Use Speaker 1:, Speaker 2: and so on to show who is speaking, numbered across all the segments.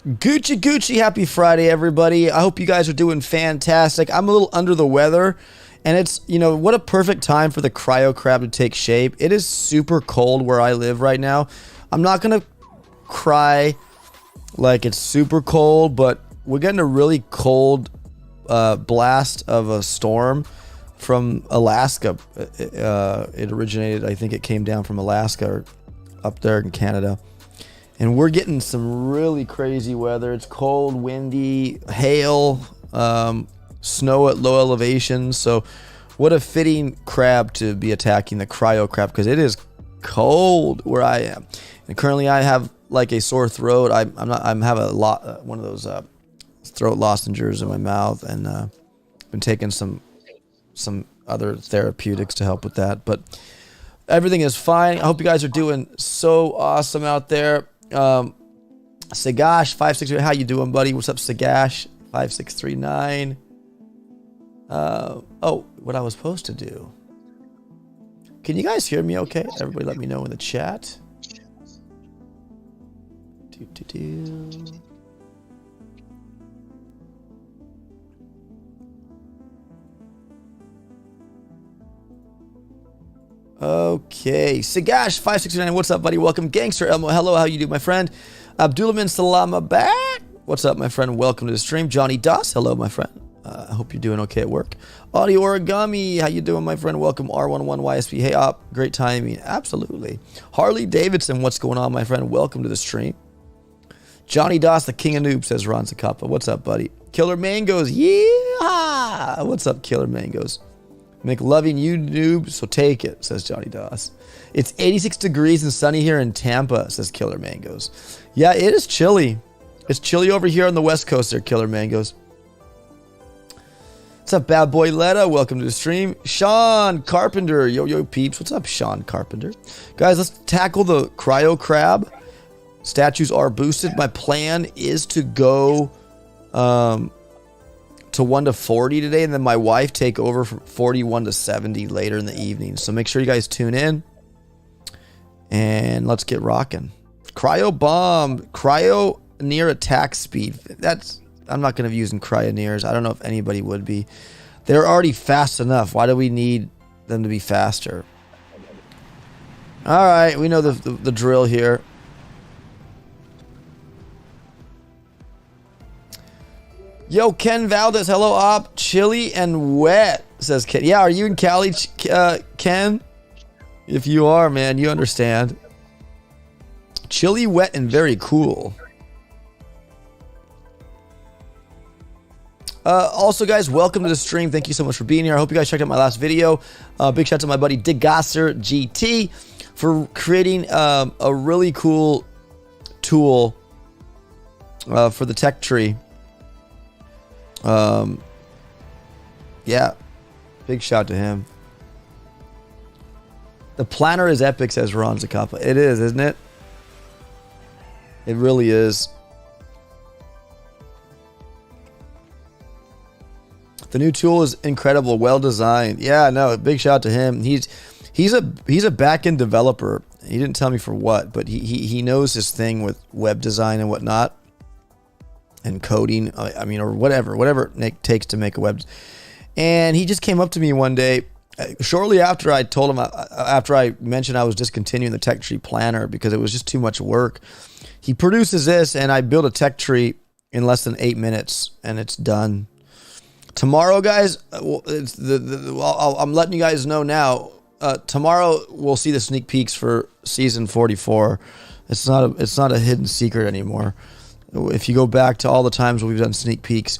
Speaker 1: Gucci Gucci, happy Friday, everybody. I hope you guys are doing fantastic. I'm a little under the weather, and it's, you know, what a perfect time for the Cryo Crab to take shape. It is super cold where I live right now. I'm not going to cry like it's super cold, but we're getting a really cold blast of a storm from Alaska. It originated, I think it came down from Alaska or up there in Canada. And we're getting some really crazy weather. It's cold, windy, hail, snow at low elevations. So what a fitting crab to be attacking, the Cryo Crab, because it is cold where I am. And currently I have like a sore throat. I'm having a lot, one of those throat lozenges in my mouth, and been taking some other therapeutics to help with that. But everything is fine. I hope you guys are doing so awesome out there. Sagash 563, how you doing, buddy? What's up, Sagash 5639? Oh, what I was supposed to do. Can you guys hear me okay? Everybody let me know in the chat. Okay, Sagash 569, what's up, buddy? Welcome. Gangster Elmo, hello, how you do, my friend? Abdullah Salama back. What's up, my friend? Welcome to the stream. Johnny Das, hello, my friend. I hope you're doing okay at work. Audio Origami, how you doing, my friend? Welcome. R11YSP, hey, op, great timing. Absolutely. Harley Davidson, what's going on, my friend? Welcome to the stream. Johnny Das, the king of noobs, says Ron Zakapa. What's up, buddy? Killer Mangoes, yeah! What's up, Killer Mangoes? McLoving, you noob, so take it, says Johnny Doss. It's 86 degrees and sunny here in Tampa, says Killer Mangoes. Yeah, it is chilly. It's chilly over here on the West Coast there, Killer Mangoes. What's up, Bad Boy Letta? Welcome to the stream. Sean Carpenter, yo peeps. What's up, Sean Carpenter? Guys, let's tackle the Cryo Crab. Statues are boosted. My plan is to go to 1 to 40 today, and then my wife take over from 41 to 70 later in the evening. So make sure you guys tune in, and let's get rocking. Cryo bomb, cryo near attack speed. I'm not going to be using cryoneers. I don't know if anybody would be. They're already fast enough. Why do we need them to be faster? All right, we know the drill here. Yo, Ken Valdez, hello, op. Chilly and wet, says Ken. Yeah, are you in Cali, Ken? If you are, man, you understand. Chilly, wet, and very cool. Also, guys, welcome to the stream. Thank you so much for being here. I hope you guys checked out my last video. Big shout out to my buddy Degasser GT for creating a really cool tool for the tech tree. Yeah, big shout to him. The planner is epic, says Ron Zakapa. It is, isn't it? It really is. The new tool is incredible, well designed. Yeah, no, big shout to him. He's a back-end developer. He didn't tell me for what, but he knows his thing with web design and whatnot. And coding, I mean, or whatever it takes to make a web. And he just came up to me one day, shortly after I told him, after I mentioned I was discontinuing the tech tree planner because it was just too much work. He produces this, and I built a tech tree in less than 8 minutes, and it's done. Tomorrow, guys, I'm letting you guys know now. Tomorrow we'll see the sneak peeks for season 44. It's not a hidden secret anymore. If you go back to all the times we've done sneak peeks,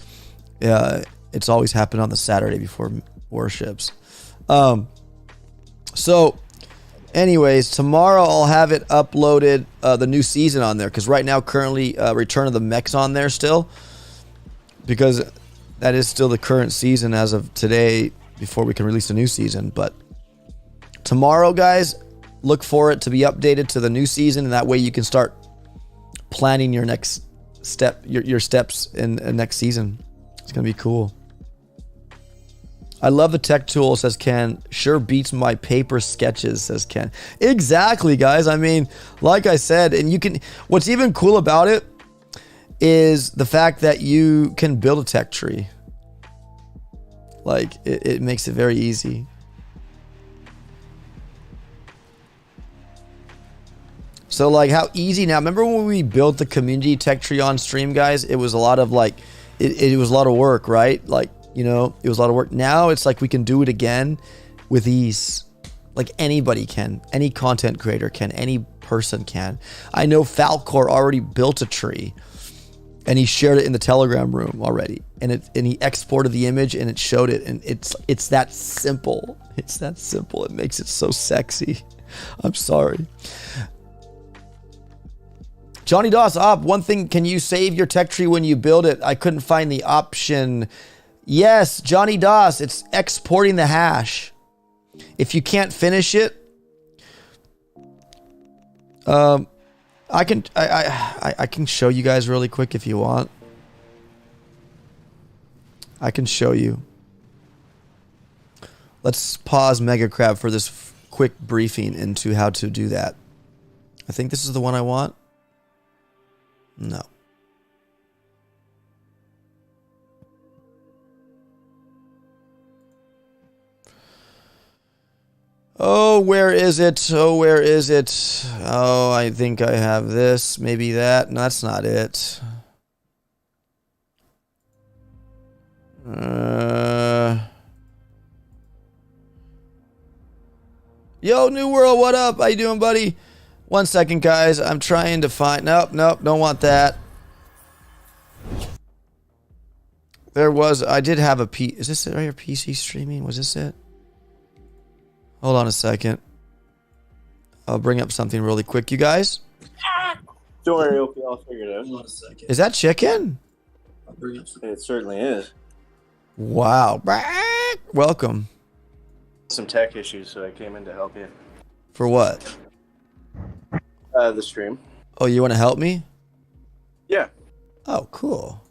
Speaker 1: it's always happened on the Saturday before Warships. So, anyways, tomorrow I'll have it uploaded, the new season on there, because right now, currently, Return of the Mech's on there still, because that is still the current season as of today before we can release a new season. But tomorrow, guys, look for it to be updated to the new season, and that way you can start planning your next step, your steps in next season. It's gonna be cool. I love the tech tool, says Ken. Sure beats my paper sketches, says Ken. Exactly, guys. I mean, like I said, and you can, what's even cool about it is the fact that you can build a tech tree. Like, it makes it very easy. So, like, how easy now. Remember when we built the community tech tree on stream, guys? It was a lot of, like, it was a lot of work, right? Like, you know, it was a lot of work. Now it's like we can do it again with ease. Like, anybody can. Any content creator can. Any person can. I know Falcor already built a tree, and he shared it in the Telegram room already. And he exported the image, and it showed it. And it's that simple. It's that simple. It makes it so sexy. I'm sorry. Johnny Doss, one thing, can you save your tech tree when you build it? I couldn't find the option. Yes, Johnny Doss, it's exporting the hash. If you can't finish it, I can show you guys really quick if you want. I can show you. Let's pause Mega Crab for this quick briefing into how to do that. I think this is the one I want. No. Oh, where is it? Oh, where is it? Oh, I think I have this. Maybe that. No, that's not it. Yo, New World, what up? How you doing, buddy? 1 second, guys. I'm trying to find... Nope, don't want that. There was... I did have a P... Is this it right here? PC streaming? Was this it? Hold on a second. I'll bring up something really quick, you guys.
Speaker 2: Don't worry, I'll figure it out. Hold on a second.
Speaker 1: Is that chicken?
Speaker 2: It certainly is.
Speaker 1: Wow. Welcome.
Speaker 2: Some tech issues, so I came in to help you.
Speaker 1: For what?
Speaker 2: The stream.
Speaker 1: Oh, you want to help me?
Speaker 2: Yeah.
Speaker 1: Oh, cool.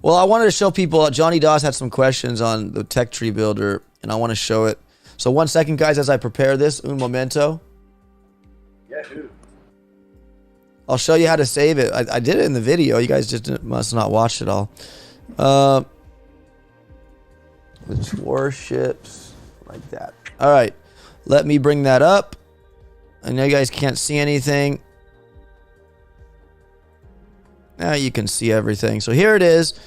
Speaker 1: Well, I wanted to show people, Johnny Doss had some questions on the tech tree builder, and I want to show it. So 1 second, guys, as I prepare this, un momento.
Speaker 2: Yeah, dude.
Speaker 1: I'll show you how to save it. I did it in the video. You guys just must not watch it all. It's Warships, like that. All right, let me bring that up. I know you guys can't see anything. Now you can see everything. So here it is.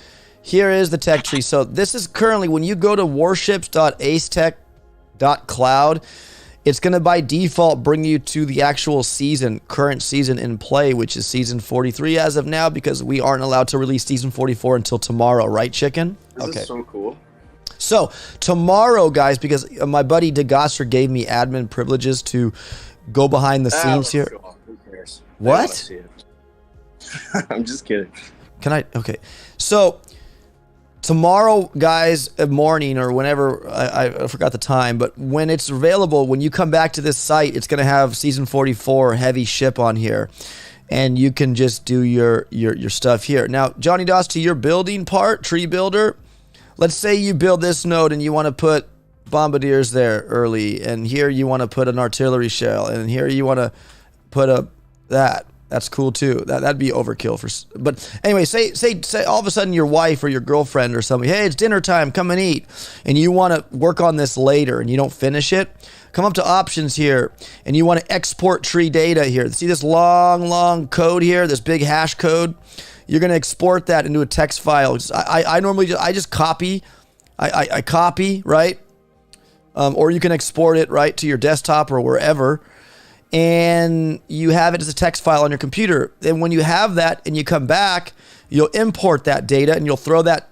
Speaker 1: Here is the tech tree. So this is currently, when you go to warships.acetech.cloud, it's going to by default bring you to the actual season, current season in play, which is season 43 as of now, because we aren't allowed to release season 44 until tomorrow, right, Chicken?
Speaker 2: This is so cool.
Speaker 1: So tomorrow, guys, because my buddy DeGosser gave me admin privileges to go behind the scenes here.
Speaker 2: Who cares?
Speaker 1: What?
Speaker 2: I'm just kidding.
Speaker 1: Can I? Okay. So tomorrow, guys, morning or whenever, I forgot the time, but when it's available, when you come back to this site, it's going to have season 44 heavy ship on here, and you can just do your stuff here. Now, Johnny Doss, to your building part, tree builder, let's say you build this node and you want to put bombardiers there early, and here you want to put an artillery shell, and here you want to put that. That's cool too. That'd be overkill for. But anyway, say all of a sudden your wife or your girlfriend or somebody, hey, it's dinner time, come and eat, and you want to work on this later and you don't finish it. Come up to options here, and you want to export tree data here. See this long code here, this big hash code. You're going to export that into a text file. I normally just copy. I copy, right? Or you can export it right to your desktop or wherever, and you have it as a text file on your computer. And when you have that and you come back, you'll import that data, and you'll throw that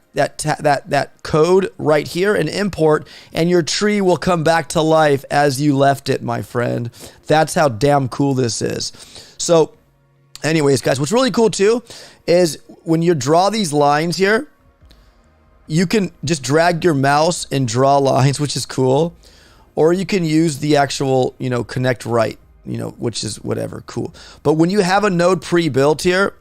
Speaker 1: code right here and import, and your tree will come back to life as you left it, my friend. That's how damn cool this is. So anyways, guys, what's really cool too is when you draw these lines here, you can just drag your mouse and draw lines, which is cool. Or you can use the actual, connect right, which is whatever, cool. But when you have a node pre-built here,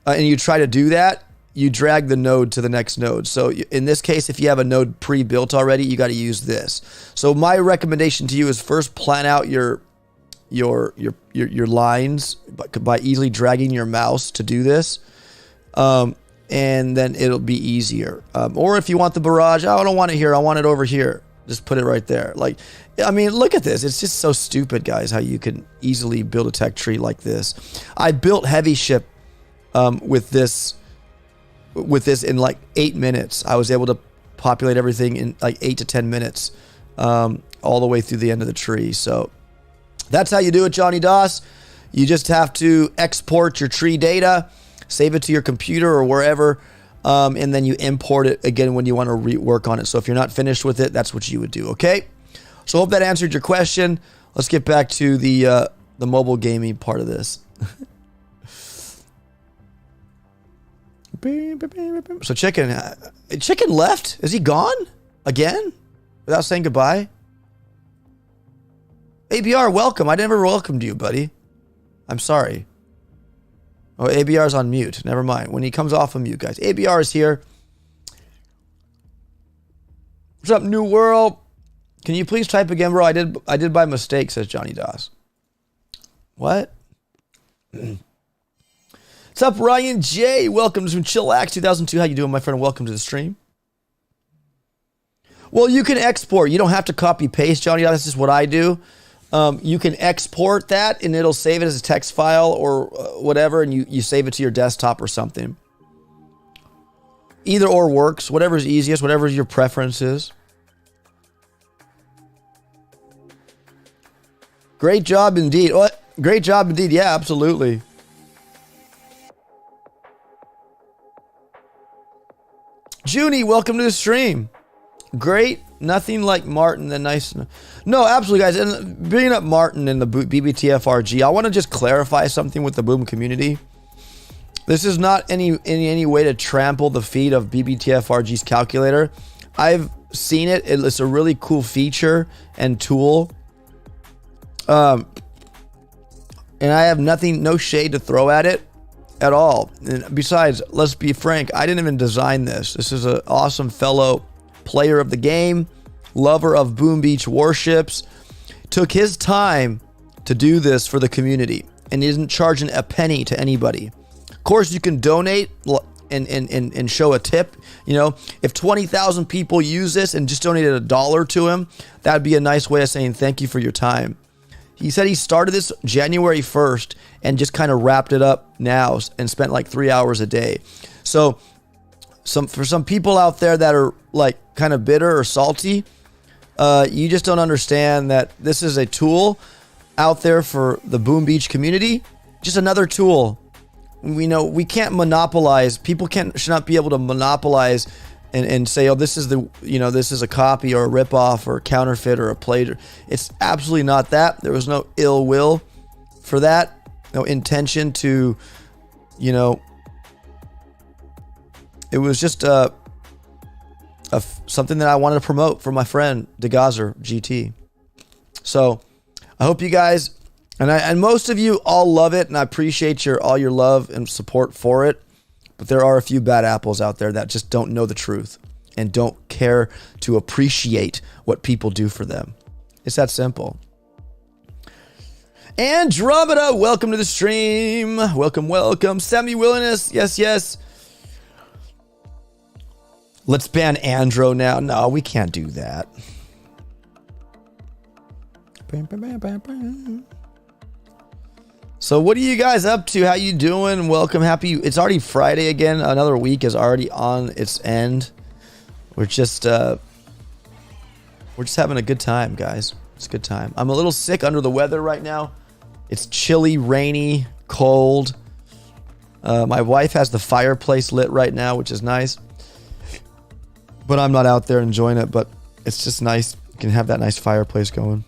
Speaker 1: and you try to do that, you drag the node to the next node. So in this case, if you have a node pre-built already, you got to use this. So my recommendation to you is first plan out your lines by easily dragging your mouse to do this. and then it'll be easier. Or if you want the barrage, oh, I don't want it here, I want it over here. Just put it right there. Like, I mean, look at this. It's just so stupid, guys, how you can easily build a tech tree like this. I built heavy ship with this in like 8 minutes. I was able to populate everything in like 8 to 10 minutes, all the way through the end of the tree. So that's how you do it, Johnny Doss. You just have to export your tree data, save it to your computer or wherever, and then you import it again when you want to rework on it. So if you're not finished with it, that's what you would do, okay? So hope that answered your question. Let's get back to the mobile gaming part of this. So Chicken left? Is he gone? Again? Without saying goodbye? ABR, welcome. I never welcomed you, buddy. I'm sorry. Oh, ABR's on mute. Never mind. When he comes off of mute, guys. ABR is here. What's up, New World? Can you please type again, bro? I did by mistake, says Johnny Doss. What? What's up, Ryan J? Welcome to Chillax 2002. How you doing, my friend? Welcome to the stream. Well, you can export. You don't have to copy paste, Johnny Doss. This is what I do. You can export that and it'll save it as a text file or whatever, and you save it to your desktop or something. Either or works, whatever's easiest, whatever your preference is. Great job indeed. Oh, great job indeed. Yeah, absolutely. Junie, welcome to the stream. Great. Nothing like Martin, the nice. No, absolutely, guys. And bringing up Martin and the BBTFRG, I want to just clarify something with the Boom community. This is not in any way to trample the feet of BBTFRG's calculator. I've seen it. It's a really cool feature and tool. And I have no shade to throw at it at all. And besides, let's be frank, I didn't even design this. This is an awesome fellow player of the game, lover of Boom Beach Warships, took his time to do this for the community and isn't charging a penny to anybody. Of course, you can donate and show a tip. You know, if 20,000 people use this and just donated $1 to him, that'd be a nice way of saying thank you for your time. He said he started this January 1st and just kind of wrapped it up now and spent like 3 hours a day. So for some people out there that are like kind of bitter or salty, you just don't understand that this is a tool out there for the Boom Beach community. Just another tool. We know we can't monopolize. People should not be able to monopolize and say, oh, this is this is a copy or a ripoff or a counterfeit or a plate. It's absolutely not that. There was no ill will for that. No intention to, it was just something that I wanted to promote for my friend DeGazer GT. So I hope you guys and most of you all love it, and I appreciate all your love and support for it. But there are a few bad apples out there that just don't know the truth and don't care to appreciate what people do for them. It's that simple. Andromeda, welcome to the stream. Welcome, welcome. Semi-willingness, yes. Let's ban Andro now. No, we can't do that. So what are you guys up to? How you doing? Welcome. It's already Friday again. Another week is already on its end. We're just having a good time, guys. It's a good time. I'm a little sick, under the weather right now. It's chilly, rainy, cold. My wife has the fireplace lit right now, which is nice. But I'm not out there enjoying it, but it's just nice. You can have that nice fireplace going.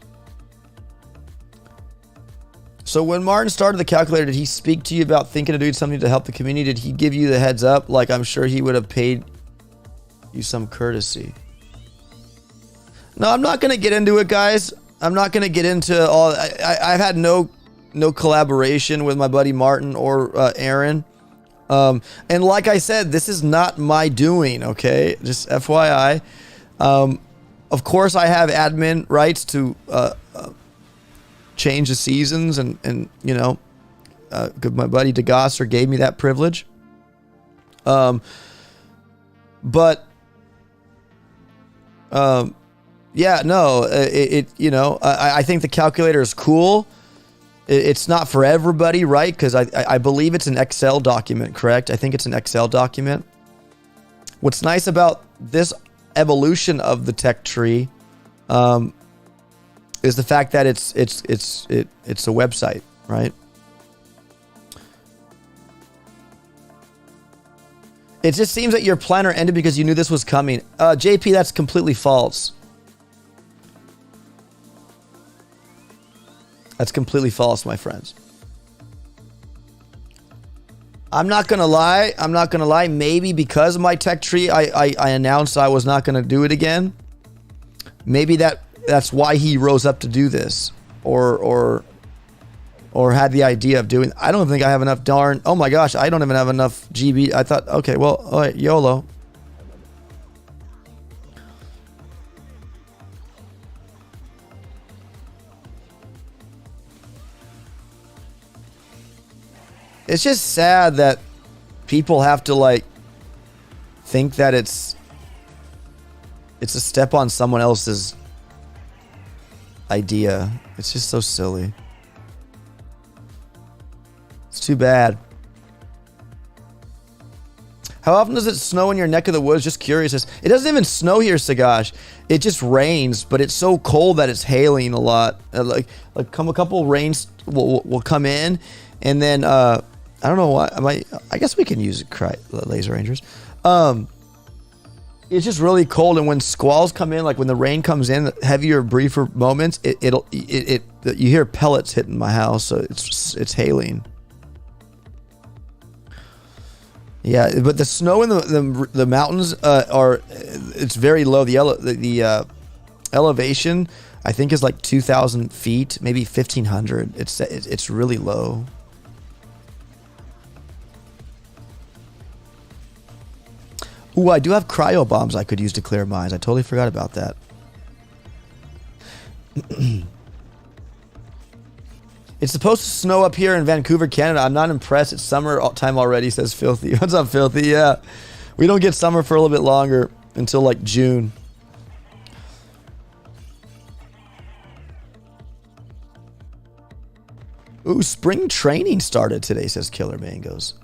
Speaker 1: So when Martin started the calculator, did he speak to you about thinking of doing something to help the community? Did he give you the heads up? Like, I'm sure he would have paid you some courtesy. No, I'm not going to get into it, guys. I'm not going to get into all. I've had no collaboration with my buddy Martin or Aaron. And like I said, this is not my doing, okay? Just FYI. Of course, I have admin rights to change the seasons, and my buddy DeGosser gave me that privilege. But yeah, no, I think the calculator is cool. It's not for everybody, right? Because I believe it's an Excel document, correct? I think it's an Excel document. What's nice about this evolution of the tech tree is the fact that it's a website, right? It just seems that your planner ended because you knew this was coming. JP, that's completely false. That's completely false, my friends. I'm not gonna lie. Maybe because of my tech tree, I announced I was not gonna do it again. Maybe that's why he rose up to do this, or had the idea of doing. I don't think I have enough. Darn! Oh my gosh, I don't even have enough GB. I thought, okay, well, all right, YOLO. It's just sad that people have to like think that it's a step on someone else's idea. It's just so silly. It's too bad. How often does it snow in your neck of the woods? Just curious. It doesn't even snow here, Sagash. It just rains, but it's so cold that it's hailing a lot. A couple rains will come in, and then I don't know why. I guess we can use laser rangers. It's just really cold, and when squalls come in, like when the rain comes in, heavier, briefer moments, you hear pellets hitting my house, so it's hailing. Yeah, but the snow in the mountains it's very low. The elevation, I think, is like 2,000 feet, maybe 1,500. It's really low. Ooh, I do have cryo bombs I could use to clear mines. I totally forgot about that. It's supposed to snow up here in Vancouver, Canada. I'm not impressed. It's summer time already, says Filthy. What's up, Filthy? Yeah. We don't get summer for a little bit longer until like June. Ooh, spring training started today, says Killer Mangoes.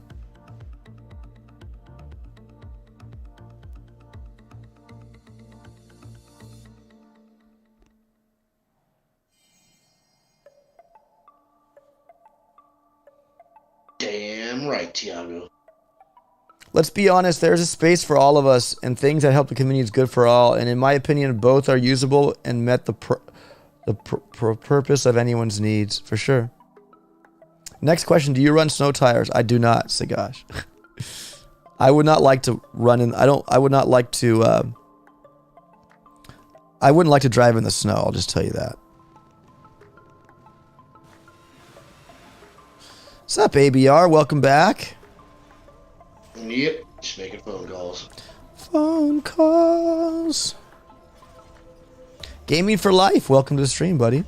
Speaker 3: Damn right, Tiago.
Speaker 1: Let's be honest, there's a space for all of us, and things that help the community is good for all. And in my opinion, both are usable and met the purpose of anyone's needs, for sure. Next question, do you run snow tires? I do not, Sagash. I would not like to run in, I wouldn't like to drive in the snow, I'll just tell you that. What's up, ABR? Welcome back.
Speaker 3: Yep, just making phone calls.
Speaker 1: Phone calls. Gaming for life. Welcome to the stream, buddy.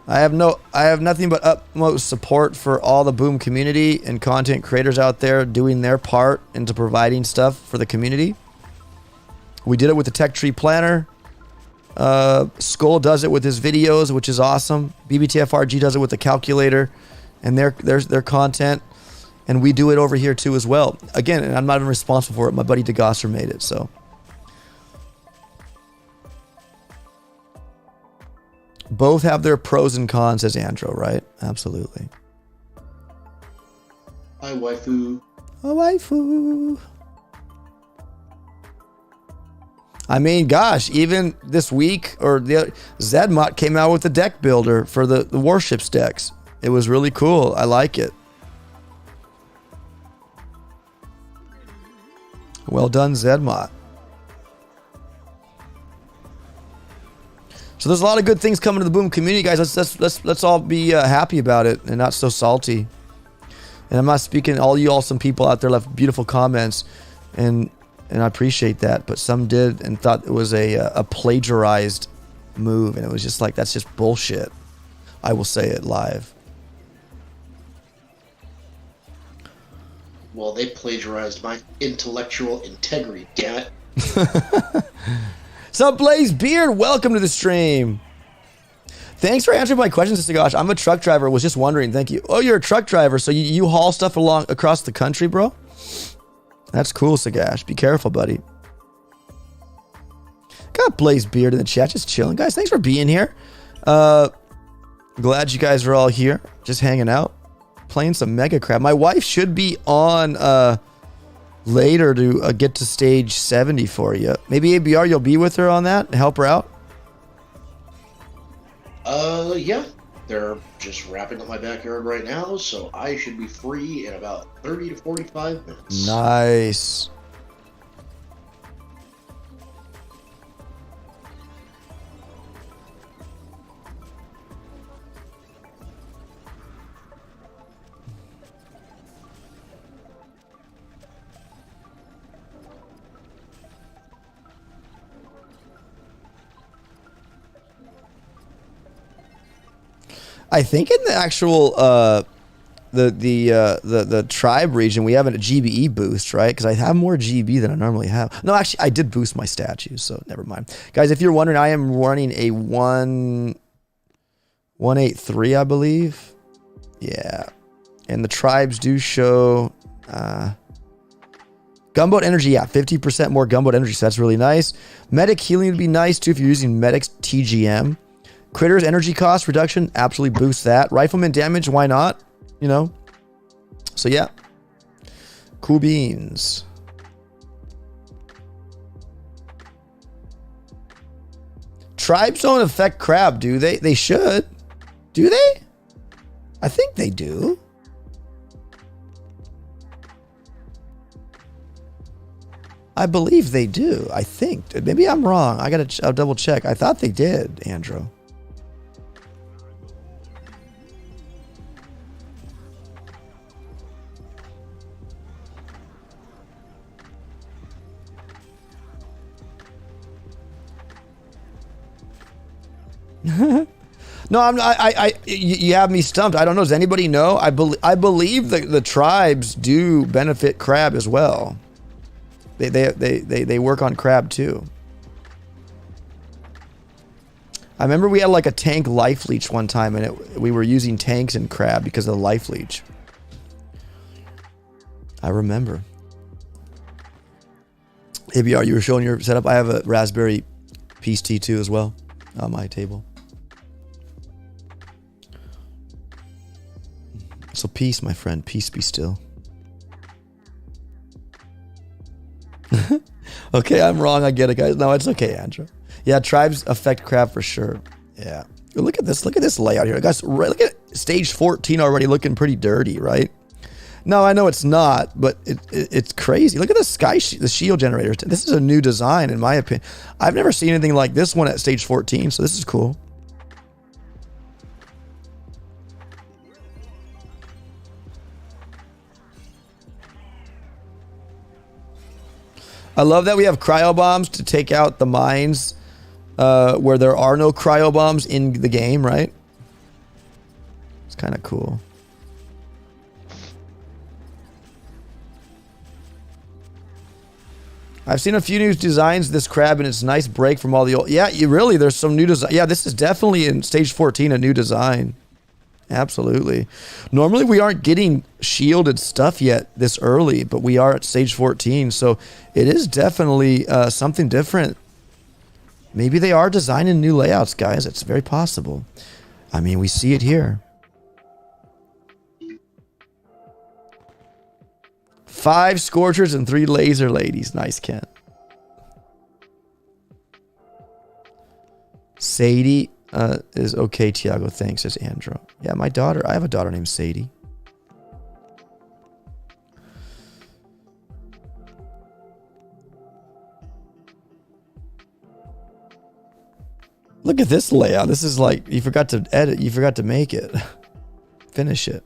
Speaker 1: I have nothing but utmost support for all the Boom community and content creators out there doing their part into providing stuff for the community. We did it with the Tech Tree Planner. Skull does it with his videos, which is awesome. BBTFRG does it with the calculator and their content, and we do it over here too as well. Again, and I'm not even responsible for it. My buddy DeGosser made it, so. Both have their pros and cons, says Andro, right? Absolutely.
Speaker 3: Hi, waifu.
Speaker 1: Oh, waifu. I mean, gosh, even this week, or Zedmot came out with a deck builder for the Warships decks. It was really cool. I like it. Well done, Zedmot. So there's a lot of good things coming to the Boom community, guys. Let's all be happy about it and not so salty. And I'm not speaking, all you awesome people out there left beautiful comments, and I appreciate that, but some did and thought it was a plagiarized move, and it was just like, that's just bullshit. I will say it live.
Speaker 3: Well, they plagiarized my intellectual integrity, damn it.
Speaker 1: Sup, Blaze Beard? Welcome to the stream. Thanks for answering my questions, Sagash. I'm a truck driver. Was just wondering. Thank you. Oh, you're a truck driver, so you haul stuff along across the country, bro? That's cool, Sagash. Be careful, buddy. Got Blaze Beard in the chat, just chilling. Guys, thanks for being here. Glad you guys are all here, just hanging out, playing some Mega Crab. My wife should be on later to get to stage 70 for you. Maybe ABR, you'll be with her on that and help her out?
Speaker 3: Yeah. They're just wrapping up my backyard right now, so I should be free in about 30 to 45 minutes.
Speaker 1: Nice. I think in the actual the tribe region we have a GBE boost, right? Because I have more GB than I normally have. No, actually, I did boost my statues, so never mind. Guys, if you're wondering, I am running a 183, I believe. Yeah, and the tribes do show gunboat energy. Yeah, 50% more gunboat energy, so that's really nice. Medic healing would be nice too if you're using Medic's TGM. Critters energy cost reduction, absolutely boost that. Rifleman damage, why not? You know? So yeah. Cool beans. Tribes don't affect crab, do they? They should. Do they? I think they do. I believe they do. I think. Maybe I'm wrong. I'll double check. I thought they did, Andrew. No, I'm not. You have me stumped. I don't know. Does anybody know? I believe that the tribes do benefit crab as well. They work on crab too. I remember we had like a tank life leech one time, and we were using tanks in crab because of the life leech. I remember. ABR, you were showing your setup. I have a Raspberry Peace T2 as well on my table. So peace, my friend. Peace be still. Okay, I'm wrong. I get it, guys. No, it's okay, Andrew. Yeah, tribes affect crab for sure. Yeah. Look at this. Look at this layout here. Guys, look at stage 14 already looking pretty dirty, right? No, I know it's not, but it's crazy. Look at the the shield generators. This is a new design, in my opinion. I've never seen anything like this one at stage 14, so this is cool. I love that we have cryo bombs to take out the mines where there are no cryo bombs in the game, right? It's kind of cool. I've seen a few new designs this crab, and it's a nice break from all the old. Yeah, there's some new design. Yeah, this is definitely in stage 14 a new design. Absolutely. Normally we aren't getting shielded stuff yet this early, but we are at stage 14, so it is definitely something different. Maybe they are designing new layouts, guys. It's very possible. I mean, we see it here. 5 Scorchers and 3 Laser Ladies. Nice, Kent. Sadie is okay, Tiago. Thanks, says Andrew. Yeah, my daughter. I have a daughter named Sadie. Look at this layout. This is like, you forgot to edit. You forgot to make it. Finish it.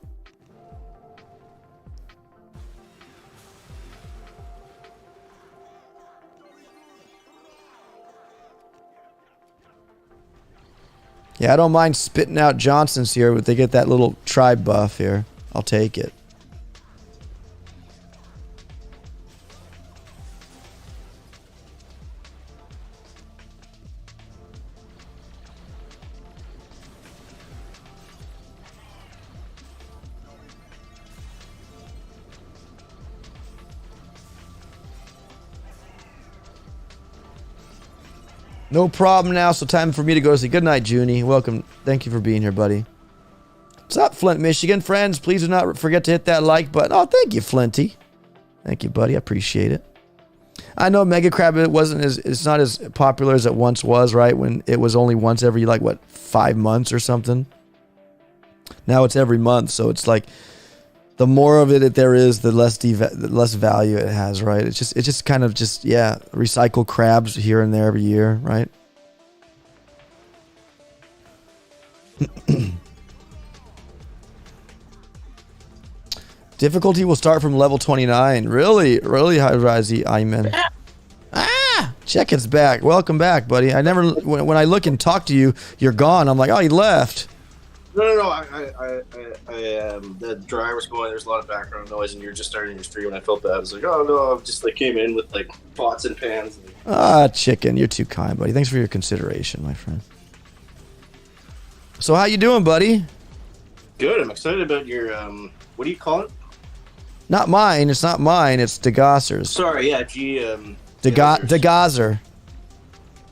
Speaker 1: Yeah, I don't mind spitting out Johnsons here, but they get that little tribe buff here. I'll take it. No problem now, so time for me to go say good night, Junie. Welcome. Thank you for being here, buddy. What's up, Flint, Michigan? Friends, please do not forget to hit that like button. Oh, thank you, Flinty. Thank you, buddy. I appreciate it. I know Mega Crab, it's not as popular as it once was, right? When it was only once every, like, what, 5 months or something? Now it's every month, so it's like the more of it there is, the less value it has, right? It's just kind of just, yeah, recycle crabs here and there every year, right? Difficulty will start from level 29. Really high risey, Ayman. Ah! Chicken's back. Welcome back, buddy. I never, when I look and talk to you, you're gone. I'm like, oh, he left.
Speaker 2: No. The dryer was going. There's a lot of background noise, and you're just starting your stream, and I felt bad. I was like, oh no, I just like came in with like pots and pans.
Speaker 1: Ah, Chicken, you're too kind, buddy. Thanks for your consideration, my friend. So how you doing, buddy?
Speaker 2: Good. I'm excited about your what do you call it?
Speaker 1: Not mine. It's not mine. It's DeGosser's.
Speaker 2: Sorry, yeah,
Speaker 1: DeGosser.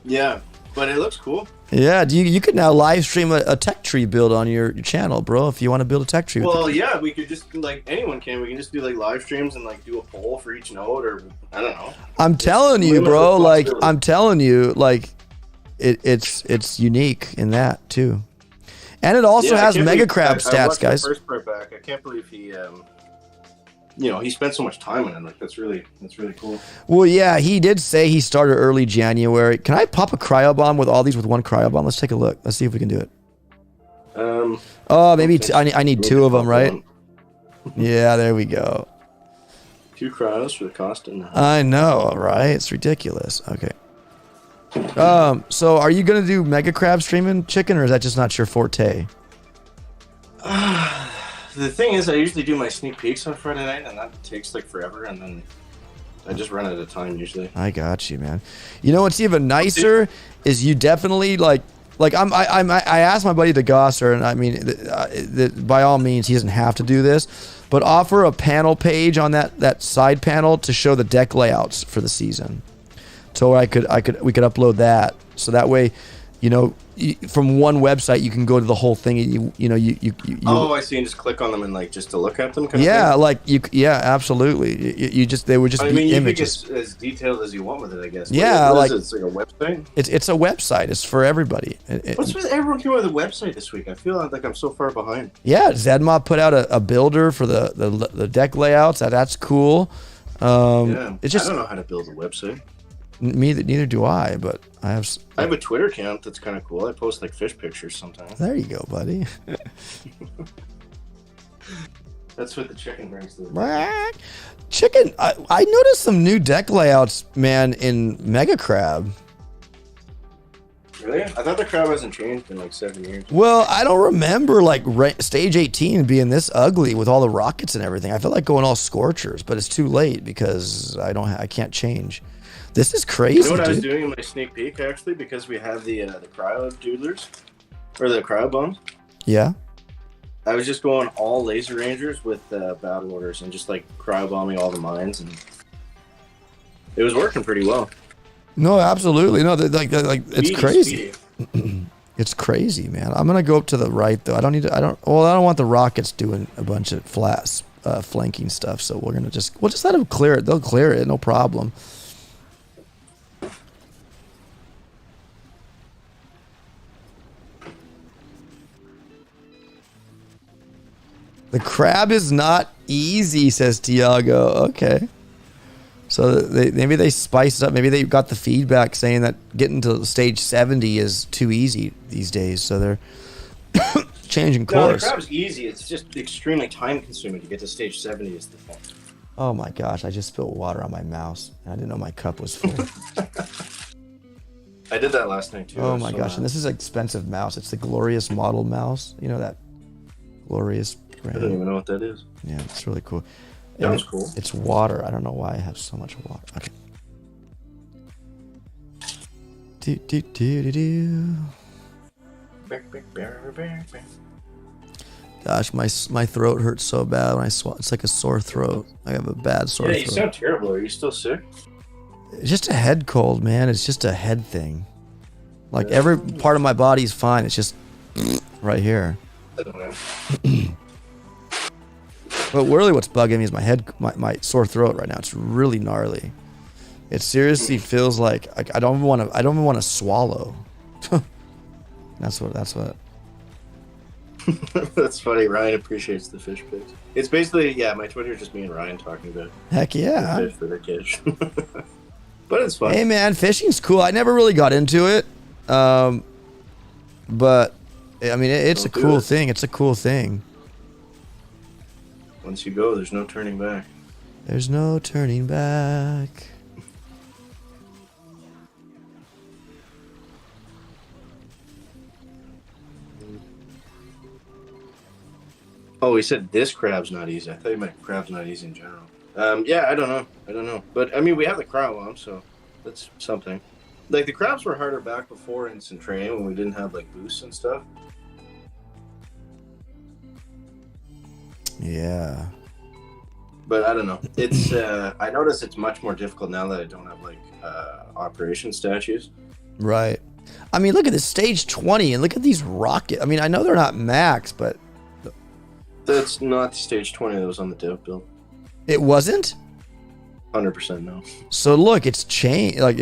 Speaker 2: Yeah, but it looks cool.
Speaker 1: Yeah, you could now live stream a tech tree build on your channel, bro. If you want to build a tech tree.
Speaker 2: Well, yeah, we could just like anyone can. We can just do like live streams and like do a poll for each node, or I don't know.
Speaker 1: I'm telling you, bro. Like I'm telling you, like it's unique in that too, and it also has Mega Crab stats, guys.
Speaker 2: First part back. I can't believe he he spent so much time on it. Like that's really cool.
Speaker 1: Well, yeah, he did say he started early January. Can I pop a cryo bomb with all these with one cryo bomb? Let's take a look. Let's see if we can do it. Oh, maybe I need 2 of them, right? Yeah, there we go.
Speaker 2: 2 cryos for the cost of nothing.
Speaker 1: I know, right? It's ridiculous. Okay. So are you gonna do Mega Crab streaming, Chicken, or is that just not your forte?
Speaker 2: The thing is, I usually do my sneak peeks on Friday night, and that takes like forever, and then I just run out of time usually.
Speaker 1: I got you, man. You know what's even nicer is you definitely like I asked my buddy DeGosser, and I mean, by all means, he doesn't have to do this, but offer a panel page on that side panel to show the deck layouts for the season. So we could upload that, so that way, from one website you can go to the whole thing. And you
Speaker 2: Oh, I see. And just click on them and like just to look at them.
Speaker 1: Yeah, like yeah, absolutely. They would just be images.
Speaker 2: You can get as detailed as you want with it, I guess.
Speaker 1: Yeah,
Speaker 2: it's like a website.
Speaker 1: It's a website. It's for everybody.
Speaker 2: What's with everyone doing with the website this week? I feel like I'm so far behind.
Speaker 1: Yeah, Zedma put out a builder for the deck layouts. That's cool. It's just
Speaker 2: I don't know how to build a website.
Speaker 1: Neither do I, but I have
Speaker 2: a Twitter account that's kind of cool. I post like fish pictures sometimes.
Speaker 1: There you go, buddy.
Speaker 2: That's what the chicken brings to the
Speaker 1: Chicken. I noticed some new deck layouts, man, in Mega Crab.
Speaker 2: Really? I thought the crab hasn't changed in like 7 years.
Speaker 1: Well, I don't remember like stage 18 being this ugly with all the rockets and everything. I feel like going all Scorchers, but it's too late because I can't change. This is crazy.
Speaker 2: You know what I was doing in my sneak peek actually, because we have the cryo doodlers or the cryo bombs.
Speaker 1: Yeah.
Speaker 2: I was just going all laser rangers with battle orders and just like cryo bombing all the mines, and it was working pretty well.
Speaker 1: No, absolutely. No, like it's crazy. It's crazy, man. I'm gonna go up to the right though. I don't want the rockets doing a bunch of flanking stuff. So we'll just let them clear it. They'll clear it, no problem. The crab is not easy, says Tiago. Okay. So maybe they spiced it up. Maybe they got the feedback saying that getting to stage 70 is too easy these days. So they're changing course.
Speaker 2: No, the crab's easy. It's just extremely time consuming to get to stage 70 is the thing.
Speaker 1: Oh my gosh, I just spilled water on my mouse. I didn't know my cup was full.
Speaker 2: I did that last night too.
Speaker 1: Oh my gosh! And this is an expensive mouse. It's the Glorious model mouse. You know that Glorious brand?
Speaker 2: I don't even know what that is.
Speaker 1: Yeah, it's really cool.
Speaker 2: That was cool.
Speaker 1: It's water. I don't know why I have so much water. Okay. Do do do do do. Gosh, my throat hurts so bad when I swallow. It's like a sore throat. I have a bad sore throat.
Speaker 2: Yeah, you sound terrible. Are you still sick?
Speaker 1: It's just a head cold, man. It's just a head thing. Like every part of my body is fine. It's just right here.
Speaker 2: I don't know.
Speaker 1: But really, what's bugging me is my sore throat right now. It's really gnarly. It seriously feels like I don't even want to swallow. That's what.
Speaker 2: That's funny. Ryan appreciates the fish pics. It's basically, yeah, my Twitter is just me and Ryan talking about
Speaker 1: Heck yeah.
Speaker 2: fish for the kids. But it's fun.
Speaker 1: Hey man, fishing's cool. I never really got into it, but I mean, it's a cool thing. It's a cool thing.
Speaker 2: Once you go, there's no turning back.
Speaker 1: There's no turning back.
Speaker 2: Oh, he said this crab's not easy. I thought he meant crab's not easy in general. Yeah, I don't know. But, I mean, we have the cryo bomb, so that's something. Like, the crabs were harder back before instant training when we didn't have, like, boosts and stuff.
Speaker 1: Yeah.
Speaker 2: But I don't know. It's, I notice it's much more difficult now that I don't have, like, operation statues.
Speaker 1: Right. I mean, look at this stage 20 and look at these rockets. I mean, I know they're not max, but...
Speaker 2: That's not stage 20 that was on the dev build.
Speaker 1: It wasn't?
Speaker 2: 100% no.
Speaker 1: So look, it's changed. Like I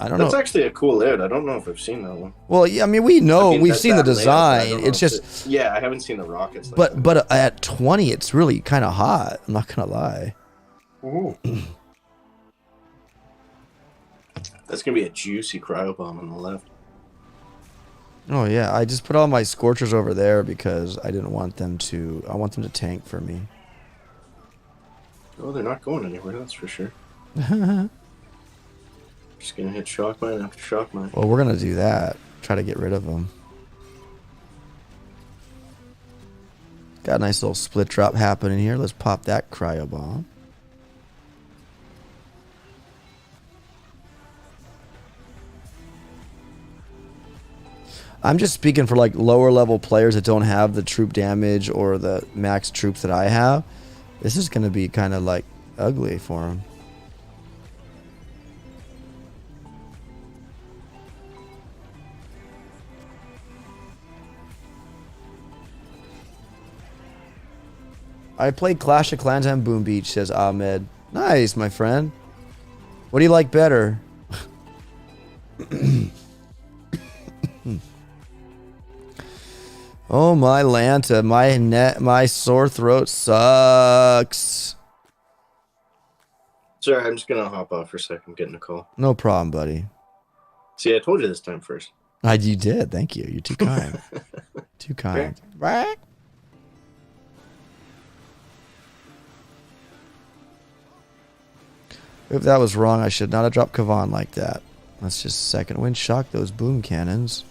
Speaker 1: don't know.
Speaker 2: That's actually a cool layout. I don't know if I've seen that one.
Speaker 1: Well, yeah, I mean, we've seen the design. It's just
Speaker 2: yeah, I haven't seen the rockets.
Speaker 1: But at 20, it's really kind of hot. I'm not gonna lie.
Speaker 2: Ooh. That's gonna be a juicy cryo bomb on the left.
Speaker 1: Oh yeah, I just put all my scorchers over there because I didn't want them to. I want them to tank for me.
Speaker 2: Oh, they're not going anywhere. That's for sure. Just gonna hit shock mine after shock mine.
Speaker 1: Well, we're gonna do that. Try to get rid of them. Got a nice little split drop happening here. Let's pop that cryo bomb. I'm just speaking for like lower level players that don't have the troop damage or the max troops that I have. This is going to be kind of like ugly for them. I played Clash of Clans on Boom Beach, says Ahmed. Nice, my friend. What do you like better? Oh my Lanta, my sore throat sucks.
Speaker 2: Sorry, I'm just gonna hop off for a second. I'm getting a call.
Speaker 1: No problem, buddy.
Speaker 2: See, I told you this time first.
Speaker 1: You did. Thank you. You're too kind. Too kind. Right? If that was wrong, I should not have dropped Kavan like that. Let's just second wind shock those boom cannons.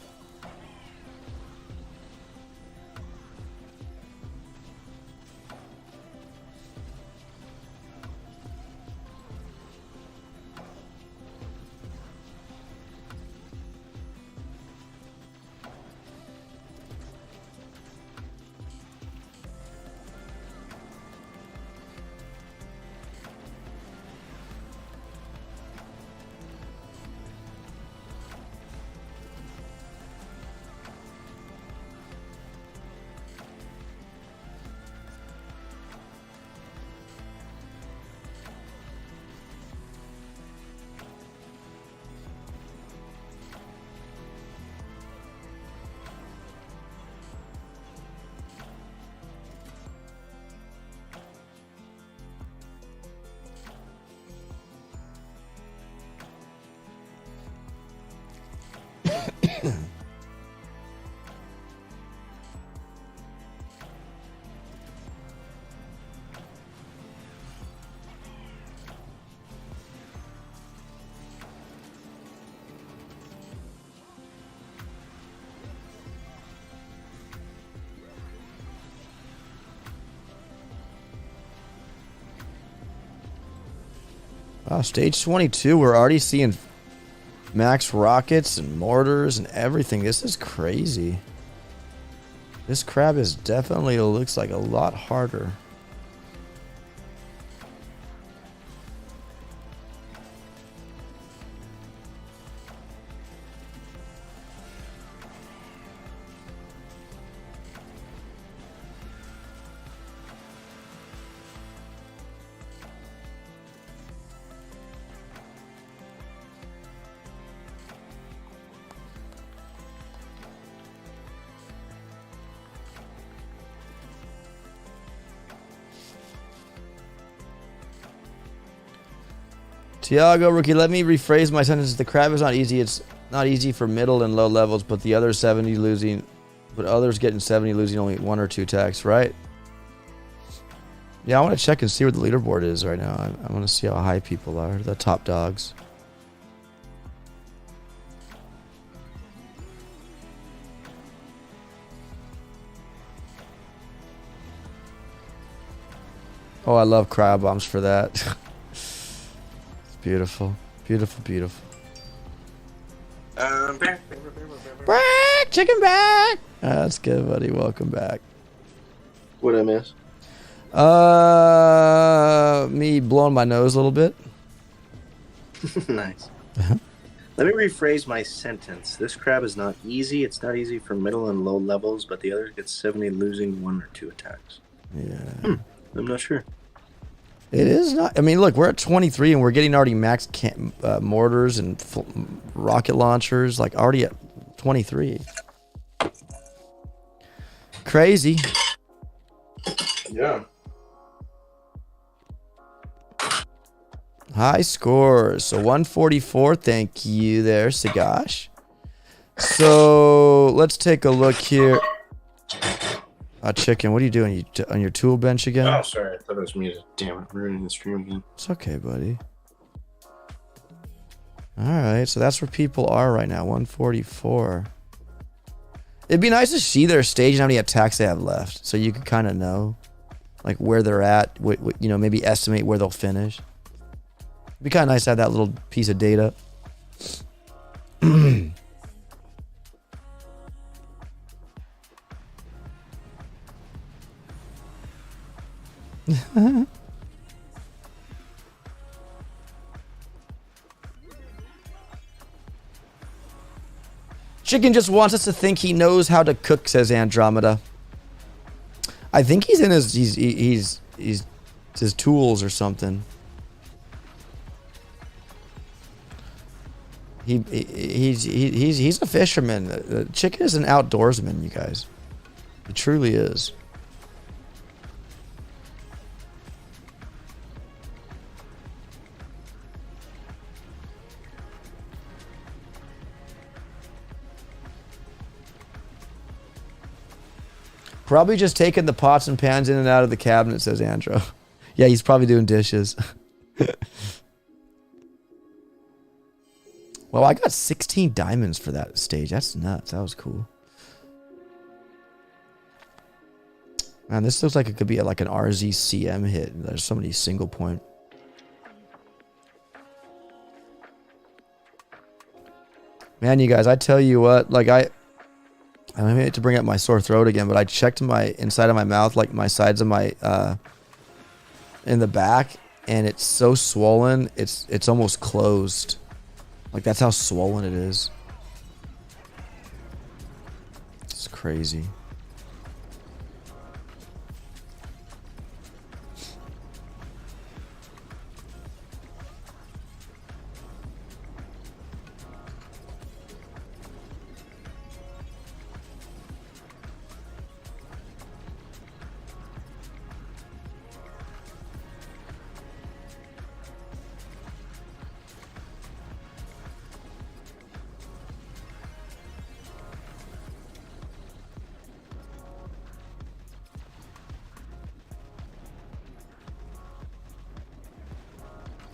Speaker 1: Wow, stage 22, we're already seeing max rockets and mortars and everything. This is crazy. This crab is definitely, looks like a lot harder. Tiago, rookie, let me rephrase my sentence. The crab is not easy. It's not easy for middle and low levels, but the other 70 losing, but others getting 70 losing only 1 or 2 attacks, right? Yeah, I want to check and see where the leaderboard is right now. I want to see how high people are, the top dogs. Oh, I love cryo bombs for that. Beautiful. Beautiful, beautiful.
Speaker 2: Back.
Speaker 1: Back! Chicken back! That's good, buddy. Welcome back.
Speaker 2: What'd I miss?
Speaker 1: Me blowing my nose a little bit.
Speaker 2: Nice. Let me rephrase my sentence. This crab is not easy. It's not easy for middle and low levels, but the others get 70 losing 1 or 2 attacks.
Speaker 1: Yeah.
Speaker 2: I'm not sure.
Speaker 1: It is not. I mean, look, we're at 23 and we're getting already max mortars and rocket launchers, like already at 23. Crazy.
Speaker 2: Yeah.
Speaker 1: High scores. So 144. Thank you there, Sagash. So let's take a look here. Chicken, what are you doing? You on your tool bench again?
Speaker 2: Oh, sorry. I thought it was muted. Damn it. Ruining the stream again.
Speaker 1: It's okay, buddy. Alright, so that's where people are right now. 144. It'd be nice to see their stage and how many attacks they have left. So you could kind of know like where they're at. You know, maybe estimate where they'll finish. It'd be kind of nice to have that little piece of data. Chicken just wants us to think he knows how to cook, says Andromeda. I think he's in his his tools or something. He's a fisherman. Chicken is an outdoorsman, you guys. He truly is. Probably just taking the pots and pans in and out of the cabinet, says Andrew. Yeah, he's probably doing dishes. Well, I got 16 diamonds for that stage. That's nuts. That was cool. Man, this looks like it could be like an RZCM hit. There's so many single point. Man, you guys, I tell you what, like I hate to bring up my sore throat again, but I checked my inside of my mouth, like my sides of my in the back, and it's so swollen, it's almost closed. Like that's how swollen it is. It's crazy.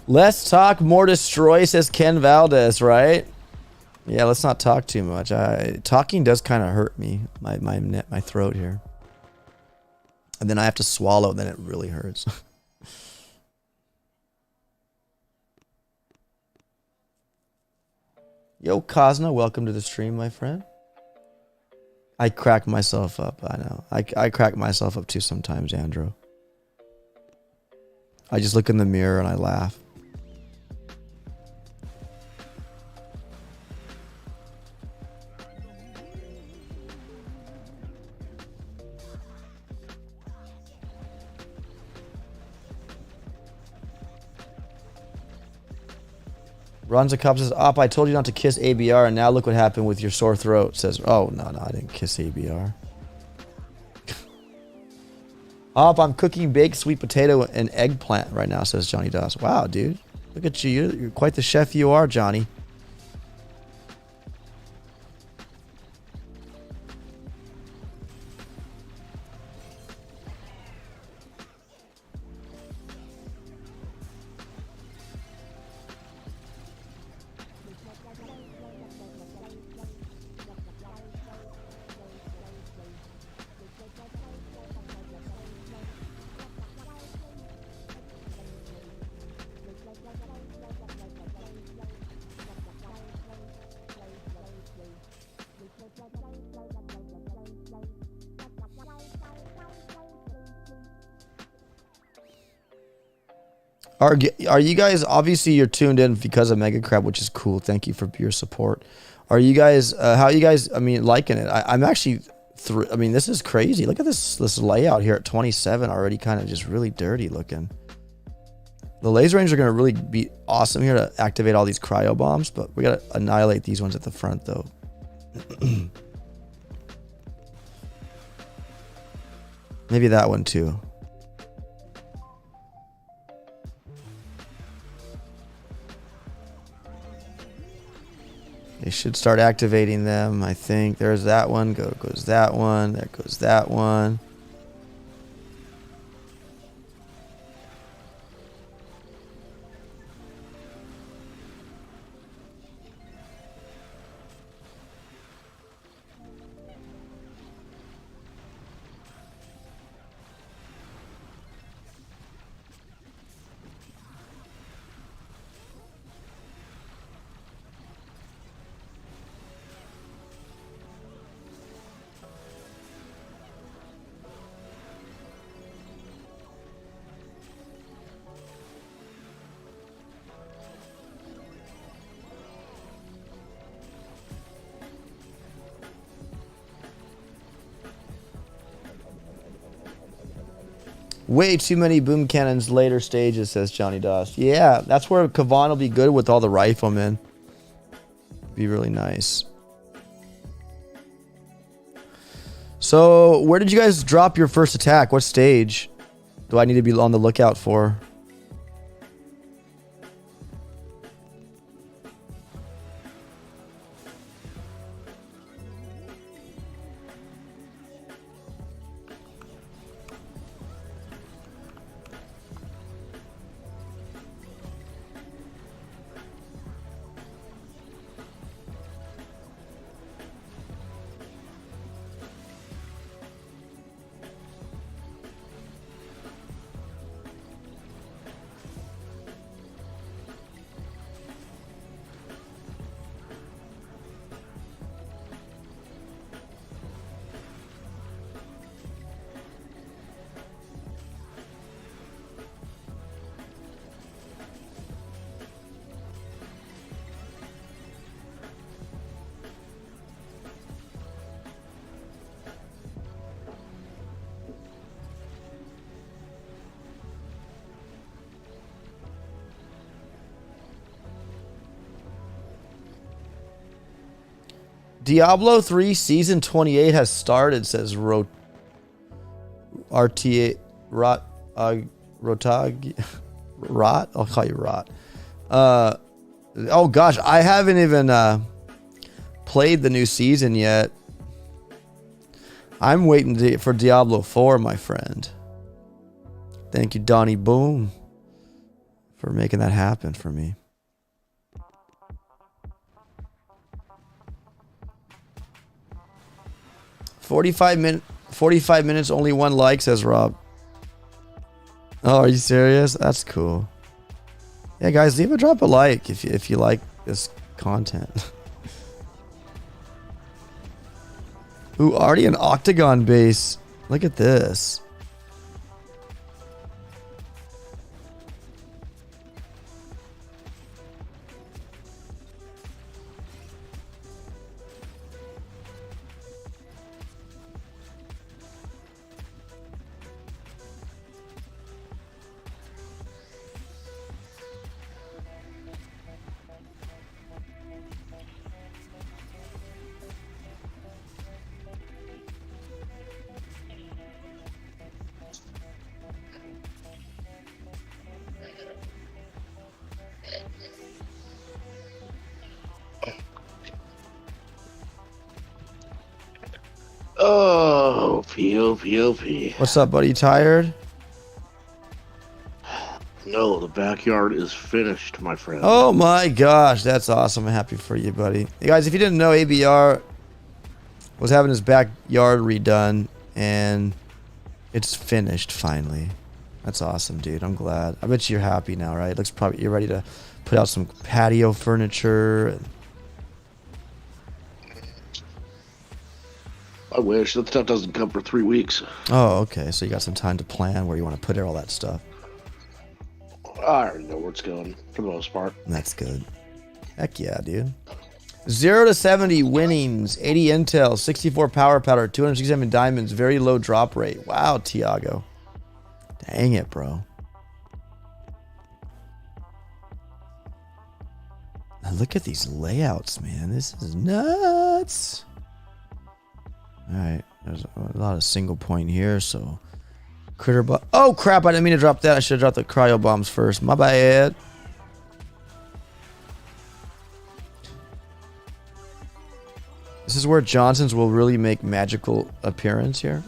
Speaker 1: Less talk, more destroy, says Ken Valdez, right? Yeah, let's not talk too much. Talking does kind of hurt me, my throat here. And then I have to swallow, then it really hurts. Yo, Kazna, welcome to the stream, my friend. I crack myself up. I know. I crack myself up too sometimes, Andrew. I just look in the mirror and I laugh. Ronza Cop says, Op, I told you not to kiss ABR, and now look what happened with your sore throat. Says, oh, no, I didn't kiss ABR. Op, I'm cooking baked sweet potato and eggplant right now, says Johnny Doss. Wow, dude. Look at you. You're quite the chef you are, Johnny. Are you guys, obviously you're tuned in because of Mega Crab, which is cool. Thank you for your support. Are you guys, how are you guys, I mean, liking it? I'm actually, I mean, this is crazy. Look at this layout here at 27, already kind of just really dirty looking. The laser range are going to really be awesome here to activate all these cryo bombs, but we got to annihilate these ones at the front though. Maybe that one too. They should start activating them, I think. There's that one. Goes that one. There goes that one. Way too many boom cannons later stages, says Johnny Doss. Yeah, that's where Kavan will be good with all the riflemen. Be really nice. So, where did you guys drop your first attack? What stage do I need to be on the lookout for? Diablo 3 Season 28 has started, says RTA Rot Rotag Rot. I'll call you Rot. Oh gosh, I haven't even played the new season yet. I'm waiting for Diablo 4, my friend. Thank you, Donnie Boom, for making that happen for me. 45 minutes, only one like, says Rob. Oh, are you serious? That's cool. Yeah, guys, drop a like if you like this content. Ooh, already an octagon base. Look at this.
Speaker 3: Oh, P-O-P-O-P.
Speaker 1: What's up, buddy? You tired?
Speaker 3: No, the backyard is finished, my friend.
Speaker 1: Oh my gosh, that's awesome. I'm happy for you, buddy. Hey guys, if you didn't know, ABR was having his backyard redone, and it's finished finally. That's awesome, dude. I'm glad. I bet you're happy now, right? It looks probably you're ready to put out some patio furniture.
Speaker 3: I wish. That stuff doesn't come for 3 weeks.
Speaker 1: Oh, okay. So you got some time to plan where you want to put all that stuff.
Speaker 3: I already know where it's going, for the most part.
Speaker 1: That's good. Heck yeah, dude. 0 to 70 winnings, 80 intel, 64 power powder, 267 diamonds, very low drop rate. Wow, Tiago. Dang it, bro. Now look at these layouts, man. This is nuts. Alright, there's a lot of single point here, so... Critter bomb. Oh, crap, I didn't mean to drop that. I should have dropped the cryo bombs first. My bad. This is where Johnson's will really make magical appearance here.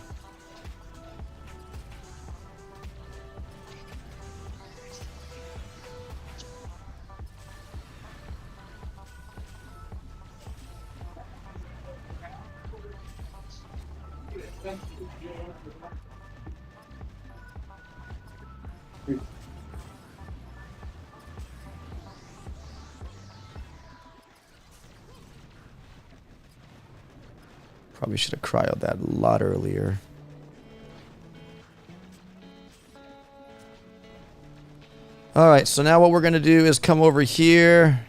Speaker 1: Probably should have cryoed that a lot earlier. Alright, so now what we're going to do is come over here.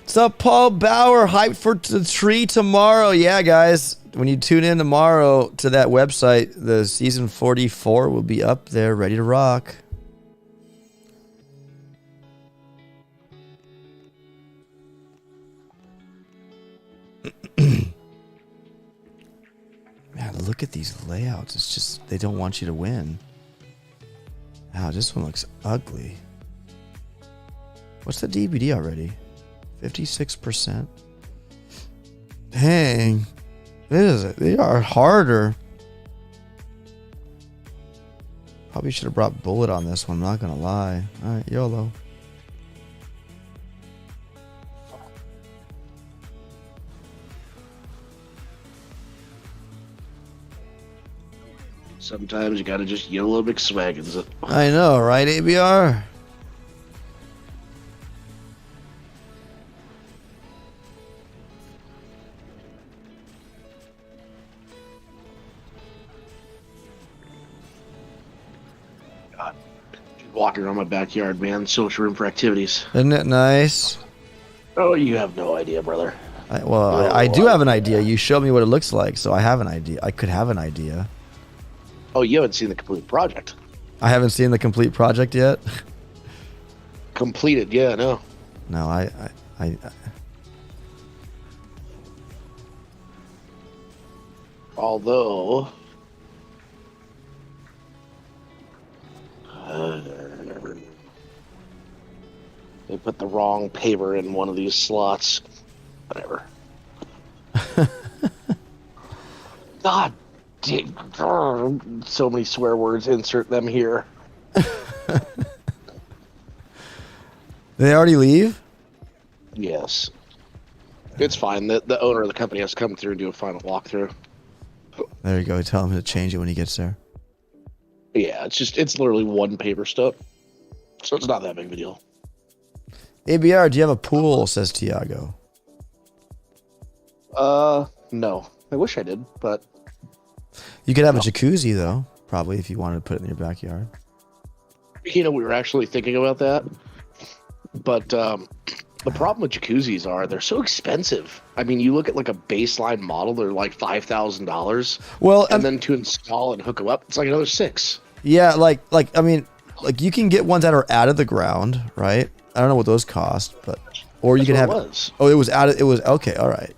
Speaker 1: What's up, Paul Bauer? Hyped for the tree tomorrow. Yeah, guys. When you tune in tomorrow to that website, the season 44 will be up there, ready to rock. Man, look at these layouts. It's just, they don't want you to win. Wow, this one looks ugly. What's the DBD already? 56%. Dang. They are harder. Probably should have brought bullet on this one, I'm not gonna lie. Alright, YOLO.
Speaker 3: Sometimes you gotta just YOLO McSwaggins it.
Speaker 1: I know, right, ABR?
Speaker 3: God. Walking around my backyard, man. So much room for activities.
Speaker 1: Isn't it nice?
Speaker 3: Oh, you have no idea, brother.
Speaker 1: I do have an idea. You showed me what it looks like, so I have an idea. I could have an idea.
Speaker 3: Oh, you haven't seen the complete project.
Speaker 1: I haven't seen the complete project yet.
Speaker 3: Completed, yeah, no.
Speaker 1: No,
Speaker 3: Although, they put the wrong paper in one of these slots. Whatever. God damn. So many swear words. Insert them here.
Speaker 1: They already leave?
Speaker 3: Yes. It's fine. The owner of the company has to come through and do a final walkthrough.
Speaker 1: There you go. Tell him to change it when he gets there.
Speaker 3: Yeah, it's literally one paper stub. So it's not that big of a deal.
Speaker 1: ABR, do you have a pool? Says Tiago.
Speaker 3: No. I wish I did, but...
Speaker 1: You could have a jacuzzi, though. Probably, if you wanted to put it in your backyard.
Speaker 3: You know, we were actually thinking about that. But, the problem with jacuzzis are they're so expensive. I mean, you look at like a baseline model, they're like $5,000.
Speaker 1: Well,
Speaker 3: and then to install and hook them up, it's like another $6,000.
Speaker 1: Yeah, I mean, you can get ones that are out of the ground, right? I don't know what those cost, but or you can have. Oh, it was out of. It was okay. All right.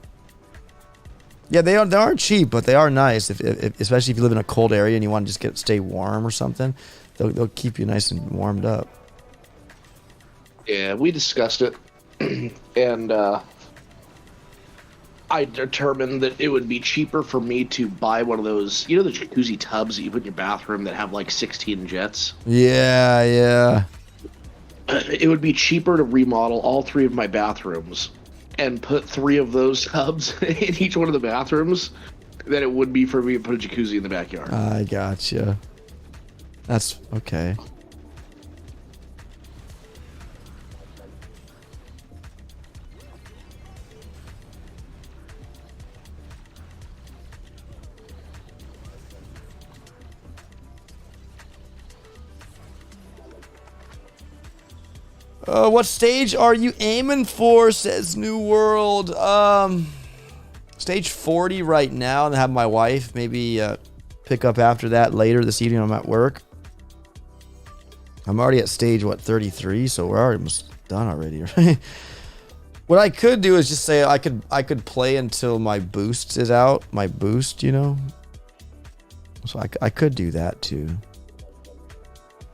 Speaker 1: Yeah, they aren't cheap, but they are nice. If especially if you live in a cold area and you want to just stay warm or something, they'll keep you nice and warmed up.
Speaker 3: Yeah, we discussed it. And I determined that it would be cheaper for me to buy one of those, the jacuzzi tubs that you put in your bathroom that have like 16 jets.
Speaker 1: Yeah.
Speaker 3: It would be cheaper to remodel all 3 of my bathrooms and put 3 of those tubs in each one of the bathrooms than it would be for me to put a jacuzzi in the backyard.
Speaker 1: I gotcha. That's okay. What stage are you aiming for? Says New World. Stage 40 right now, and have my wife maybe pick up after that later this evening. I'm at work. I'm already at stage 33, so we're almost done already. Right? What I could do is just say I could play until my boost is out. My boost, So I could do that too.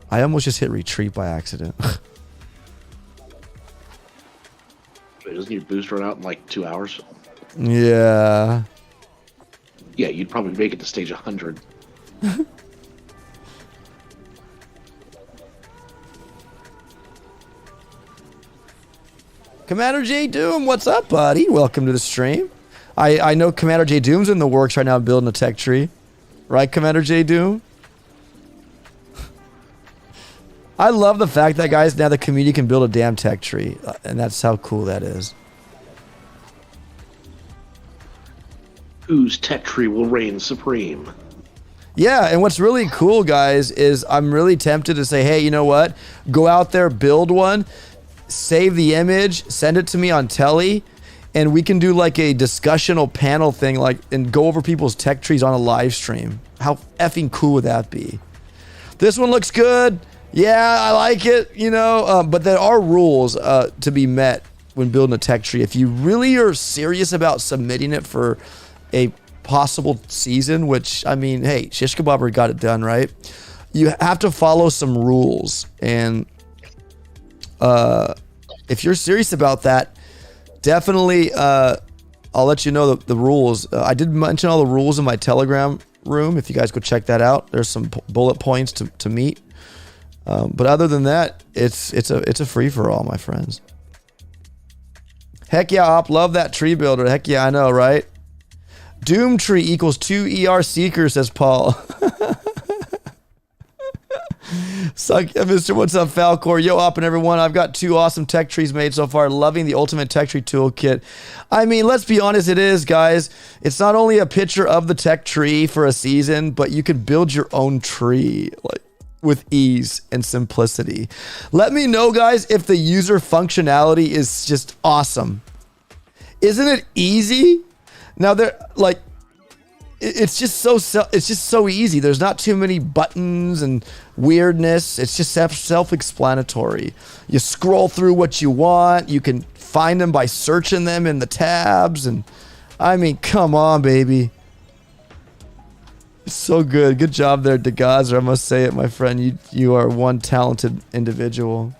Speaker 1: I almost just hit retreat by accident.
Speaker 3: Doesn't your boost run out in like 2 hours?
Speaker 1: Yeah.
Speaker 3: Yeah, you'd probably make it to stage 100.
Speaker 1: Commander J Doom, what's up, buddy? Welcome to the stream. I know Commander J Doom's in the works right now building a tech tree. Right, Commander J Doom? I love the fact that, guys, now the community can build a damn tech tree. And that's how cool that is.
Speaker 3: Whose tech tree will reign supreme?
Speaker 1: Yeah, and what's really cool, guys, is I'm really tempted to say, hey, you know what? Go out there, build one, save the image, send it to me on Telly, and we can do like a discussional panel thing, and go over people's tech trees on a live stream. How effing cool would that be? This one looks good. Yeah, I like it, but there are rules to be met when building a tech tree. If you really are serious about submitting it for a possible season, which, I mean, hey, Shish Kebabber got it done, right? You have to follow some rules. And if you're serious about that, definitely I'll let you know the rules. I did mention all the rules in my Telegram room. If you guys go check that out, there's some bullet points to meet. But other than that, it's a free-for-all, my friends. Heck yeah, Op, love that tree builder. Heck yeah, I know, right? Doom tree equals 2 ER seekers, says Paul. Suck, Mr. What's up, Falcor? Yo, Op and everyone. I've got 2 awesome tech trees made so far. Loving the ultimate tech tree toolkit. I mean, let's be honest, it is, guys. It's not only a picture of the tech tree for a season, but you can build your own tree, with ease and simplicity. Let me know, guys, if the user functionality is just awesome. Isn't it easy? Now it's just so easy. There's not too many buttons and weirdness. It's just self-explanatory. You scroll through what you want. You can find them by searching them in the tabs. And I mean, come on, baby. So good. Good job there, DeGazer. I must say it, my friend. You are one talented individual.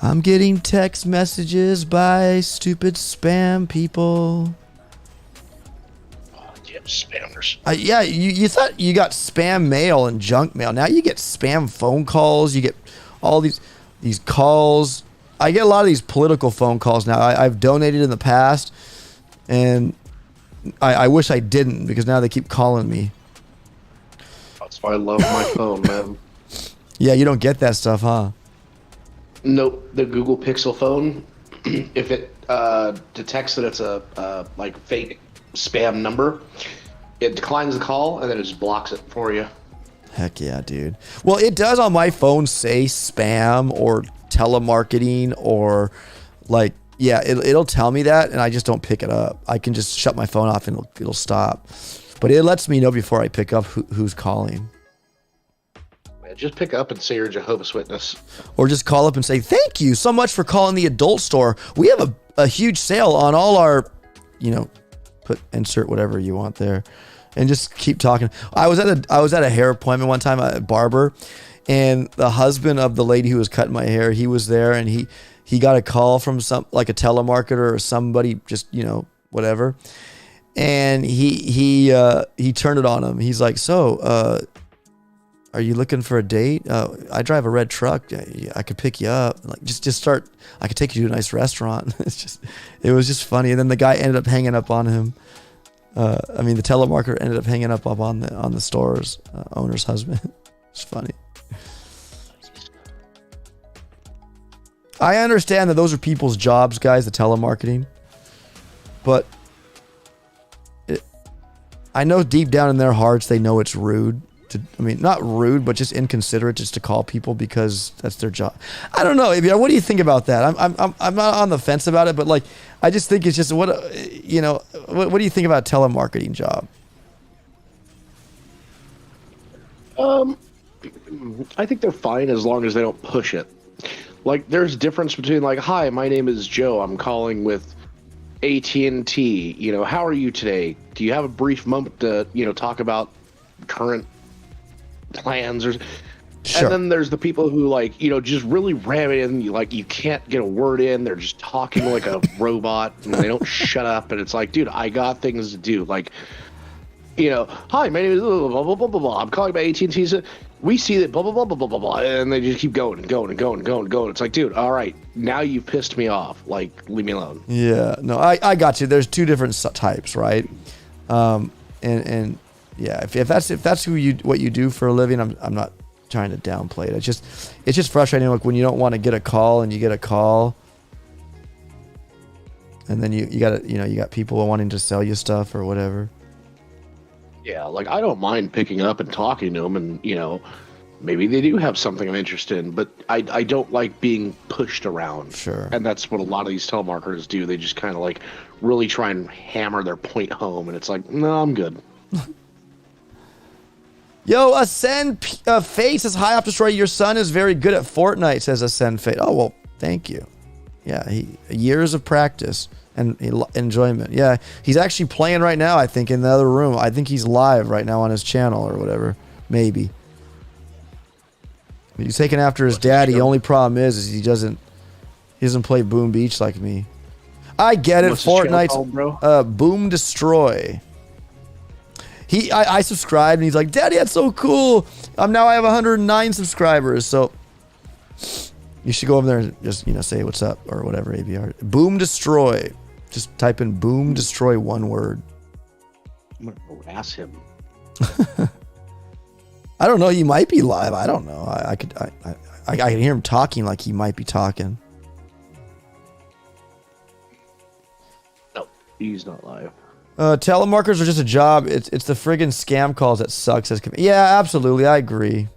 Speaker 1: I'm getting text messages by stupid spam people.
Speaker 3: Oh, yeah, spammers.
Speaker 1: Yeah, you thought you got spam mail and junk mail. Now you get spam phone calls. You get all these calls. I get a lot of these political phone calls now. I've donated in the past, and I wish I didn't because now they keep calling me.
Speaker 3: That's why I love my phone, man.
Speaker 1: Yeah, you don't get that stuff, huh?
Speaker 3: Nope. The Google Pixel phone, if it detects that it's a like fake spam number, it declines the call and then it just blocks it for you.
Speaker 1: Heck yeah, dude. Well, it does on my phone say spam or telemarketing or like, yeah, it'll tell me that and I just don't pick it up. I can just shut my phone off and it'll stop. But it lets me know before I pick up who's calling.
Speaker 3: Just pick up and say you're a Jehovah's Witness.
Speaker 1: Or just call up and say, thank you so much for calling the adult store. We have a huge sale on all our, insert whatever you want there. And just keep talking. I was at a hair appointment one time at a barber, and the husband of the lady who was cutting my hair, he was there, and he got a call from like a telemarketer or somebody, just whatever, and he turned it on him. He's like, so are you looking for a date? I drive a red truck. I could pick you up. Like just start. I could take you to a nice restaurant. It was just funny. And then the guy ended up hanging up on him. The telemarketer ended up hanging up on the store's owner's husband. It's funny. I understand that those are people's jobs, guys, the telemarketing. But I know deep down in their hearts they know it's rude. Not rude, but just inconsiderate just to call people because that's their job. I don't know. What do you think about that? I'm not on the fence about it, but like, I just think it's just what do you think about a telemarketing job?
Speaker 3: I think they're fine as long as they don't push it. Like, there's a difference between like, hi, my name is Joe. I'm calling with AT&T. How are you today? Do you have a brief moment to talk about current plans or sure. And then there's the people who just really ram it in. You can't get a word in. They're just talking like a robot and they don't shut up. And it's like, dude, I got things to do. Like, hi, my name is blah, blah, blah, blah, blah, blah. I'm calling by AT&T. We see that blah, blah, blah, blah, blah, blah, blah. And they just keep going and going and going and going and going. It's like, dude, all right, now you've pissed me off. Like, leave me alone. Yeah, no, I got you. There's two different types, right? And yeah, if that's what you do for a living, I'm not trying to downplay it. It's just frustrating, like when you don't want to get a call and you get a call, and then you got people wanting to sell you stuff or whatever. Yeah, like I don't mind picking up and talking to them, and maybe they do have something I'm interested in, but I don't like being pushed around. Sure. And that's what a lot of these telemarketers do. They just kind of like really try and hammer their point home, and it's like, no, I'm good. Yo, Ascend Fate says, hi, opdestroy. Your son is very good at Fortnite, says Ascend Fate. Oh, well, thank you. Yeah, years of practice and enjoyment. Yeah, he's actually playing right now, I think, in the other room. I think he's live right now on his channel or whatever. Maybe. He's taking after his daddy. The only problem is he doesn't play Boom Beach like me. I get it. Fortnite's Boom Destroy. I subscribed and he's like, Daddy, that's so cool. Now I have 109 subscribers. So you should go over there and just, say what's up or whatever, ABR. Boom Destroy. Just type in Boom Destroy, one word. I'm going to harass him. I don't know. He might be live. I don't know. I can hear him talking like he might be talking. No, he's not live. Telemarketers are just a job. It's the friggin' scam calls that sucks. Yeah, absolutely. I agree.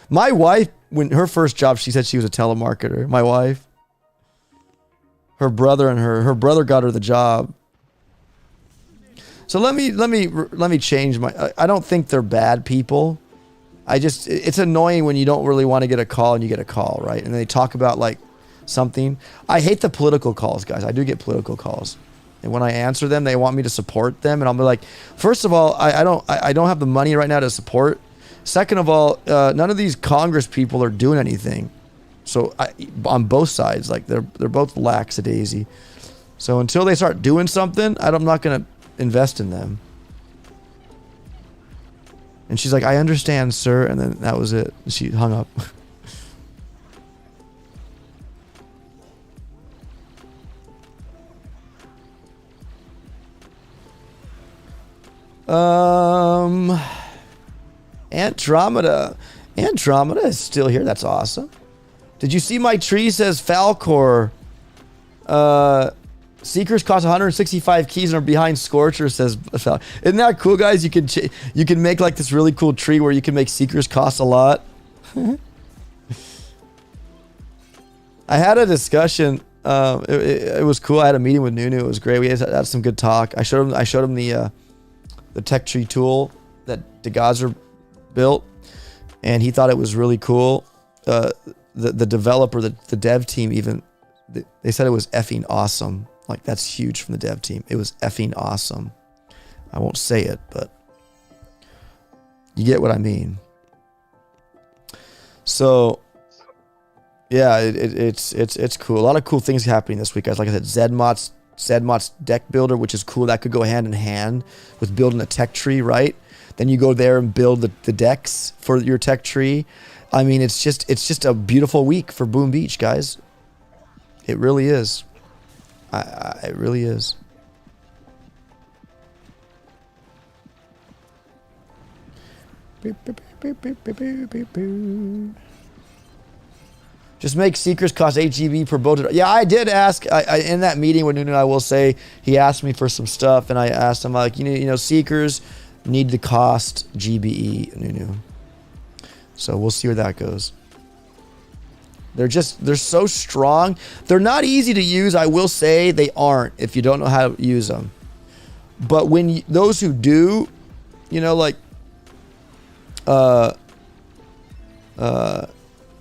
Speaker 3: My wife, when her first job, she said she was a telemarketer. My wife. Her brother and her brother got her the job. So let me change my. I don't think they're bad people. It's annoying when you don't really want to get a call and you get a call, right? And they talk about like something. I hate the political calls, guys. I do get political calls.
Speaker 1: And when I answer them, they want me to support them, and I'll be like, first of all, I don't have the money right now to support. Second of all, none of these Congress people are doing anything. So on both sides, like they're both lackadaisy. So until they start doing something, I'm not gonna invest in them. And she's like, I understand, sir. And then that was it. She hung up. Andromeda. Andromeda is still here. That's awesome. Did you see my tree says Falcor? Seekers cost 165 keys and are behind Scorcher, says Falcor. Isn't that cool, guys? You can make like this really cool tree where you can make Seekers cost a lot. I had a discussion. It was cool. I had a meeting with Nunu. It was great. We had some good talk. I showed him the tech tree tool that DeGazer built, and he thought it was really cool. The developer, the dev team, even they said it was effing awesome. Like, that's huge from the dev team. It was effing awesome. I won't say it, but you get what I mean. So yeah, it's cool. A lot of cool things happening this week, guys. Like I said, Zedmot's deck builder, which is cool. That could go hand in hand with building a tech tree, right? Then you go there and build the decks for your tech tree. I mean, it's just a beautiful week for Boom Beach, guys. It really is. It really is. Just make Seekers cost 8 GB per boat. Yeah, I did ask. In that meeting with Nunu, I will say, he asked me for some stuff, and I asked him, like, you know, Seekers need to cost GBE, Nunu. So we'll see where that goes. They're so strong. They're not easy to use. I will say they aren't if you don't know how to use them. But when those who do, you know, like,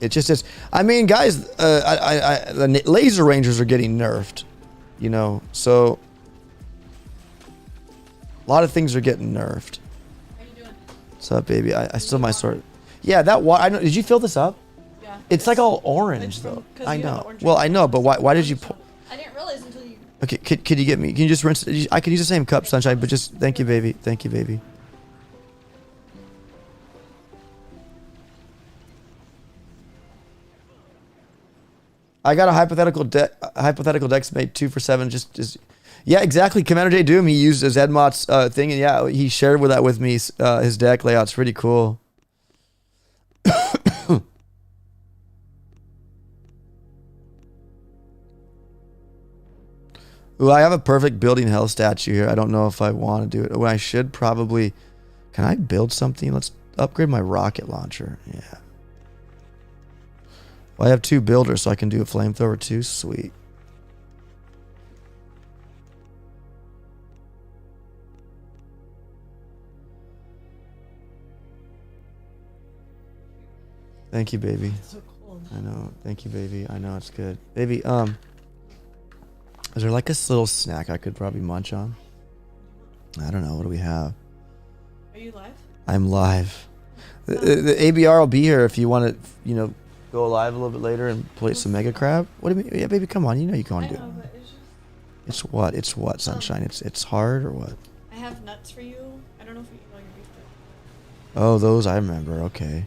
Speaker 1: it just is. I mean, guys, the laser rangers are getting nerfed, you know. So a lot of things are getting nerfed.
Speaker 4: How you doing?
Speaker 1: What's up, baby? I still my sword. Yeah, that water. I know. Did you fill this up?
Speaker 4: Yeah.
Speaker 1: It's like all orange though. I know. Well, I know, but why did you pour?
Speaker 4: I didn't realize until you.
Speaker 1: Okay, could you get me? Can you just rinse? I could use the same cup, Sunshine, but just thank you, baby. Thank you, baby. I got a hypothetical decks made 2 for 7. Just yeah, exactly. Commander J Doom, he used his Edmot's thing, and yeah, he shared that with me. His deck layout's pretty cool. Ooh, I have a perfect building hell statue here. I don't know if I want to do it. Oh, I should probably. Can I build something? Let's upgrade my rocket launcher. Yeah. Well, I have 2 builders, so I can do a flamethrower too. Sweet. Thank you, baby.
Speaker 4: It's so cold.
Speaker 1: I know. Thank you, baby. I know it's good. Baby, is there like a little snack I could probably munch on? I don't know. What do we have?
Speaker 4: Are you live?
Speaker 1: I'm live. The ABR will be here if you want to, you know, go live a little bit later and play some Mega Crab. What do you mean? Yeah, baby, come on. You know you can do it.
Speaker 4: I know, but it's just.
Speaker 1: It's what? It's what, Sunshine? It's hard or what?
Speaker 4: I have nuts for you. I don't know if you know your beef dip.
Speaker 1: Oh, those I remember. Okay.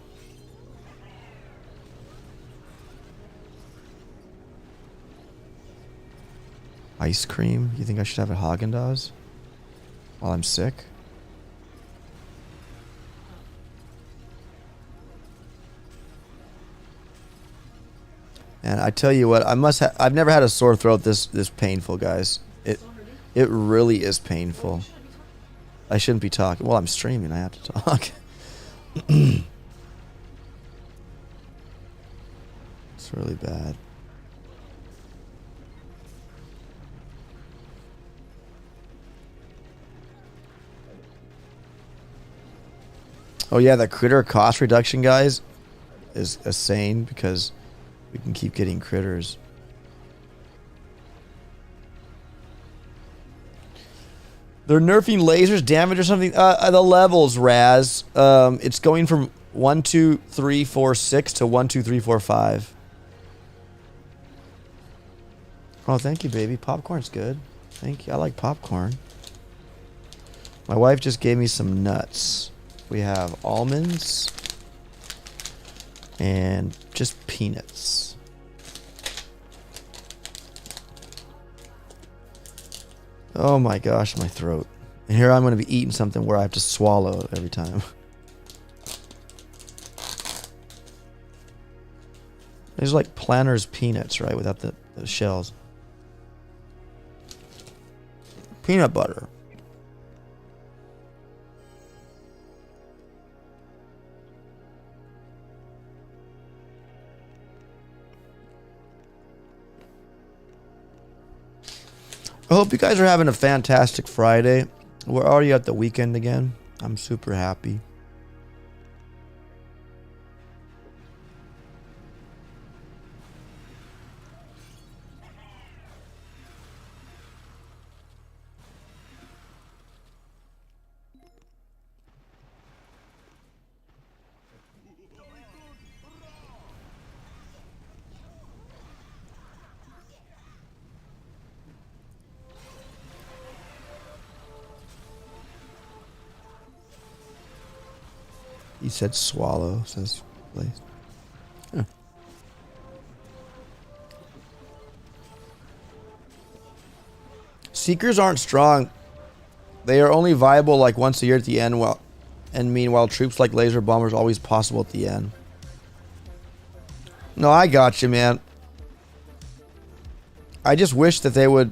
Speaker 1: Ice cream? You think I should have a Haagen-Dazs while I'm sick? And I tell you what, I've never had a sore throat this painful, guys. It really is painful. I shouldn't be talking. Well, I'm streaming. I have to talk. It's really bad. Oh yeah, the critter cost reduction, guys, is insane because we can keep getting critters. They're nerfing lasers, damage or something. The levels, Raz. It's going from 1, 2, 3, 4, 6 to 1, 2, 3, 4, 5. Oh, thank you, baby. Popcorn's good. Thank you. I like popcorn. My wife just gave me some nuts. We have almonds and just peanuts. Oh my gosh, my throat. And here I'm going to be eating something where I have to swallow every time. There's like Planters peanuts, right? Without the shells. Peanut butter. I hope you guys are having a fantastic Friday. We're already at the weekend again. I'm super happy. He said swallow, says place. Huh. Seekers aren't strong. They are only viable like once a year at the end, and meanwhile troops like laser bombers are always possible at the end. No, I got you, man. I just wish that they would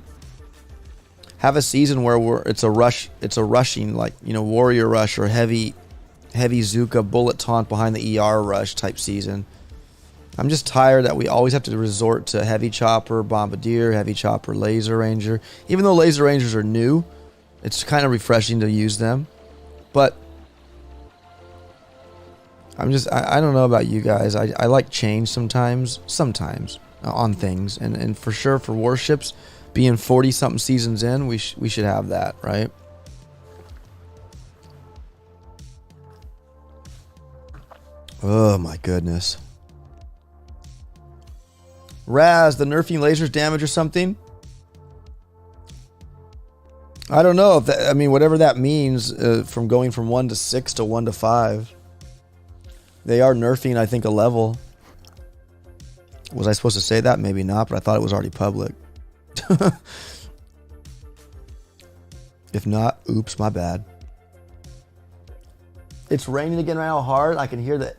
Speaker 1: have a season where it's a rushing, like, you know, warrior rush or heavy Zuka bullet taunt behind the ER rush type season. I'm just tired that we always have to resort to heavy chopper, bombardier, heavy chopper, laser ranger. Even though laser rangers are new, it's kind of refreshing to use them. But I don't know about you guys. I like change sometimes on things. And for sure for Warships, being 40 something seasons in, we should have that, right? Oh my goodness. Raz, the nerfing lasers damage or something? I don't know if that, I mean, whatever that means, from going from 1 to 6 to 1 to 5. They are nerfing, I think, a level. Was I supposed to say that? Maybe not, but I thought it was already public. If not, oops, my bad. It's raining again right now hard. I can hear that.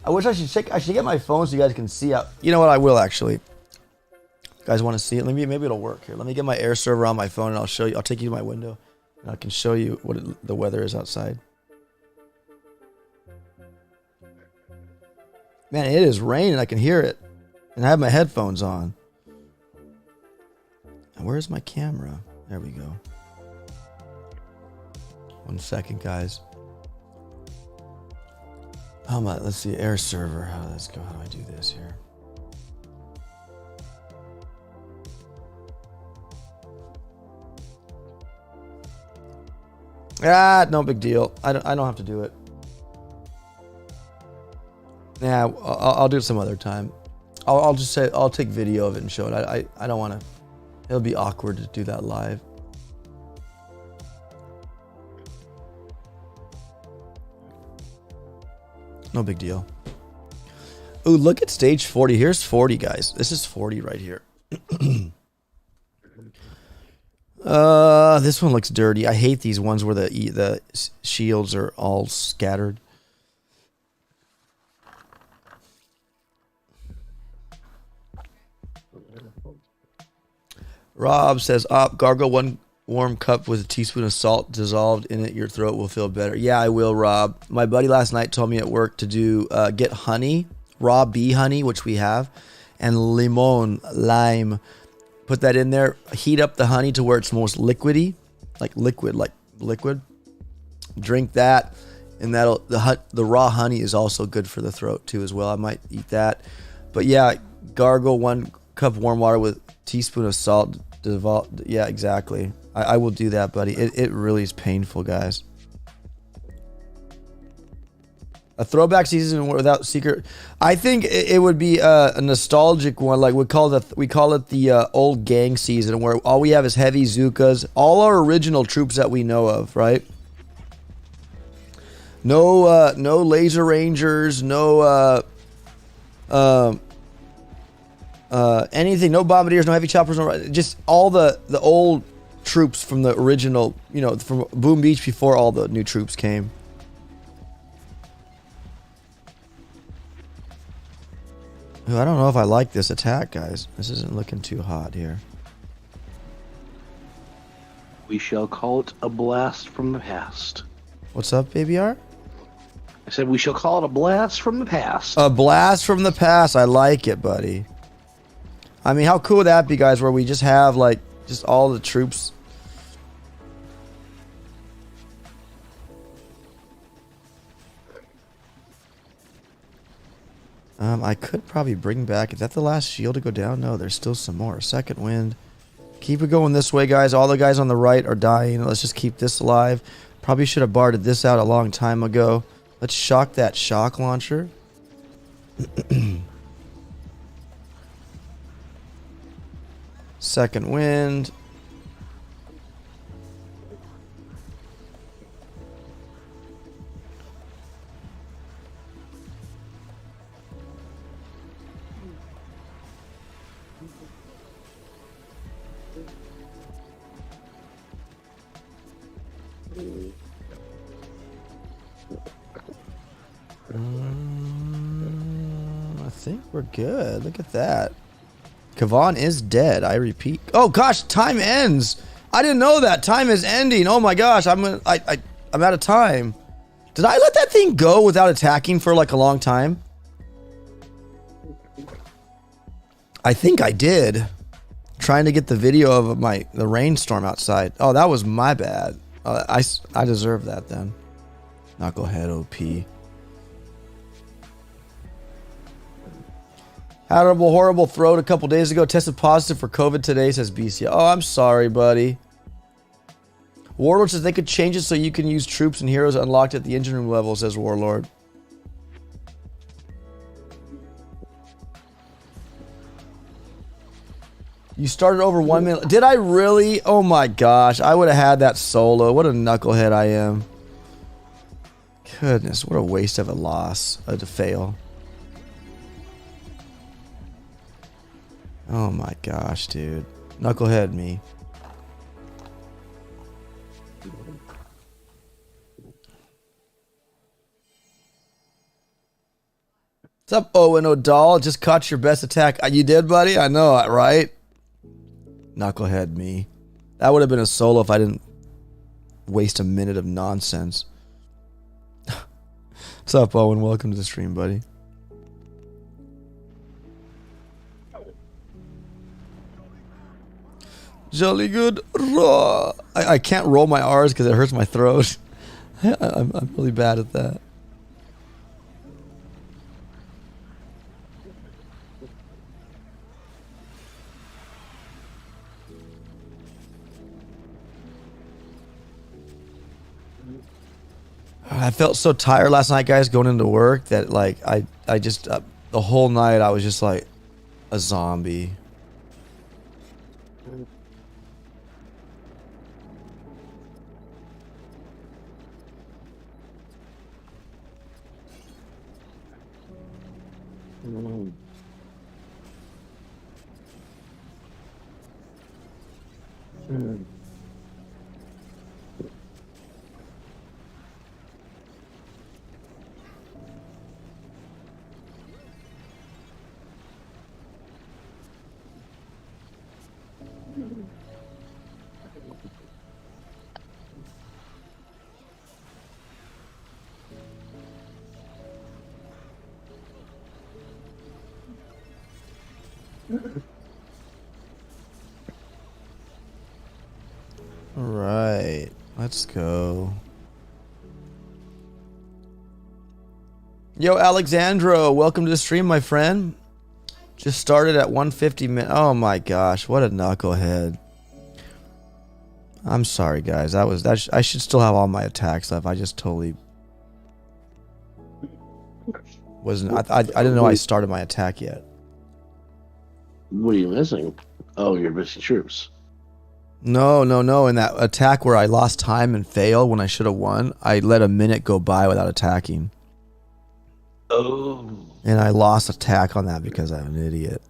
Speaker 1: I wish I should get my phone so you guys can see out. You know what? I will actually. You guys want to see it? Maybe it'll work here. Let me get my air server on my phone and I'll show you. I'll take you to my window and I can show you what the weather is outside. Man, it is raining. I can hear it. And I have my headphones on. And where's my camera? There we go. 1 second, guys. Let's see, air server. Let's go. How do I do this here? No big deal. I don't have to do it. Yeah, I'll do it some other time. I'll just say I'll take video of it and show it. I don't want to. It'll be awkward to do that live. No big deal. Ooh, look at stage 40. Here's 40, guys. This is 40 right here. This one looks dirty. I hate these ones where the shields are all scattered. Rob says, gargle 1 warm cup with a teaspoon of salt dissolved in it. Your throat will feel better. Yeah, I will, Rob. My buddy last night told me at work to do get honey, raw bee honey, which we have, and lime. Put that in there. Heat up the honey to where it's most liquidy, like liquid. Drink that, and the raw honey is also good for the throat too as well. I might eat that, but yeah, gargle 1 cup warm water with a teaspoon of salt dissolved. Yeah, exactly. I will do that, buddy. It really is painful, guys. A throwback season without secret. I think it would be a nostalgic one. Like we call it the old gang season, where all we have is heavy Zookas, all our original troops that we know of, right? No laser rangers, no anything, no bombardiers, no heavy choppers, no, just all the old troops from the original, you know, from Boom Beach before all the new troops came. Ooh, I don't know if I like this attack, guys. This isn't looking too hot here.
Speaker 3: We shall call it a blast from the past.
Speaker 1: What's up, Baby R?
Speaker 3: I said we shall call it a blast from the past.
Speaker 1: A blast from the past. I like it, buddy. I mean, how cool would that be, guys, where we just have, like, just all the troops. I could probably bring back... Is that the last shield to go down? No, there's still some more. Second wind. Keep it going this way, guys. All the guys on the right are dying. Let's just keep this alive. Probably should have barded this out a long time ago. Let's shock that shock launcher. Second wind. I think we're good. Look at that. Kavan is dead. I repeat. Oh gosh, time ends. I didn't know that. Time is ending. Oh my gosh, I'm out of time. Did I let that thing go without attacking for like a long time? I think I did. Trying to get the video of the rainstorm outside. Oh, that was my bad. I deserve that then. Knucklehead OP. Had a horrible throat a couple days ago. Tested positive for COVID today, says BC. Oh, I'm sorry, buddy. Warlord says they could change it so you can use troops and heroes unlocked at the engine room level, says Warlord. You started over 1 minute. Did I really? Oh my gosh. I would have had that solo. What a knucklehead I am. Goodness, what a waste of a loss. To fail. Oh my gosh, dude. Knucklehead me. What's up, Owen O'Dall? Just caught your best attack. You did, buddy? I know it, right? Knucklehead me. That would have been a solo if I didn't waste a minute of nonsense. What's up, Owen? Welcome to the stream, buddy. Jolly good. Raw. I can't roll my R's because it hurts my throat. I'm really bad at that. I felt so tired last night, guys, going into work that like I just the whole night I was just like a zombie. All right, let's go. Yo, Alexandro, welcome to the stream, my friend. Just started at 150 minutes. Oh my gosh, what a knucklehead. I'm sorry, guys. I should still have all my attack stuff. I just totally wasn't. I didn't know I started my attack yet.
Speaker 3: What are you missing? Oh, you're missing troops.
Speaker 1: No. In that attack where I lost time and failed when I should have won, I let a minute go by without attacking.
Speaker 3: Oh.
Speaker 1: And I lost attack on that because I'm an idiot.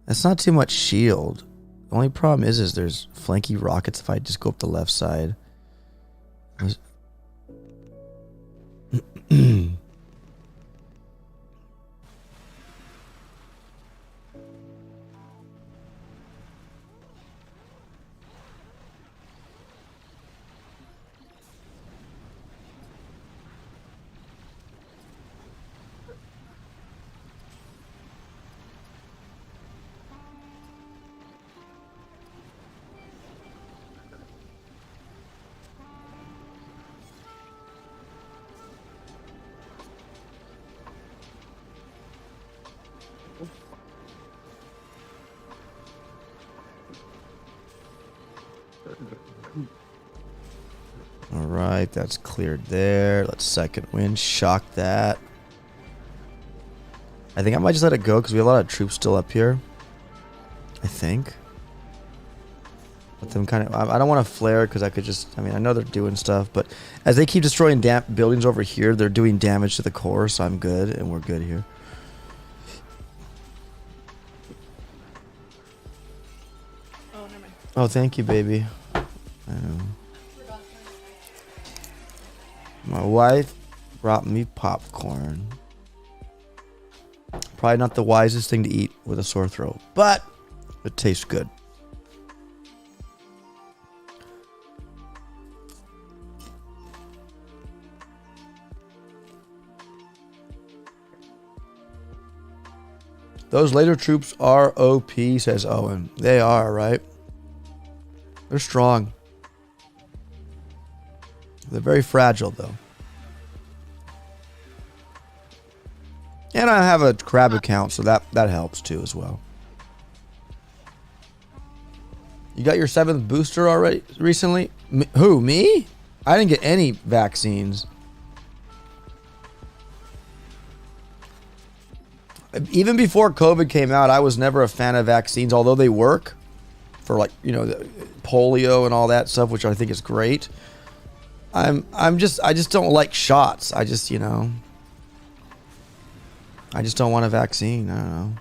Speaker 1: That's not too much shield. The only problem is there's flanky rockets if I just go up the left side. Alright, that's cleared there. Let's second wind. Shock that. I think I might just let it go because we have a lot of troops still up here. I think. Let them kind of... I don't want to flare because I could just... I mean, I know they're doing stuff, but as they keep destroying buildings over here, they're doing damage to the core, so I'm good, and we're good here.
Speaker 4: Oh, never mind.
Speaker 1: Oh, thank you, baby. I know. My wife brought me popcorn. Probably not the wisest thing to eat with a sore throat, but it tastes good. Those laser troops are OP, says Owen. They are, right? They're strong. They're very fragile, though. And I have a crab account, so that helps, too, as well. You got your 7th booster already recently? Who, me? I didn't get any vaccines. Even before COVID came out, I was never a fan of vaccines, although they work for, like, you know, polio and all that stuff, which I think is great. I just don't like shots. I just, you know, I just don't want a vaccine. I don't know.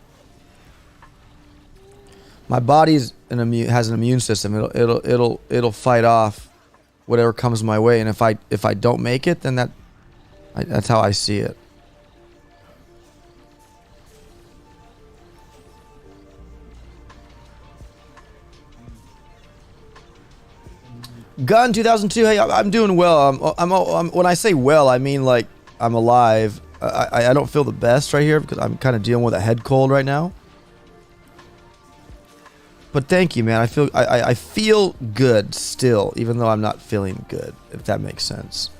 Speaker 1: My body's has an immune system. It'll fight off whatever comes my way, and if I don't make it, then that's how I see it. Gun 2002. Hey, I'm doing well. I'm when I say well, I mean like I'm alive. I don't feel the best right here because I'm kind of dealing with a head cold right now. But thank you, man. I feel good still, even though I'm not feeling good. If that makes sense.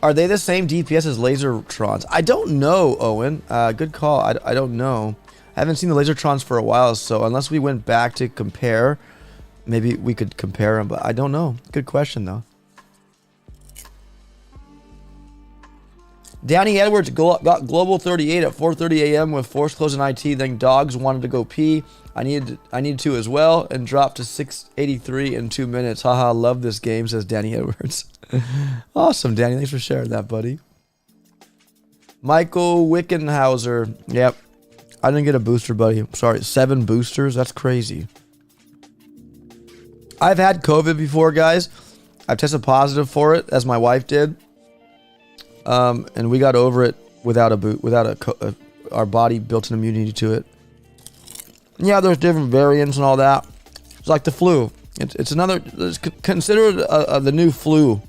Speaker 1: Are they the same DPS as Lasertrons? I don't know, Owen. Good call. I don't know. I haven't seen the Lasertrons for a while, so unless we went back to compare, maybe we could compare them, but I don't know. Good question, though. Danny Edwards got Global 38 at 4:30 a.m. with Force Close and IT. Then Dogs wanted to go pee. I needed to as well, and dropped to 683 in 2 minutes. Haha, love this game, says Danny Edwards. Awesome, Danny. Thanks for sharing that, buddy. Michael Wickenhauser. Yep. I didn't get a booster, buddy. I'm sorry. 7 boosters? That's crazy. I've had COVID before, guys. I've tested positive for it, as my wife did. And we got over it without our body built an immunity to it. Yeah, there's different variants and all that. It's like the flu. It's another. It's considered the new flu,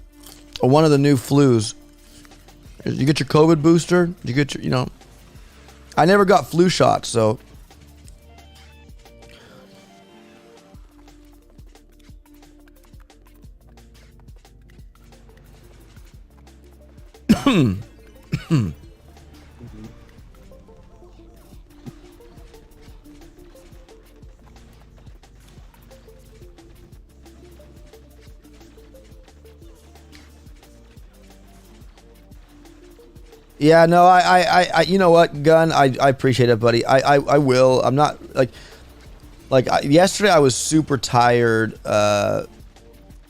Speaker 1: or one of the new flus. You get your COVID booster. You get your, you know. I never got flu shots, so. Yeah, no, you know what, Gun, I appreciate it, buddy. I will. I'm not yesterday I was super tired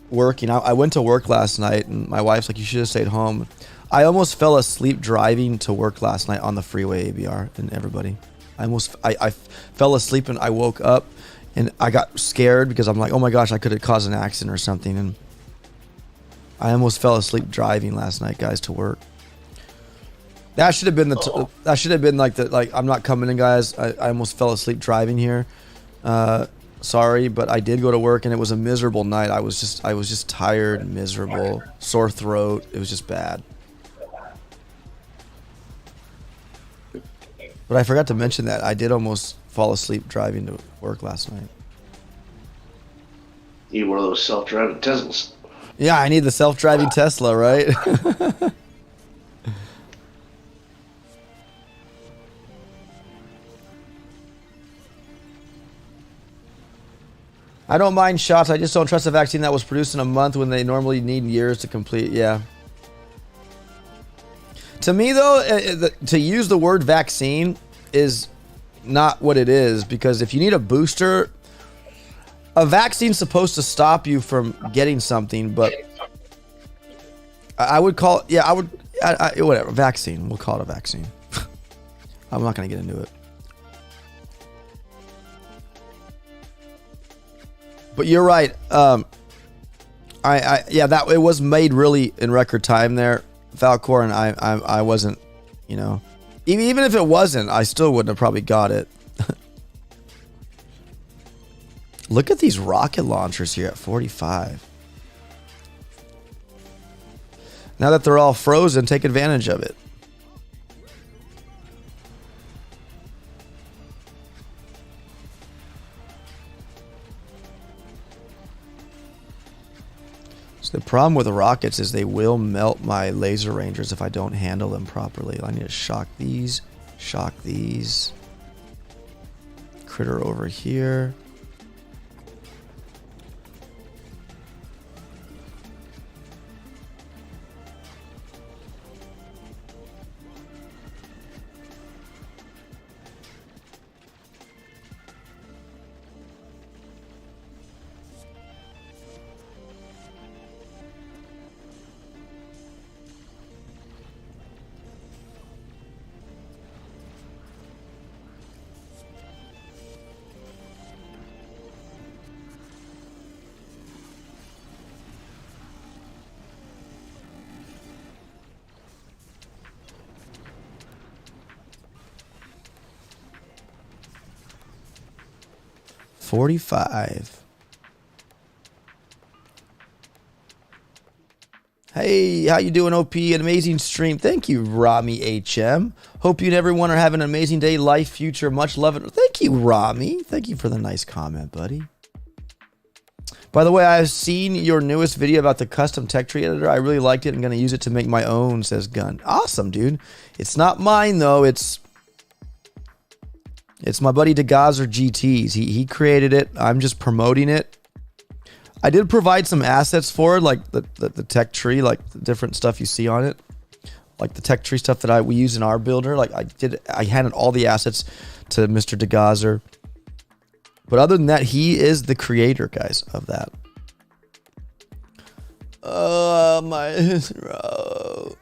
Speaker 1: working. I went to work last night, and my wife's like, you should have stayed home. I almost fell asleep driving to work last night on the freeway, ABR, and everybody. I fell asleep, and I woke up, and I got scared because I'm like, oh my gosh, I could have caused an accident or something, and I almost fell asleep driving last night, guys, to work. That should have been that should have been like I'm not coming in, guys. I almost fell asleep driving here. Sorry, but I did go to work, and it was a miserable night. I was just tired and miserable, sore throat. It was just bad. But I forgot to mention that I did almost fall asleep driving to work last night.
Speaker 3: Need one of those self-driving Teslas.
Speaker 1: Yeah, I need the self-driving Tesla, right? I don't mind shots. I just don't trust a vaccine that was produced in a month when they normally need years to complete. Yeah. To me, though, to use the word vaccine is not what it is, because if you need a booster, a vaccine's supposed to stop you from getting something, but I would call it, yeah, whatever, vaccine. We'll call it a vaccine. I'm not going to get into it. But you're right. Yeah, that it was made really in record time there, Falcor, and I wasn't, you know, even if it wasn't, I still wouldn't have probably got it. Look at these rocket launchers here at 45. Now that they're all frozen, take advantage of it. So the problem with the rockets is they will melt my laser rangers if I don't handle them properly. I need to shock these. Critter over here. $45. Hey, how you doing, OP? An amazing stream. Thank you, Rami HM. Hope you and everyone are having an amazing day, life, future. Much love. Thank you, Rami. Thank you for the nice comment, buddy. By the way, I've seen your newest video about the custom tech tree editor. I really liked it. I'm going to use it to make my own, says Gun. Awesome, dude. It's not mine, though. It's my buddy DeGazer GT's. He created it. I'm just promoting it. I did provide some assets for it, like the tech tree, like the different stuff you see on it, like the tech tree stuff that we use in our builder. Like I handed all the assets to Mr. DeGazer. But other than that, he is the creator, guys, of that. My throat.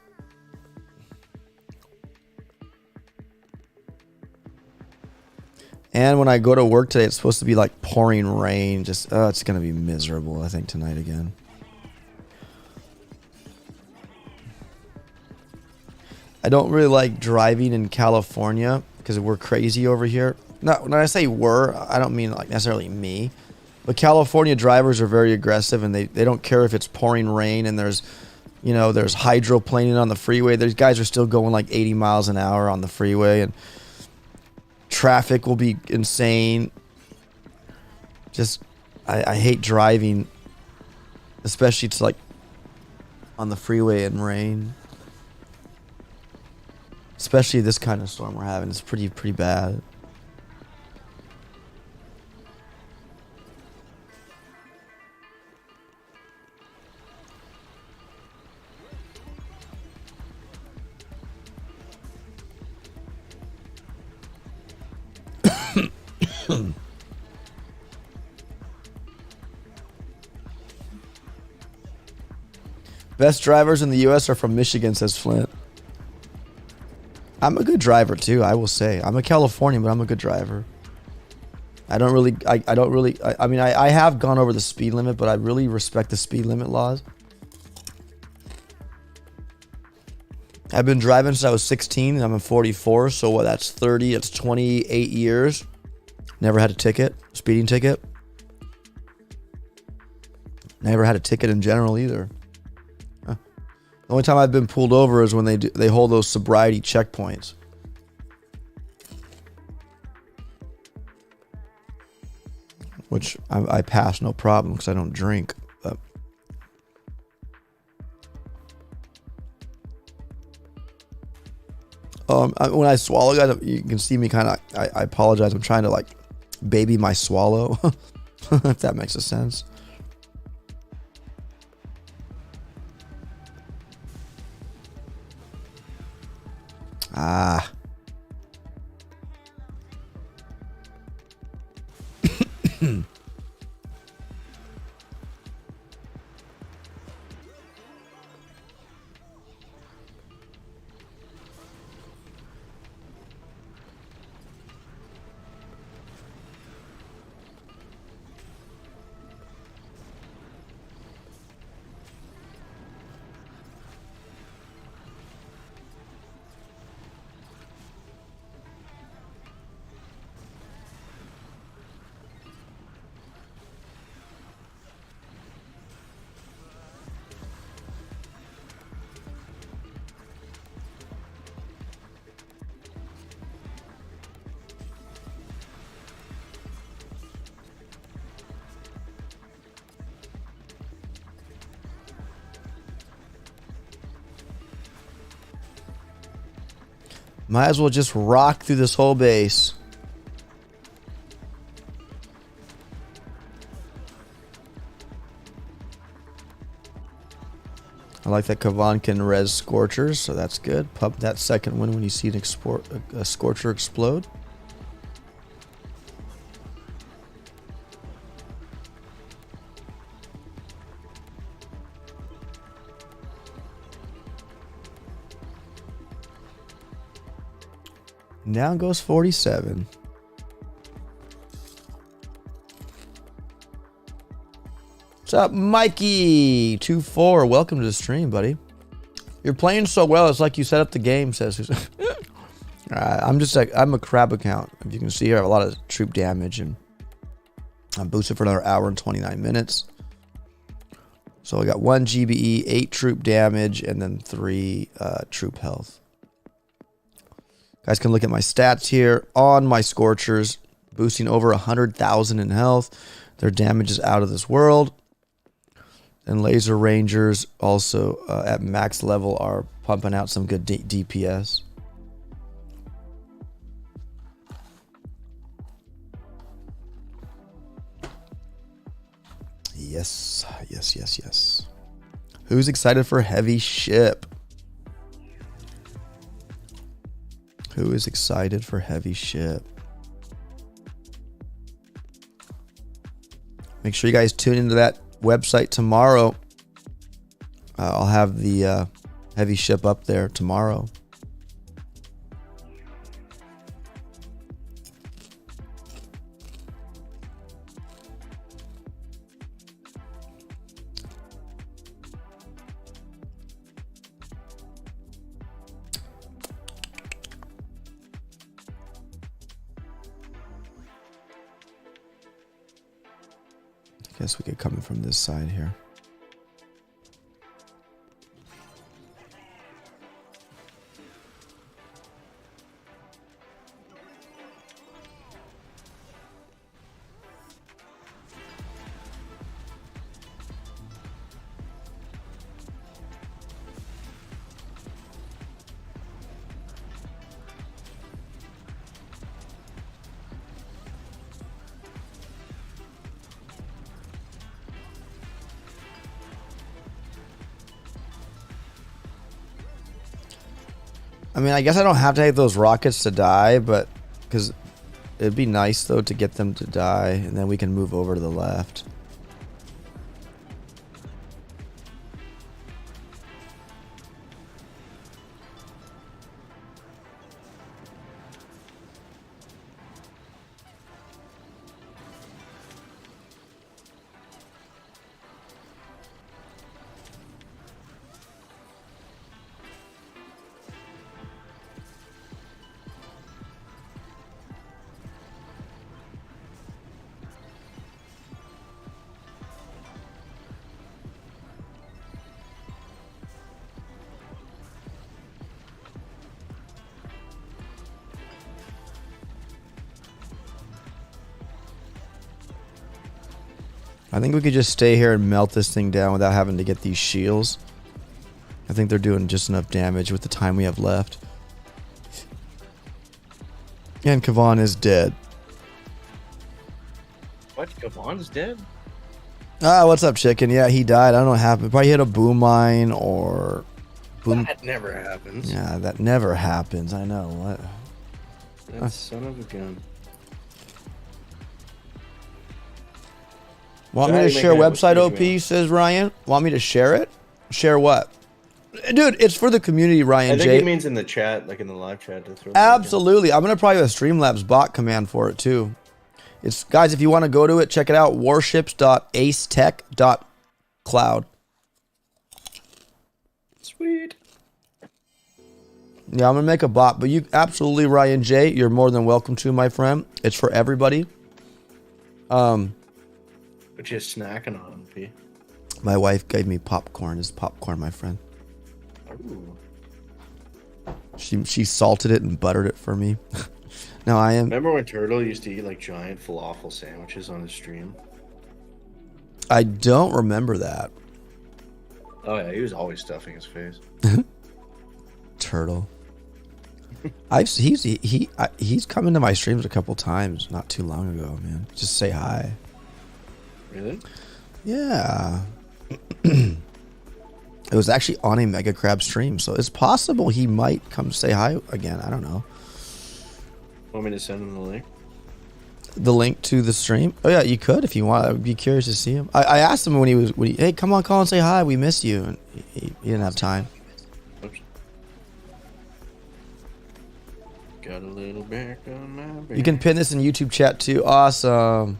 Speaker 1: And when I go to work today, it's supposed to be like pouring rain. Just, it's going to be miserable, I think, tonight again. I don't really like driving in California because we're crazy over here. Not when I say we're, I don't mean like necessarily me. But California drivers are very aggressive, and they don't care if it's pouring rain and there's hydroplaning on the freeway. These guys are still going like 80 miles an hour on the freeway, and traffic will be insane. Just, I hate driving, especially to like on the freeway in rain. Especially this kind of storm we're having. It's pretty bad. Best drivers in the U.S. are from Michigan, says Flint. I'm a good driver too, I will say. I'm a Californian, but I'm a good driver. I don't really, I mean, I have gone over the speed limit, but I really respect the speed limit laws. I've been driving since I was 16, and I'm 44, so what, that's 30, that's 28 years. Never had a ticket, speeding ticket. Never had a ticket in general either. The only time I've been pulled over is when they hold those sobriety checkpoints. Which I pass no problem because I don't drink. But when I swallow, guys, you can see me kind of. I apologize. I'm trying to like baby my swallow, if that makes a sense. Ah. Might as well just rock through this whole base. I like that Kavan can res Scorchers, so that's good. Pump that second one when you see a Scorcher explode. Down goes 47. What's up, Mikey? 2-4. Welcome to the stream, buddy. You're playing so well, it's like you set up the game, says Susan. I'm a crab account. If you can see here, I have a lot of troop damage, and I'm boosted for another hour and 29 minutes. So I got 1 GBE, 8 troop damage, and then 3 troop health. Guys can look at my stats here on my Scorchers, boosting over 100,000 in health. Their damage is out of this world. And Laser Rangers also at max level are pumping out some good DPS. Yes, yes, yes, yes. Who's excited for Heavy Ship? Who is excited for Heavy Ship? Make sure you guys tune into that website tomorrow. I'll have the Heavy Ship up there tomorrow. Guess we could come in from this side here. I mean, I guess I don't have to take those rockets to die, but because it'd be nice though to get them to die, and then we can move over to the left. I think we could just stay here and melt this thing down without having to get these shields. I think they're doing just enough damage with the time we have left. And Kavan is dead.
Speaker 5: What? Kavan's dead?
Speaker 1: Ah, what's up, chicken? Yeah, he died. I don't know what happened. Probably hit a boom mine or... boom.
Speaker 2: That never happens.
Speaker 1: Yeah, that never happens. I know. What?
Speaker 2: That son of a gun.
Speaker 1: Want
Speaker 2: So
Speaker 1: me
Speaker 2: how
Speaker 1: to
Speaker 2: you
Speaker 1: share
Speaker 2: making it
Speaker 1: website
Speaker 2: with
Speaker 1: OP,
Speaker 2: Patreon?
Speaker 1: says Ryan? Want me to share it? Share what? Dude, it's for the community,
Speaker 5: I
Speaker 1: Ryan
Speaker 5: think
Speaker 1: J.
Speaker 5: he means in the chat, like in the live chat. To throw
Speaker 1: Absolutely. I'm going to probably have a Streamlabs bot command for it, too. It's guys, if you want to go to it, check it out. Warships.acetech.cloud.
Speaker 5: Sweet.
Speaker 1: Yeah, I'm going to make a bot, but you absolutely, Ryan J. You're more than welcome to, my friend. It's for everybody.
Speaker 5: What you snacking on, P?
Speaker 1: My wife gave me popcorn. It's popcorn, my friend.
Speaker 5: Ooh.
Speaker 1: She salted it and buttered it for me. No, I am.
Speaker 5: Remember when Turtle used to eat like giant falafel sandwiches on his stream?
Speaker 1: I don't remember that.
Speaker 5: Oh yeah, he was always stuffing his face.
Speaker 1: Turtle. He's come into my streams a couple times not too long ago, man. Just say hi.
Speaker 5: Really?
Speaker 1: Yeah. It was actually on a Mega Crab stream, so it's possible he might come say hi again. I don't know.
Speaker 5: Want me to send him the link?
Speaker 1: The link to the stream? Oh yeah, you could if you want. I would be curious to see him. I asked him hey, come on, call and say hi. We miss you, and he didn't have time.
Speaker 5: Oops. Got a little back on my back.
Speaker 1: You can pin this in YouTube chat too. Awesome.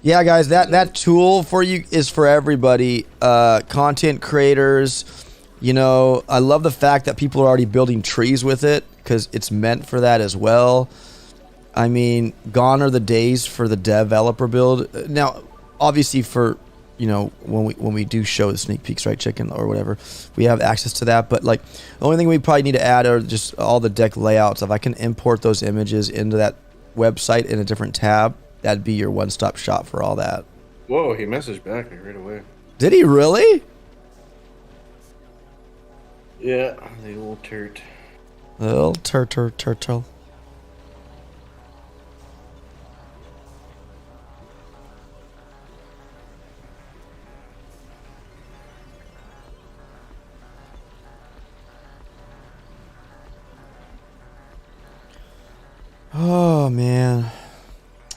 Speaker 1: Yeah, guys, that tool for you is for everybody. Content creators. You know, I love the fact that people are already building trees with it because it's meant for that as well. I mean, gone are the days for the developer build. Now, obviously, for you know when we do show the sneak peeks, right, chicken or whatever, we have access to that. But like, the only thing we probably need to add are just all the deck layouts. If I can import those images into that website in a different tab, that'd be your one-stop shop for all that.
Speaker 5: Whoa, he messaged back right away.
Speaker 1: Did he really?
Speaker 5: Yeah, the old turd.
Speaker 1: Little turtle. Oh man.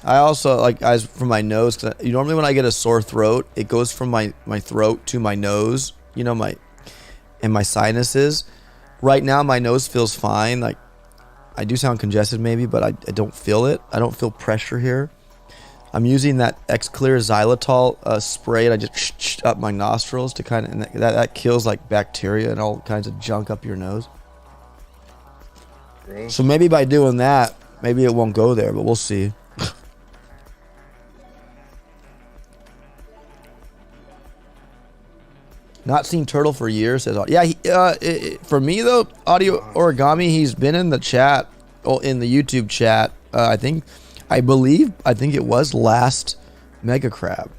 Speaker 1: I also like, guys, from my nose, 'cause normally when I get a sore throat, it goes from my throat to my nose, you know, my sinuses. Right now my nose feels fine. Like, I do sound congested maybe, but I don't feel it. I don't feel pressure here. I'm using that X-Clear xylitol spray, and I just up my nostrils to kind of, and that kills like bacteria and all kinds of junk up your nose.
Speaker 5: Gross.
Speaker 1: So maybe by doing that, maybe it won't go there, but we'll see. Not seen Turtle for years, says yeah. For me though, Audio Origami, he's been in the chat, in the YouTube chat. I think it was last Mega Crab.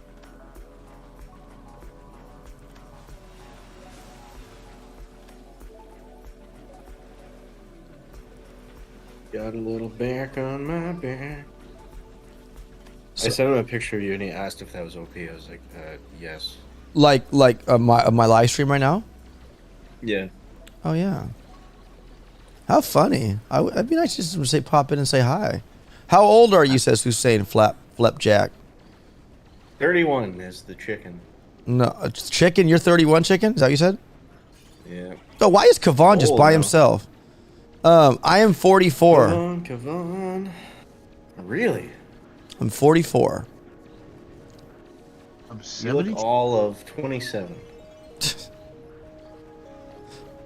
Speaker 5: Got a little back on my back. I sent him a picture of you and he asked if that was OP. I was like, yes.
Speaker 1: Like my live stream right now.
Speaker 5: Yeah.
Speaker 1: Oh yeah. How funny. It'd be nice just to say pop in and say hi. How old are you? Says Hussein Flapjack.
Speaker 5: 31 is the chicken.
Speaker 1: No, chicken. You're 31, chicken. Is that what you said?
Speaker 5: Yeah.
Speaker 1: Oh, why is Kavan just
Speaker 5: Old
Speaker 1: by
Speaker 5: now.
Speaker 1: himself? I am 44.
Speaker 5: Kavan. Really?
Speaker 1: I'm 44.
Speaker 6: I'm
Speaker 5: You
Speaker 6: 70.
Speaker 5: look all of 27.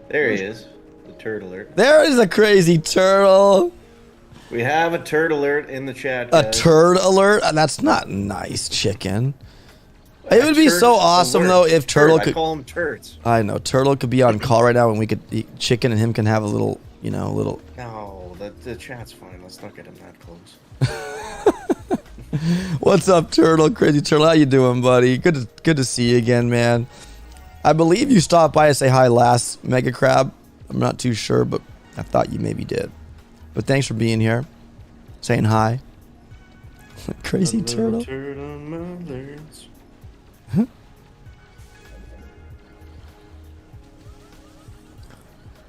Speaker 5: There he is. The turd alert.
Speaker 1: There is a crazy turtle.
Speaker 5: We have a turd alert in the chat,
Speaker 1: A
Speaker 5: guys.
Speaker 1: turd alert? That's not nice, chicken. It would be
Speaker 5: Turd
Speaker 1: so awesome
Speaker 5: alert.
Speaker 1: though if Turtle
Speaker 5: I
Speaker 1: could.
Speaker 5: call them turds.
Speaker 1: I know Turtle could be on call right now, and we could chicken and him can have a little, little.
Speaker 5: No, the chat's fine. Let's not get him that close.
Speaker 1: What's up, Turtle? Crazy Turtle, how you doing, buddy? Good to see you again, man. I believe you stopped by to say hi last Mega Crab. I'm not too sure, but I thought you maybe did. But thanks for being here, saying hi. Crazy
Speaker 5: A little
Speaker 1: Turtle.
Speaker 5: turd on my legs.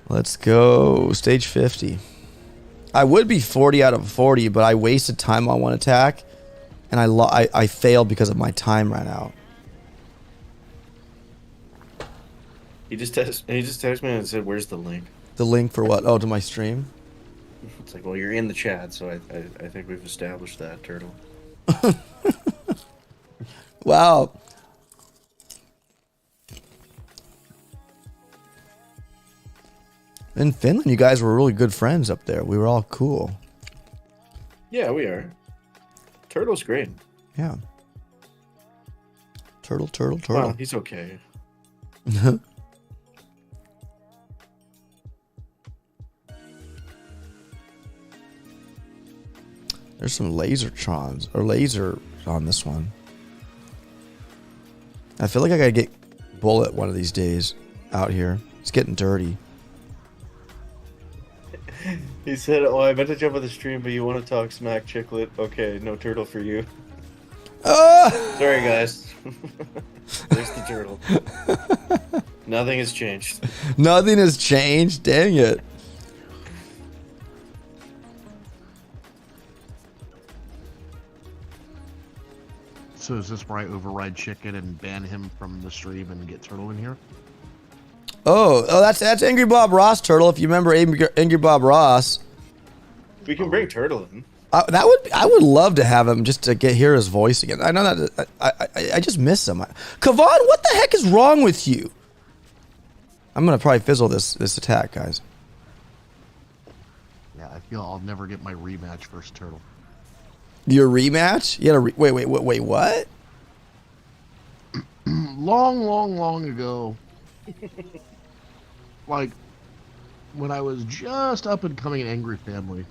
Speaker 1: Let's go. Stage 50. I would be 40 out of 40, but I wasted time on one attack, and I failed because of my time ran out.
Speaker 5: He just texted me and said, "Where's the link?"
Speaker 1: The link for what? Oh, to my stream?
Speaker 5: It's like, well, you're in the chat, so I think we've established that, Turtle.
Speaker 1: Wow. In Finland, you guys were really good friends up there. We were all cool.
Speaker 5: Yeah, we are. Turtle's great.
Speaker 1: Yeah. Turtle.
Speaker 5: Well, he's okay.
Speaker 1: There's some lasertrons or laser on this one. I feel like I gotta get bullet one of these days out here. It's getting dirty.
Speaker 5: He said, "Oh, I meant to jump on the stream, but you want to talk smack, Chicklet? Okay, no turtle for you." Sorry, guys. There's the turtle. Nothing has changed.
Speaker 1: Nothing has changed. Dang it.
Speaker 6: So is this where I override chicken and ban him from the stream and get turtle in here?
Speaker 1: Oh, that's Angry Bob Ross, Turtle. If you remember Angry Bob Ross,
Speaker 5: We can bring turtle in.
Speaker 1: I would love to have him just to hear his voice again. I know that I just miss him. Kavan, what the heck is wrong with you? I'm gonna probably fizzle this attack, guys.
Speaker 6: Yeah, I feel I'll never get my rematch versus turtle.
Speaker 1: Your rematch? You had a wait, what?
Speaker 6: Long ago, like when I was just up and coming in Angry Family,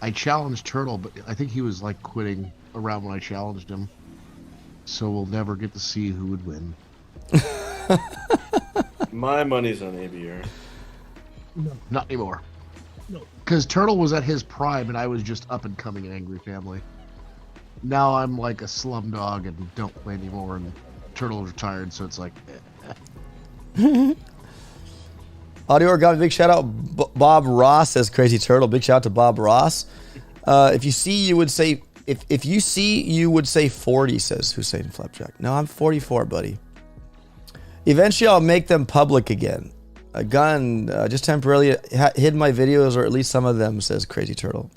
Speaker 6: I challenged Turtle, but I think he was like quitting around when I challenged him. So we'll never get to see who would win.
Speaker 5: My money's on ABR.
Speaker 6: No, not anymore. No, because Turtle was at his prime and I was just up and coming in Angry Family. Now I'm like a slum dog and don't play anymore, and Turtle's retired, so it's like.
Speaker 1: Audio Origami, big shout out. Bob Ross says Crazy Turtle. Big shout out to Bob Ross. If you see, you would say if you see, you would say 40. Says Hussein Flapjack. No, I'm 44, buddy. Eventually, I'll make them public again. A gun just temporarily hid my videos, or at least some of them. Says Crazy Turtle.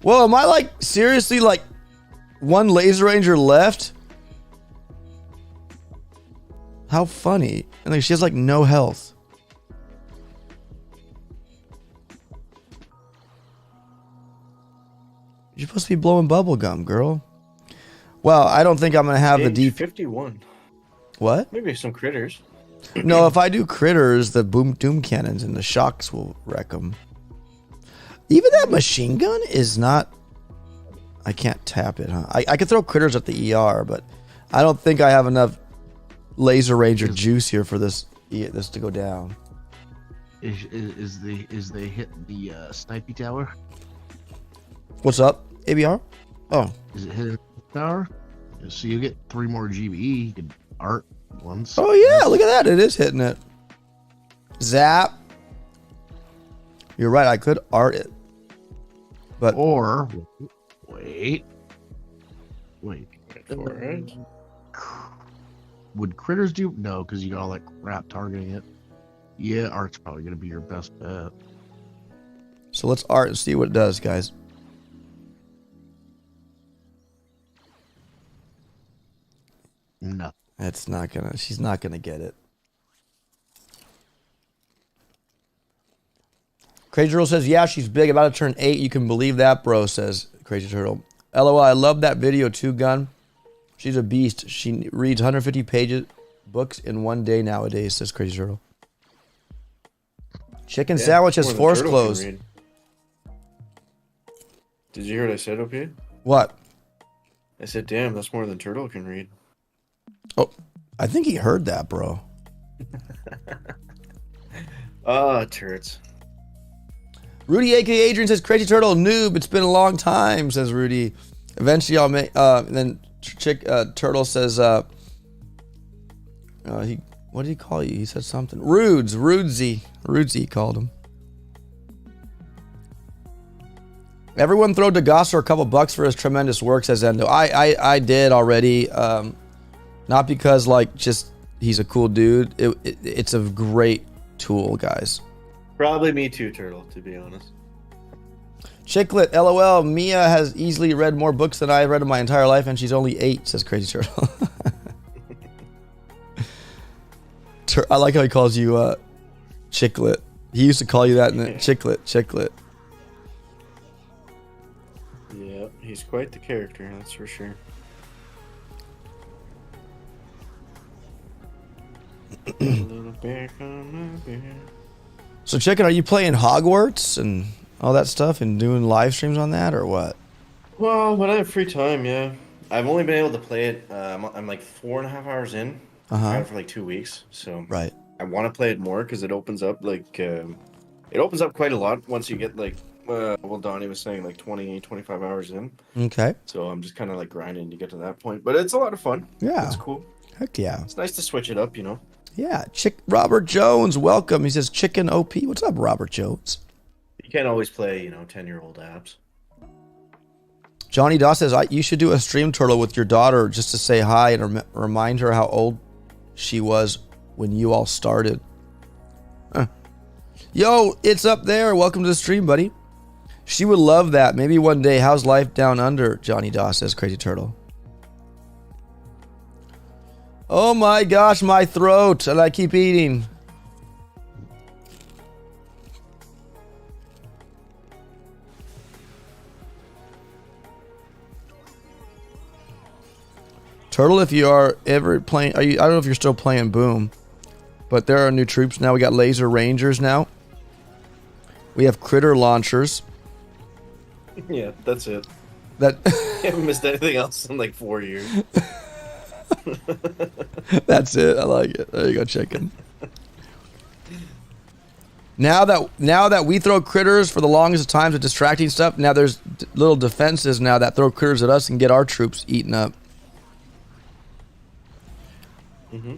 Speaker 1: Whoa, am I like seriously like one Laser Ranger left? How funny! And like she has like no health. You're supposed to be blowing bubble gum, girl. Well, I don't think I'm gonna have the deep.
Speaker 5: 51.
Speaker 1: What?
Speaker 5: Maybe some critters.
Speaker 1: No, if I do critters, the doom cannons and the shocks will wreck them. Even that machine gun is not. I can't tap it, huh? I could throw critters at the ER, but I don't think I have enough Laser Ranger juice here for this to go down.
Speaker 6: Is they hit the snipey tower?
Speaker 1: What's up, ABR? Oh,
Speaker 6: Is it hitting the tower? So you get 3 more GBE. You can art once.
Speaker 1: oh yeah! Look at that. It is hitting it. Zap. You're right. I could art it. But
Speaker 6: Or wait.
Speaker 5: For it.
Speaker 6: Would critters do? No, because you got all that crap targeting it. Yeah, art's probably gonna be your best bet.
Speaker 1: so let's art and see what it does, guys.
Speaker 6: No.
Speaker 1: It's not gonna. She's not gonna get it. Crazy Turtle says, "Yeah, she's big. About to turn 8. You can believe that, bro." Says Crazy Turtle. LOL. I love that video too, Gun. She's a beast. She reads 150 pages books in one day nowadays. Says Crazy Turtle. Chicken sandwich has
Speaker 5: more than
Speaker 1: force
Speaker 5: Turtle can
Speaker 1: closed.
Speaker 5: read. Did you hear what I said, OP?
Speaker 1: What?
Speaker 5: I said, damn, that's more than Turtle can read.
Speaker 1: Oh, I think he heard that, bro.
Speaker 5: Turrets.
Speaker 1: Rudy, aka Adrian, says Crazy Turtle noob. It's been a long time, says Rudy. Eventually, I'll make. And then Turtle says, he what did he call you? He said something. Rudesy he called him. Everyone throw DeGosser a couple bucks for his tremendous work, says Endo. I did already. Not because like just he's a cool dude. It's a great tool, guys.
Speaker 5: Probably me too, Turtle, to be honest.
Speaker 1: Chicklet, LOL. Mia has easily read more books than I have read in my entire life, and she's only 8, says Crazy Turtle. I like how he calls you Chicklet. He used to call you that in the Chicklet.
Speaker 5: Yeah, he's quite the character, that's for sure. A little bear on my bear.
Speaker 1: So, Chicken, are you playing Hogwarts and all that stuff and doing live streams on that, or what?
Speaker 5: Well, when I have free time, yeah. I've only been able to play it. I'm like 4.5 hours in. I've had it for like 2 weeks, so
Speaker 1: Right.
Speaker 5: I want to play it more because it opens up like it opens up quite a lot once you get like well, Donnie was saying like 20-25 hours in.
Speaker 1: Okay.
Speaker 5: So I'm just kind of like grinding to get to that point, but it's a lot of fun.
Speaker 1: Yeah.
Speaker 5: It's cool.
Speaker 1: Heck yeah.
Speaker 5: It's nice to switch it up, you know.
Speaker 1: Yeah. Robert Jones, welcome. He says Chicken OP. What's up, Robert Jones?
Speaker 5: You can't always play, 10-year-old apps.
Speaker 1: Johnny Doss says, you should do a stream, Turtle, with your daughter just to say hi and remind her how old she was when you all started. Yo, it's up there. Welcome to the stream, buddy. She would love that. Maybe one day. How's life down under? Johnny Doss says, Crazy Turtle. Oh my gosh, my throat. And I keep eating. Turtle, if you are ever playing, I don't know if you're still playing Boom, but there are new troops now. We got laser rangers now. We have critter launchers.
Speaker 5: Yeah, that's it.
Speaker 1: That
Speaker 5: I haven't missed anything else in like 4 years.
Speaker 1: That's it. I like it. There you go, Chicken. Now that we throw critters for the longest of times of distracting stuff, now there's little defenses now that throw critters at us and get our troops eaten up.
Speaker 5: Mm-hmm.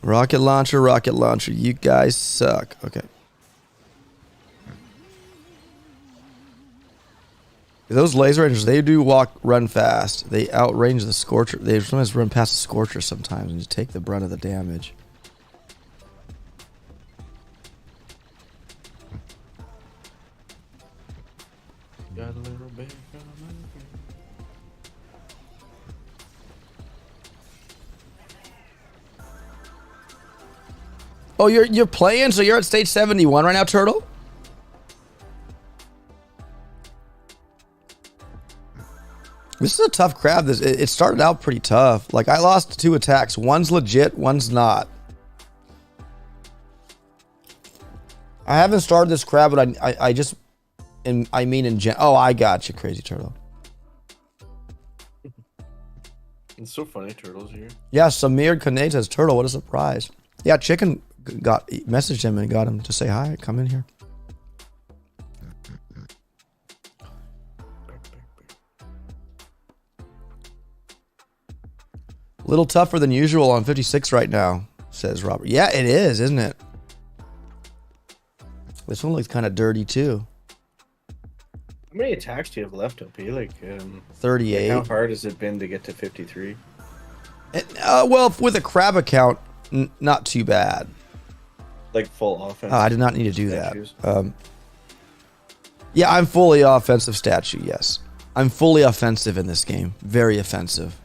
Speaker 1: Rocket launcher. You guys suck. Okay. Those laser rangers, they do run fast. They outrange the Scorcher. They sometimes run past the Scorcher sometimes and just take the brunt of the damage.
Speaker 5: Got a little bit.
Speaker 1: Oh, you're playing? So you're at stage 71 right now, Turtle? This is a tough crab. It started out pretty tough. Like, I lost 2 attacks. One's legit, one's not. I haven't started this crab, but I just... I mean in gen... Oh, I got you, Crazy Turtle.
Speaker 5: It's so funny, Turtle's here.
Speaker 1: Yeah, Samir Kane says, Turtle, what a surprise. Yeah, Chicken messaged him and got him to say hi. Come in here. A little tougher than usual on 56 right now. says Robert. Yeah, it is, isn't it? This one looks kind of dirty too.
Speaker 5: How many attacks do you have left, OP? Like,
Speaker 1: 38.
Speaker 5: how hard has it been to get to 53?
Speaker 1: Well, with a crab account, not too bad.
Speaker 5: Like full offense.
Speaker 1: I did not need to do
Speaker 5: statues.
Speaker 1: that. Yeah, I'm fully offensive statue, yes. I'm fully offensive in this game. Very offensive.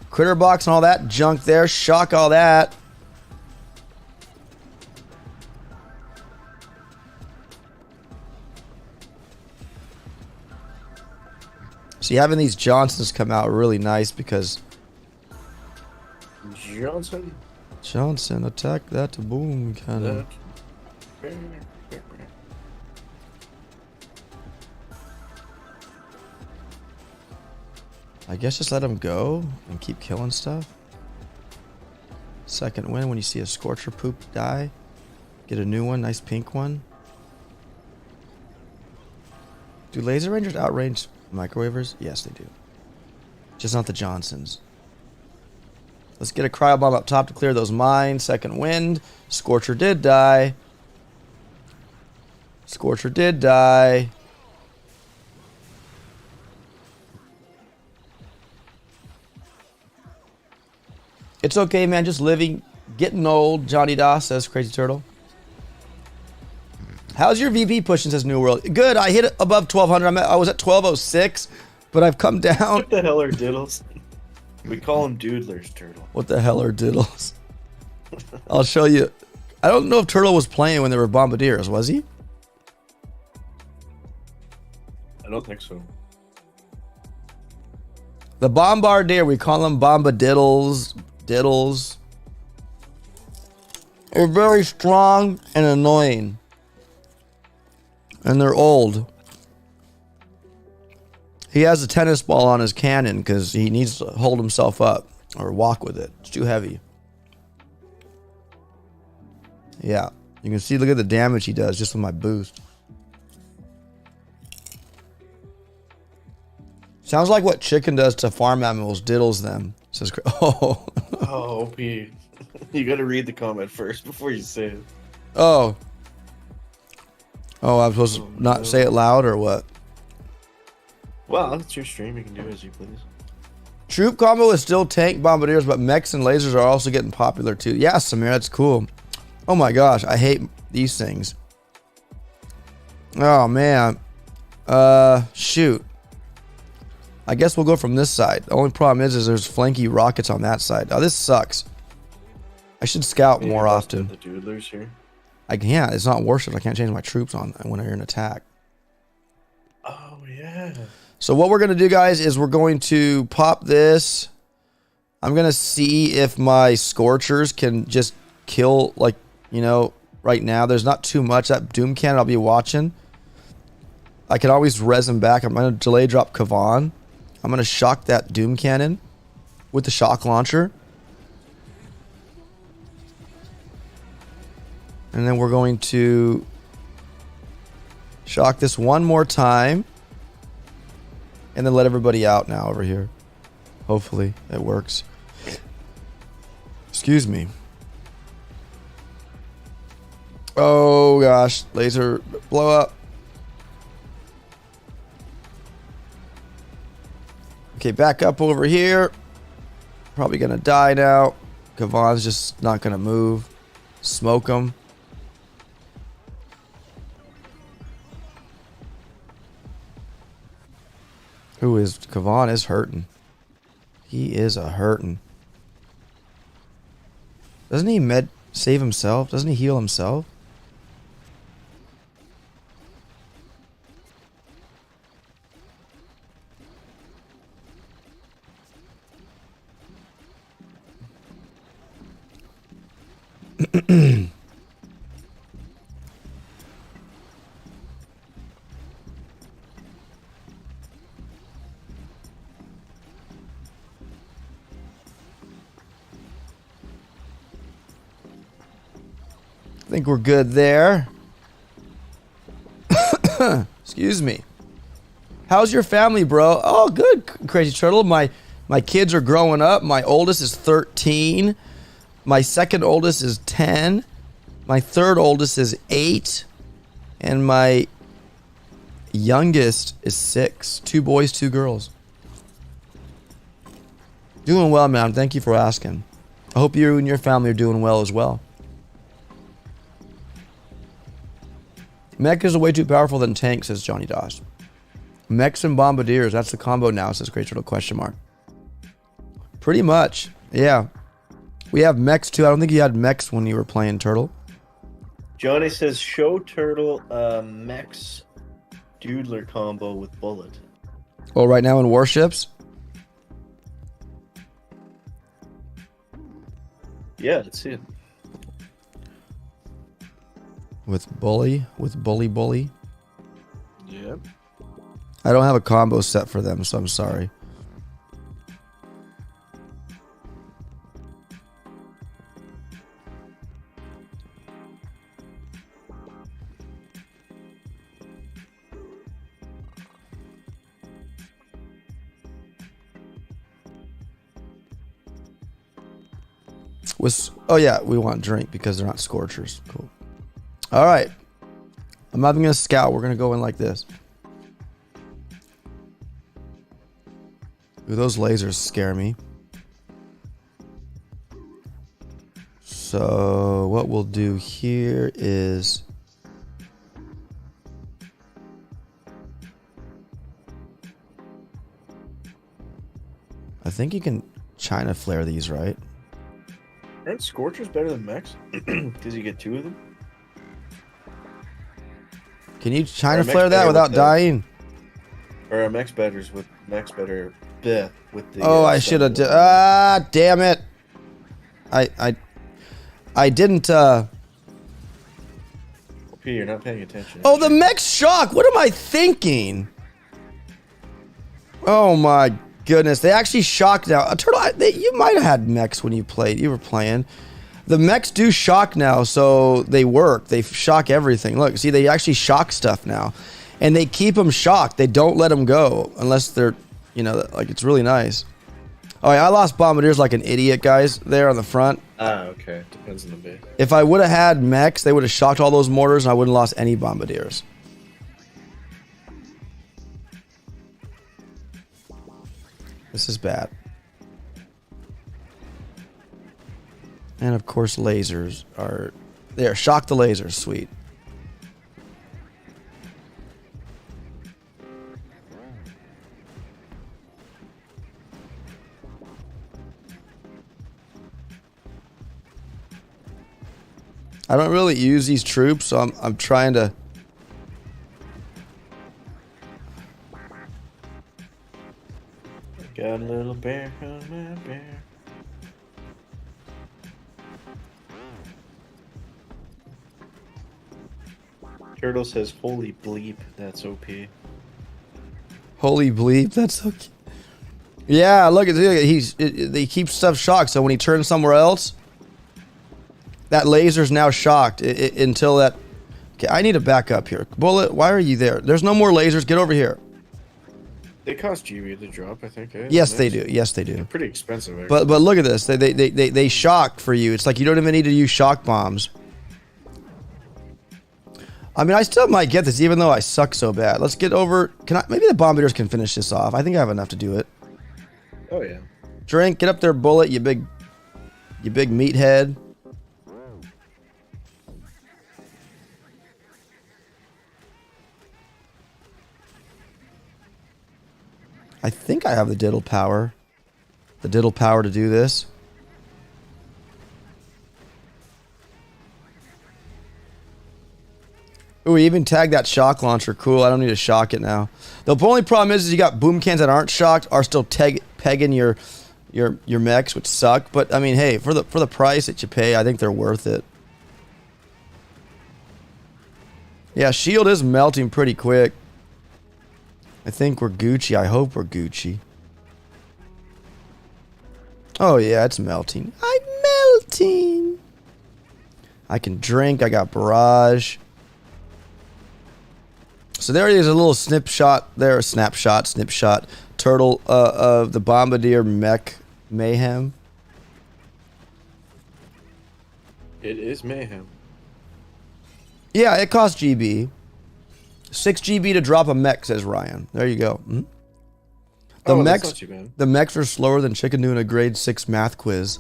Speaker 1: Critter box and all that junk there. Shock all that. See, having these Johnsons come out really nice because Johnson, attack that to boom, kind of. I guess just let him go and keep killing stuff. Second win when you see a Scorcher poop die. Get a new one, nice pink one. Do laser rangers outrange microwavers? Yes, they do. Just not the Johnsons. Let's get a cryo bomb up top to clear those mines. Second wind. Scorcher did die. Scorcher did die. It's okay, man. Just living, getting old. Johnny Doss says Crazy Turtle. How's your VP pushing? Says New World. Good. I hit it above 1200. I was at 1206, but I've come down.
Speaker 5: What the hell are diddles? We call them doodlers, Turtle.
Speaker 1: What the hell are diddles? I'll show you. I don't know if Turtle was playing when there were bombardiers. Was he?
Speaker 5: I don't think so.
Speaker 1: The bombardier. We call them bombadiddles. Diddles. They're very strong and annoying. And they're old. He has a tennis ball on his cannon because he needs to hold himself up or walk with it. It's too heavy. Yeah. You can see, look at the damage he does just with my boost. Sounds like what chicken does to farm animals, diddles them. Says, oh.
Speaker 5: Oh, OP. You gotta read the comment first before you say it.
Speaker 1: Oh. Oh, I'm supposed to not say it loud or what?
Speaker 5: Well, it's your stream. You can do as you please.
Speaker 1: Troop combo is still tank bombardiers, but mechs and lasers are also getting popular too. Yeah, Samir, that's cool. Oh my gosh, I hate these things. Oh man. Shoot. I guess we'll go from this side. The only problem is there's flanky rockets on that side. Oh, this sucks. I should scout more often.
Speaker 5: The doodlers here.
Speaker 1: I can't. It's not Warships. I can't change my troops on when you're in attack.
Speaker 5: Oh yeah.
Speaker 1: So what we're going to do, guys, is we're going to pop this. I'm going to see if my Scorchers can just kill, like, you know, right now. There's not too much. That Doom Cannon I'll be watching. I can always res him back. I'm going to delay drop Kavan. I'm going to shock that Doom Cannon with the shock launcher. And then we're going to shock this one more time. And then let everybody out now over here. Hopefully it works. Excuse me. Oh gosh. Laser blow up. Okay, back up over here. Probably gonna die now. Kavan's just not gonna move. Smoke him. Who is Kavan is hurting. He is a hurting. Doesn't he save himself? Doesn't he heal himself? I think we're good there. Excuse me. How's your family, bro? Oh, good, Crazy Turtle. My kids are growing up. My oldest is 13. My second oldest is 10. My third oldest is 8. And my youngest is 6. 2 boys, 2 girls. Doing well, man. Thank you for asking. I hope you and your family are doing well as well. Mechas are way too powerful than tanks, says Johnny Doss. Mechs and bombardiers, that's the combo now, says Great Turtle question mark. Pretty much, yeah. We have mechs too. I don't think you had mechs when you were playing Turtle.
Speaker 5: Johnny says, show Turtle Mechs Doodler combo with Bullet.
Speaker 1: Oh, right now in Warships?
Speaker 5: Yeah, let's see it.
Speaker 1: With Bully? With Bully?
Speaker 3: Yep.
Speaker 1: I don't have a combo set for them, so I'm sorry. Oh yeah, we want drink because they're not scorchers. Cool. All right. I'm not even going to scout. We're going to go in like this. Ooh, those lasers scare me. So what we'll do here is... I think you can China flare these, right?
Speaker 5: Aren't Scorchers better than Mechs? Because you get 2 of them?
Speaker 1: Can you China flare that without dying?
Speaker 5: Or are Mechs better with Mechs better with the...
Speaker 1: Oh, I should have... damn it. I didn't...
Speaker 5: P, you're not paying attention.
Speaker 1: Oh, the mech shock! What am I thinking? Oh my goodness. They actually shock now. Turtle, you might have had mechs when you were playing. The mechs do shock now, so they work. They shock everything. Look, see, they actually shock stuff now. And they keep them shocked. They don't let them go unless they're, like, it's really nice. Oh, yeah, I lost bombardiers like an idiot, guys, there on the front.
Speaker 5: Ah, okay. Depends on the base.
Speaker 1: If I would have had mechs, they would have shocked all those mortars and I wouldn't have lost any bombardiers. This is bad. And of course lasers are there. Shock the lasers, sweet. I don't really use these troops, so I'm trying to...
Speaker 5: Got a little bear on my bear. Turtle says, holy bleep, that's OP.
Speaker 1: Holy bleep, that's so cute. Yeah, look, they keep stuff shocked, so when he turns somewhere else, that laser's now shocked until that... Okay, I need to back up here. Bullet, why are you there? There's no more lasers. Get over here.
Speaker 5: They cost GB to drop, I think. Eh?
Speaker 1: Yes, they do. Yes, they do.
Speaker 5: They're pretty expensive, actually.
Speaker 1: But look at this. They shock for you. It's like you don't even need to use shock bombs. I mean, I still might get this, even though I suck so bad. Let's get over... Maybe the bombardiers can finish this off. I think I have enough to do it.
Speaker 5: Oh, yeah.
Speaker 1: Drink, get up there, Bullet, you big meathead. I think I have the diddle power. The diddle power to do this. Ooh, we even tagged that shock launcher. Cool, I don't need to shock it now. The only problem is you got boom cans that aren't shocked are still pegging your mechs, which suck. But I mean, hey, for the price that you pay, I think they're worth it. Yeah, shield is melting pretty quick. I think we're Gucci. I hope we're Gucci. Oh yeah, it's melting. I'm melting. I can drink. I got barrage. So there is a little snapshot turtle of the Bombardier Mech Mayhem.
Speaker 5: It is mayhem.
Speaker 1: Yeah, it costs GB. 6 GB to drop a mech, says Ryan. There you go. The
Speaker 5: that's
Speaker 1: mechs,
Speaker 5: not too bad.
Speaker 1: the mechs are slower than chicken doing a grade 6 math quiz.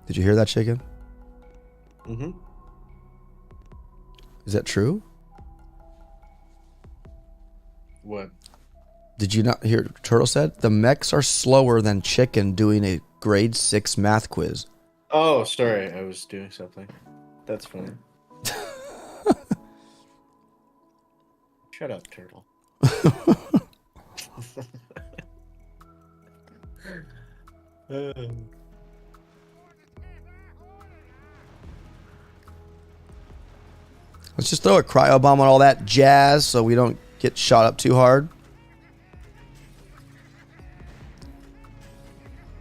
Speaker 1: Did you hear that, chicken?
Speaker 5: Mm-hmm.
Speaker 1: Is that true?
Speaker 5: What?
Speaker 1: Did you not hear what Turtle said? The mechs are slower than chicken doing a grade 6 math quiz.
Speaker 5: Oh, sorry. I was doing something. That's funny. Shut up, turtle.
Speaker 1: Let's just throw a cryo bomb on all that jazz so we don't get shot up too hard.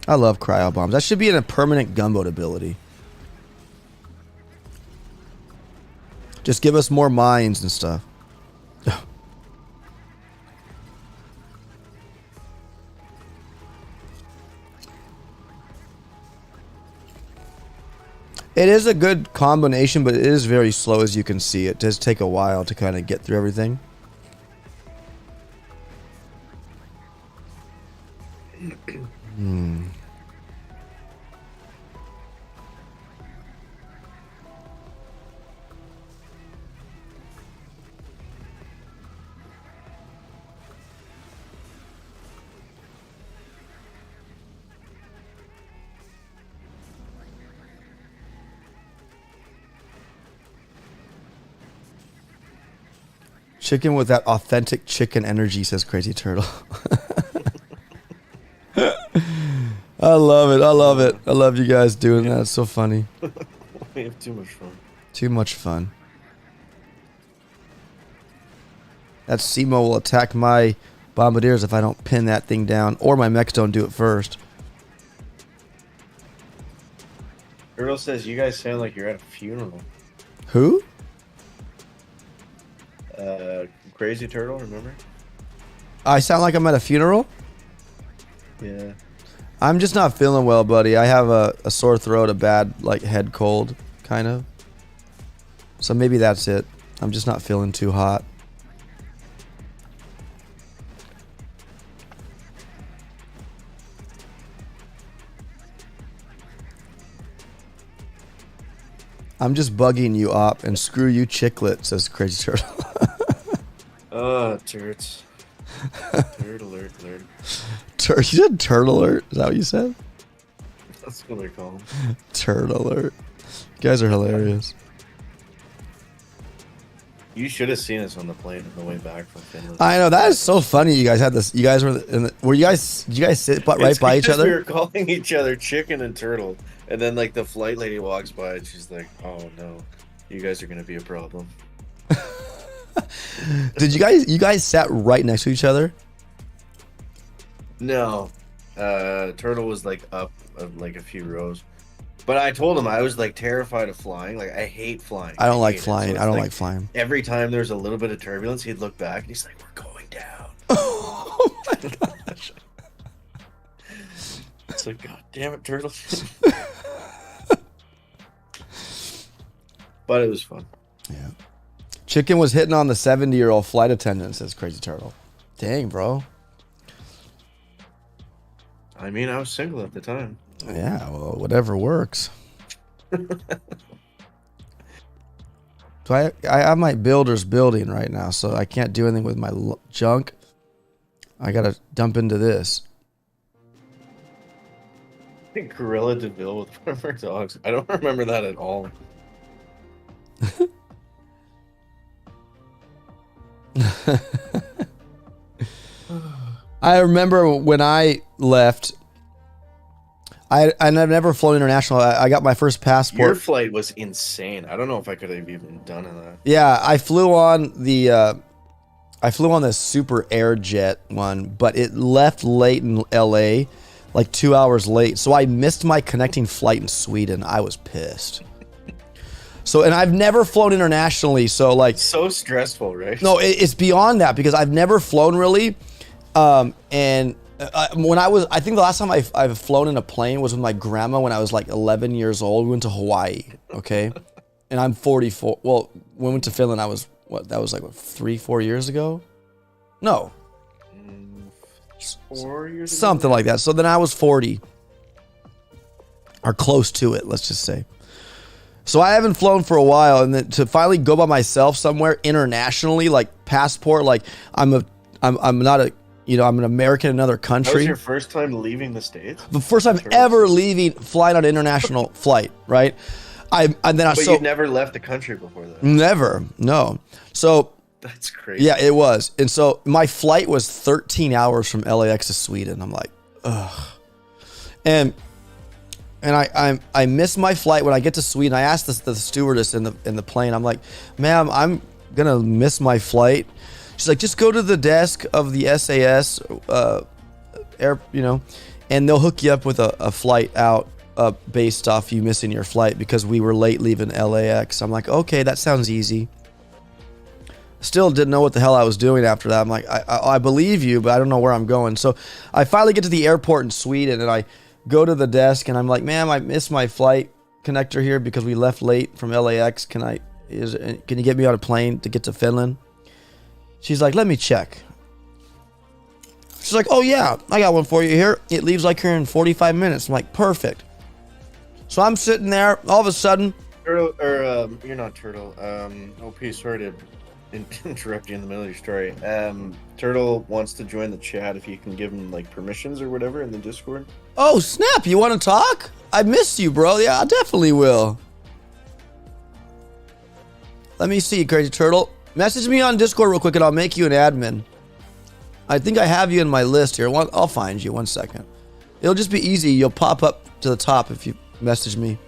Speaker 1: I love cryo bombs. That should be in a permanent gunboat ability. Just give us more mines and stuff. It is a good combination, but it is very slow, as you can see. It does take a while to kind of get through everything. Chicken with that authentic chicken energy, says Crazy Turtle. I love it. I love it. I love you guys doing that. It's so funny.
Speaker 5: We have too much fun.
Speaker 1: Too much fun. That Simo will attack my bombardiers if I don't pin that thing down, or my mechs don't do it first.
Speaker 5: Earl says you guys sound like you're at a funeral.
Speaker 1: Who?
Speaker 5: Crazy Turtle, remember?
Speaker 1: I sound like I'm at a funeral?
Speaker 5: Yeah.
Speaker 1: I'm just not feeling well, buddy. I have a sore throat, a bad head cold, kind of. So maybe that's it. I'm just not feeling too hot. I'm just bugging you, Op, and screw you, Chicklet, says Crazy Turtle.
Speaker 5: Turds. Turd alert.
Speaker 1: You said turd alert? Is that what you said?
Speaker 5: That's what they call them.
Speaker 1: Turd alert. You guys are hilarious.
Speaker 5: You should have seen us on the plane on the way back from Finland.
Speaker 1: I know, that is so funny. You guys had this. You guys were did you guys sit right by each other?
Speaker 5: We were calling each other chicken and turtle, and then the flight lady walks by and she's like, "Oh no, you guys are gonna be a problem."
Speaker 1: Did you guys sat right next to each other?
Speaker 5: No, turtle was up a few rows, but I told him I was terrified of flying. I hate flying.
Speaker 1: I don't like flying.
Speaker 5: So
Speaker 1: I don't like flying.
Speaker 5: Every time there's a little bit of turbulence, he'd look back and he's like, "We're going down."
Speaker 1: Oh my gosh!
Speaker 5: It's like, God damn it, turtle. But it was fun.
Speaker 1: Yeah. Chicken was hitting on the 70-year-old flight attendant, says Crazy Turtle. Dang, bro.
Speaker 5: I mean, I was single at the time.
Speaker 1: Yeah, well, whatever works. So I have my builder's building right now, so I can't do anything with my junk. I gotta dump into this.
Speaker 5: I think Gorilla DeVille with one of our dogs. I don't remember that at all.
Speaker 1: I remember when I left, I've never flown international. I got my first passport.
Speaker 5: Your flight was insane. I don't know if I could have even done that.
Speaker 1: Yeah, I flew on the Super Air Jet one, but it left late in LA, 2 hours late. So I missed my connecting flight in Sweden. I was pissed. So, and I've never flown internationally. So like,
Speaker 5: So stressful, right?
Speaker 1: no, it's beyond that because I've never flown really. And when I think the last time I've flown in a plane was with my grandma when I was like 11 years old. We went to Hawaii, okay? And I'm 44. Well, when we went to Finland, I was, that was like, 3-4 years ago? No.
Speaker 5: 4 years ago?
Speaker 1: Something like that. So then I was 40. Or close to it, let's just say. So I haven't flown for a while, and then to finally go by myself somewhere internationally, like passport, like I'm not a, I'm an American in another
Speaker 5: That was
Speaker 1: country.
Speaker 5: your first time leaving the States?
Speaker 1: The first time ever flying on an international flight, right?
Speaker 5: But you'd never left the country before that?
Speaker 1: Never, no. So
Speaker 5: That's crazy.
Speaker 1: yeah, it was. And so my flight was 13 hours from LAX to Sweden. I'm like, ugh. And I missed my flight when I get to Sweden. I asked the stewardess in the plane. I'm like, ma'am, I'm gonna miss my flight. She's like, just go to the desk of the SAS, and they'll hook you up with a flight out based off you missing your flight because we were late leaving LAX. I'm like, okay, that sounds easy. Still didn't know what the hell I was doing after that. I'm like, I believe you, but I don't know where I'm going. So I finally get to the airport in Sweden, and I go to the desk, and I'm like, ma'am, I missed my flight connector here because we left late from LAX. Can you get me on a plane to get to Finland? She's like, let me check. She's like, oh yeah, I got one for you here. It leaves like here in 45 minutes. I'm like, perfect. So I'm sitting there, all of a sudden.
Speaker 5: Turtle, or you're not Turtle. OP, sorry to interrupt you in the middle of your story. Turtle wants to join the chat if you can give him like permissions or whatever in the Discord.
Speaker 1: Oh snap, you want to talk? I missed you, bro. Yeah, I definitely will. Let me see, Crazy Turtle. Message me on Discord real quick and I'll make you an admin. I think I have you in my list here. I'll find you, 1 second. It'll just be easy. You'll pop up to the top if you message me.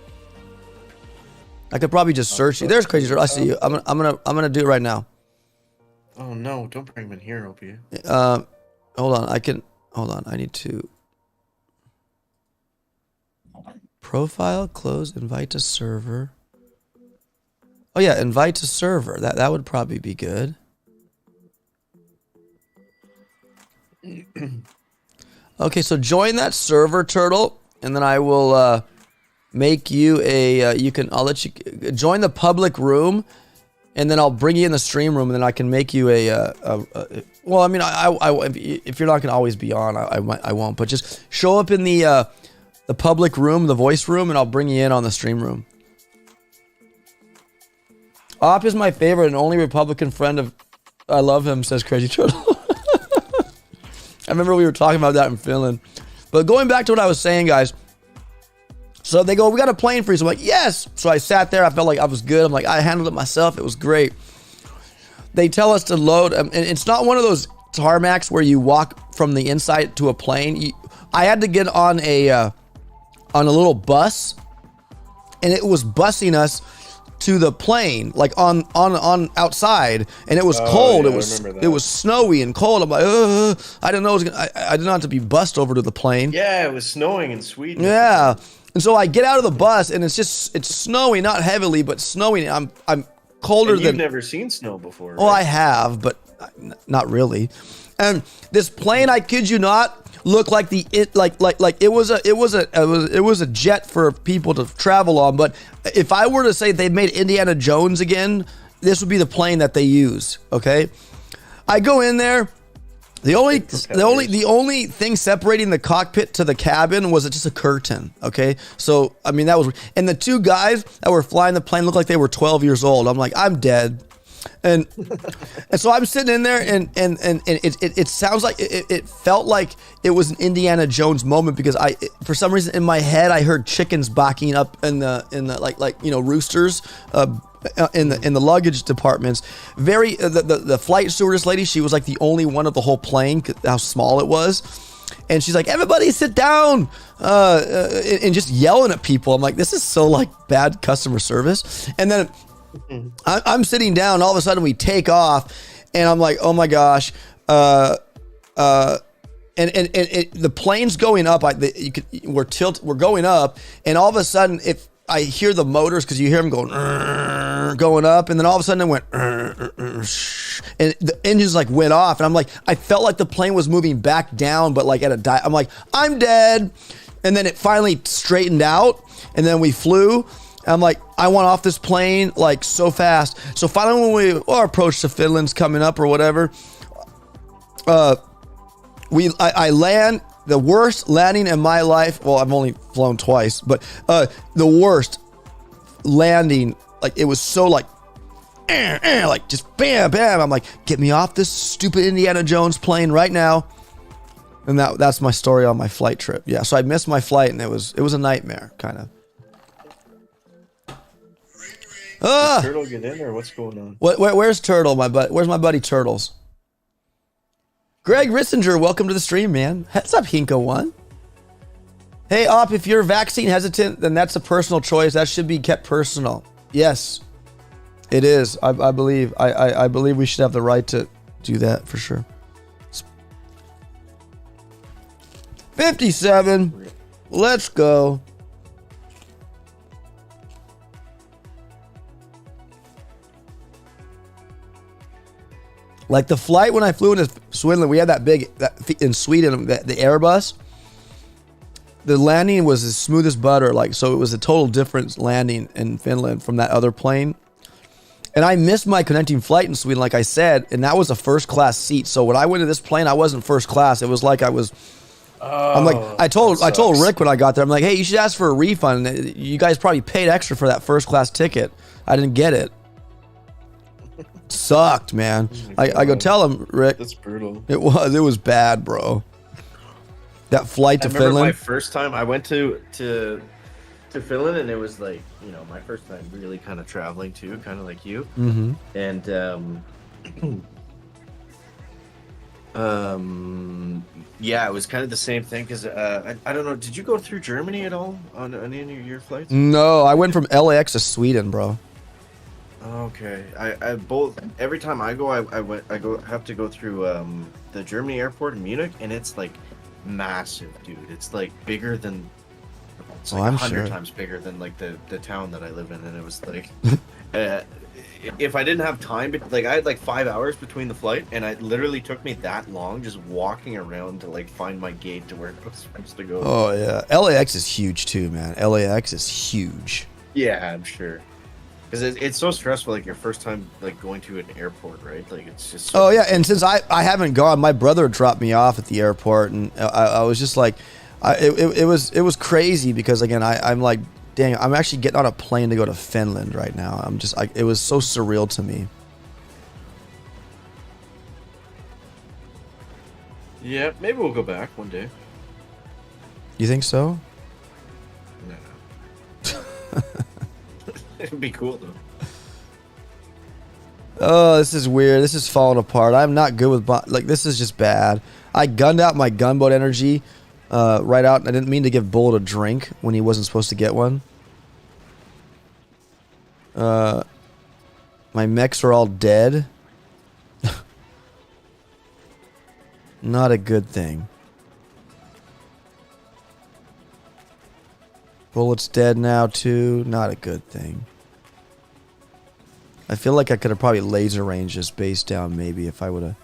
Speaker 1: I could probably just search you. There's Crazy Turtle. I see you. I'm gonna do it right now.
Speaker 5: Oh no, don't bring him in here, OP.
Speaker 1: Hold on. I need to profile, close, invite to server. Oh yeah, invite to server. That would probably be good. Okay, so join that server, Turtle, and then I will make you a. I'll let you join the public room, and then I'll bring you in the stream room, and then I can make you well, I mean, if you're not gonna always be on, I won't. But just show up in the public room, the voice room, and I'll bring you in on the stream room. Op is my favorite and only Republican friend of. I love him, says Crazy Turtle. I remember we were talking about that in Finland. But going back to what I was saying, guys. So they go, we got a plane for you. So I'm like, yes. So I sat there. I felt like I was good. I'm like, I handled it myself. It was great. They tell us to load. And it's not one of those tarmacs where you walk from the inside to a plane. I had to get on a little bus. And it was busing us to the plane, like on outside, and it was cold.
Speaker 5: Yeah,
Speaker 1: it was snowy and cold. I'm like, I didn't know it was gonna, I didn't have to be bussed over to the plane.
Speaker 5: Yeah, it was snowing in Sweden.
Speaker 1: Yeah, and so I get out of the bus, and it's snowing, not heavily, but snowing. I'm colder
Speaker 5: and you've
Speaker 1: than.
Speaker 5: never seen snow before. Right?
Speaker 1: Well, I have, but not really. And this plane, I kid you not, looked like it was a jet for people to travel on. But if I were to say they made Indiana Jones again, this would be the plane that they use. Okay, I go in there. The only thing separating the cockpit to the cabin was just a curtain. Okay, so I mean that was, and the two guys that were flying the plane looked like they were 12 years old. I'm like, I'm dead. And so I'm sitting in there, and it sounds like it felt like it was an Indiana Jones moment because for some reason in my head I heard chickens barking up in the roosters in the luggage departments. The flight stewardess lady, she was like the only one of the whole plane, how small it was. And she's like, everybody sit down, and just yelling at people. I'm like, this is so like bad customer service. And then I'm sitting down, all of a sudden we take off, and I'm like, oh my gosh, and the plane's going up. We're going up, and all of a sudden I hear the motors because you hear them going up, and then all of a sudden it went, and the engines like went off, and I'm like, I felt like the plane was moving back down, but like at a I'm like, I'm dead, and then it finally straightened out, and then we flew. I'm like, I want off this plane like so fast. So finally, when our approach to Finland's coming up or whatever, I land. The worst landing in my life. Well, I've only flown twice, but the worst landing. Like it was so like just bam, bam. I'm like, get me off this stupid Indiana Jones plane right now. And that's my story on my flight trip. Yeah, so I missed my flight, and it was a nightmare, kind of.
Speaker 5: Did Turtle get in, or what's going on?
Speaker 1: Where's Turtle, my buddy? Where's my buddy Turtles? Greg Rissinger, welcome to the stream, man. What's up, Hinko1? Hey, Op, if you're vaccine hesitant, then that's a personal choice. That should be kept personal. Yes, it is. I believe. I believe we should have the right to do that for sure. 57. Let's go. Like the flight when I flew into Sweden, we had that in Sweden, the Airbus. The landing was as smooth as butter, like, so it was a total different landing in Finland from that other plane. And I missed my connecting flight in Sweden, like I said, and that was a first class seat. So when I went to this plane, I wasn't first class. It was like I was. I'm like, I told Rick when I got there, I'm like, hey, you should ask for a refund. You guys probably paid extra for that first class ticket. I didn't get it. Sucked, man. I go tell him, Rick.
Speaker 5: That's brutal.
Speaker 1: It was bad, bro. That flight to Finland.
Speaker 2: My first time I went to Finland, and it was like, you know, my first time really kind of traveling too, kind of like you.
Speaker 1: Mm-hmm.
Speaker 2: And yeah, it was kind of the same thing because I don't know. Did you go through Germany at all on any of your flights?
Speaker 1: No, I went from LAX to Sweden, bro.
Speaker 2: Okay, I both every time I go, have to go through the Germany airport in Munich, and it's like massive, dude. It's like bigger than it's like 100 times bigger than like the town that I live in, and it was like if I didn't have time, like I had like 5 hours between the flight, and it literally took me that long just walking around to like find my gate to where I was supposed to go.
Speaker 1: Oh yeah, LAX is huge too, man. LAX is huge.
Speaker 2: Yeah, I'm sure. Because it's so stressful, like your first time like going to an airport, right? Like it's just. So
Speaker 1: and since I haven't gone, my brother dropped me off at the airport, and I was just like, it was crazy because again I'm like, dang, I'm actually getting on a plane to go to Finland right now. I'm just it was so surreal to me.
Speaker 2: Yeah, maybe we'll go back one day.
Speaker 1: You think so?
Speaker 2: No. It'd be cool though.
Speaker 1: Oh, this is weird. This is falling apart. I'm not good with like this is just bad. I gunned out my gunboat energy right out, and I didn't mean to give Bullet a drink when he wasn't supposed to get one. My mechs are all dead. Not a good thing. Bullet's dead now too. Not a good thing. I feel like I could have probably laser ranged this base down maybe if I would have.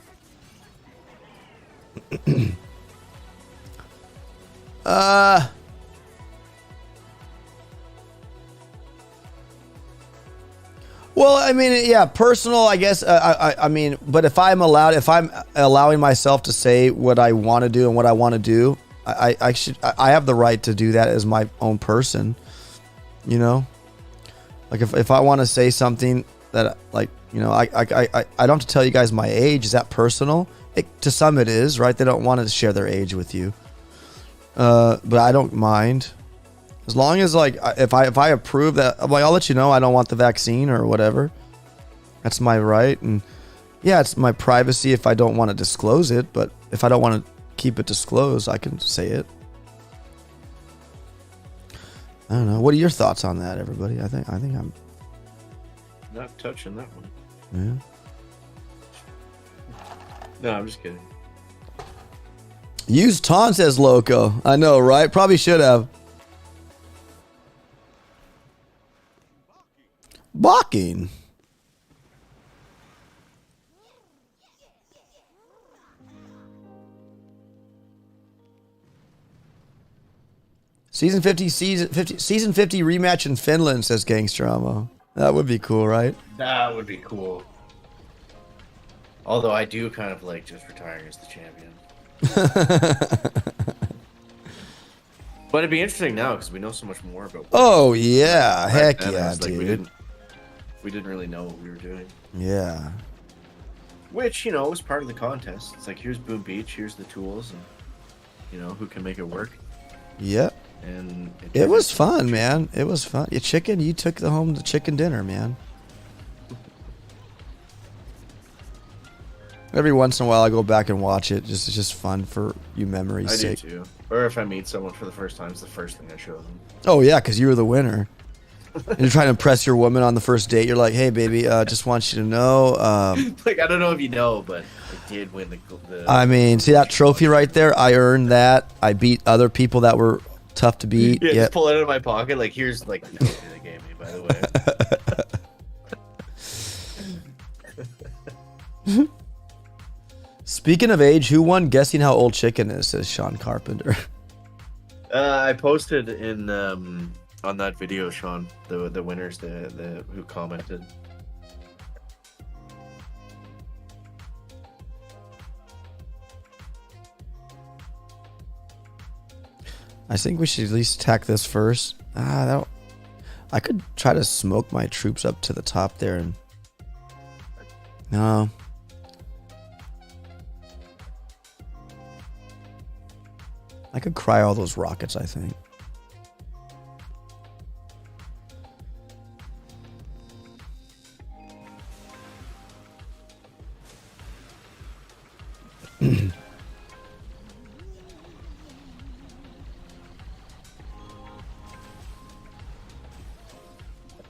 Speaker 1: Well, I mean, yeah, personal, I guess. I mean, but if I'm allowing myself to say what I want to do and what I want to do, I have the right to do that as my own person, you know. Like if I want to say something that like, you know, I don't have to tell you guys my age. Is that personal? To some it is, right? They don't want to share their age with you, but I don't mind. As long as like if I approve that, like, I'll let you know I don't want the vaccine or whatever. That's my right, and yeah, it's my privacy if I don't want to disclose it. But if I don't want to keep it disclosed, I can say it. I don't know. What are your thoughts on that, everybody? I think I'm
Speaker 2: not touching that one.
Speaker 1: Yeah.
Speaker 2: No, I'm just kidding.
Speaker 1: Use taunts as loco. I know, right? Probably should have. Balking. Season 50 rematch in Finland, says Gangster Ammo. That would be cool, right?
Speaker 5: That would be cool. Although I do kind of like just retiring as the champion. But it'd be interesting now because we know so much more about.
Speaker 1: Oh yeah, heck
Speaker 5: then,
Speaker 1: yeah,
Speaker 5: like,
Speaker 1: dude.
Speaker 5: We didn't really know what we were doing.
Speaker 1: Yeah.
Speaker 5: Which, you know, was part of the contest. It's like, here's Boom Beach, here's the tools, and you know who can make it work.
Speaker 1: Yep.
Speaker 5: And
Speaker 1: it was fun, man. It was fun. You took the chicken dinner, man. Every once in a while, I go back and watch it. It's just fun for you memories' sake.
Speaker 5: I do too. Or if I meet someone for the first time, it's the first thing I show them.
Speaker 1: Oh yeah, because you were the winner. And you're trying to impress your woman on the first date. You're like, hey, baby, just want you to know.
Speaker 5: Like, I don't know if you know, but I did win the.
Speaker 1: I mean, see that trophy right there? I earned that. I beat other people that were tough to beat.
Speaker 5: Yeah, just pull it out of my pocket. Like, here's like the trophy they gave me, by the way.
Speaker 1: Speaking of age, who won Guessing How Old Chicken Is, says Sean Carpenter.
Speaker 5: I posted in on that video, Sean, the winners, the who commented.
Speaker 1: I think we should at least attack this first. I could try to smoke my troops up to the top there and no. I could cry all those rockets, I think.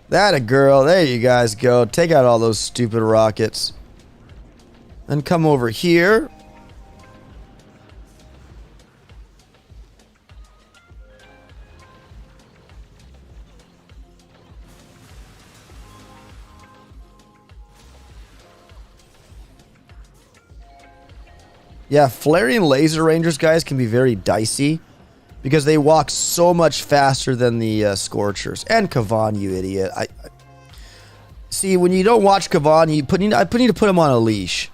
Speaker 1: That a girl. There you guys go. Take out all those stupid rockets. Then come over here. Yeah, flaring laser rangers, guys, can be very dicey because they walk so much faster than the Scorchers. And Kavan, you idiot. I see, when you don't watch Kavan, I need to put him on a leash.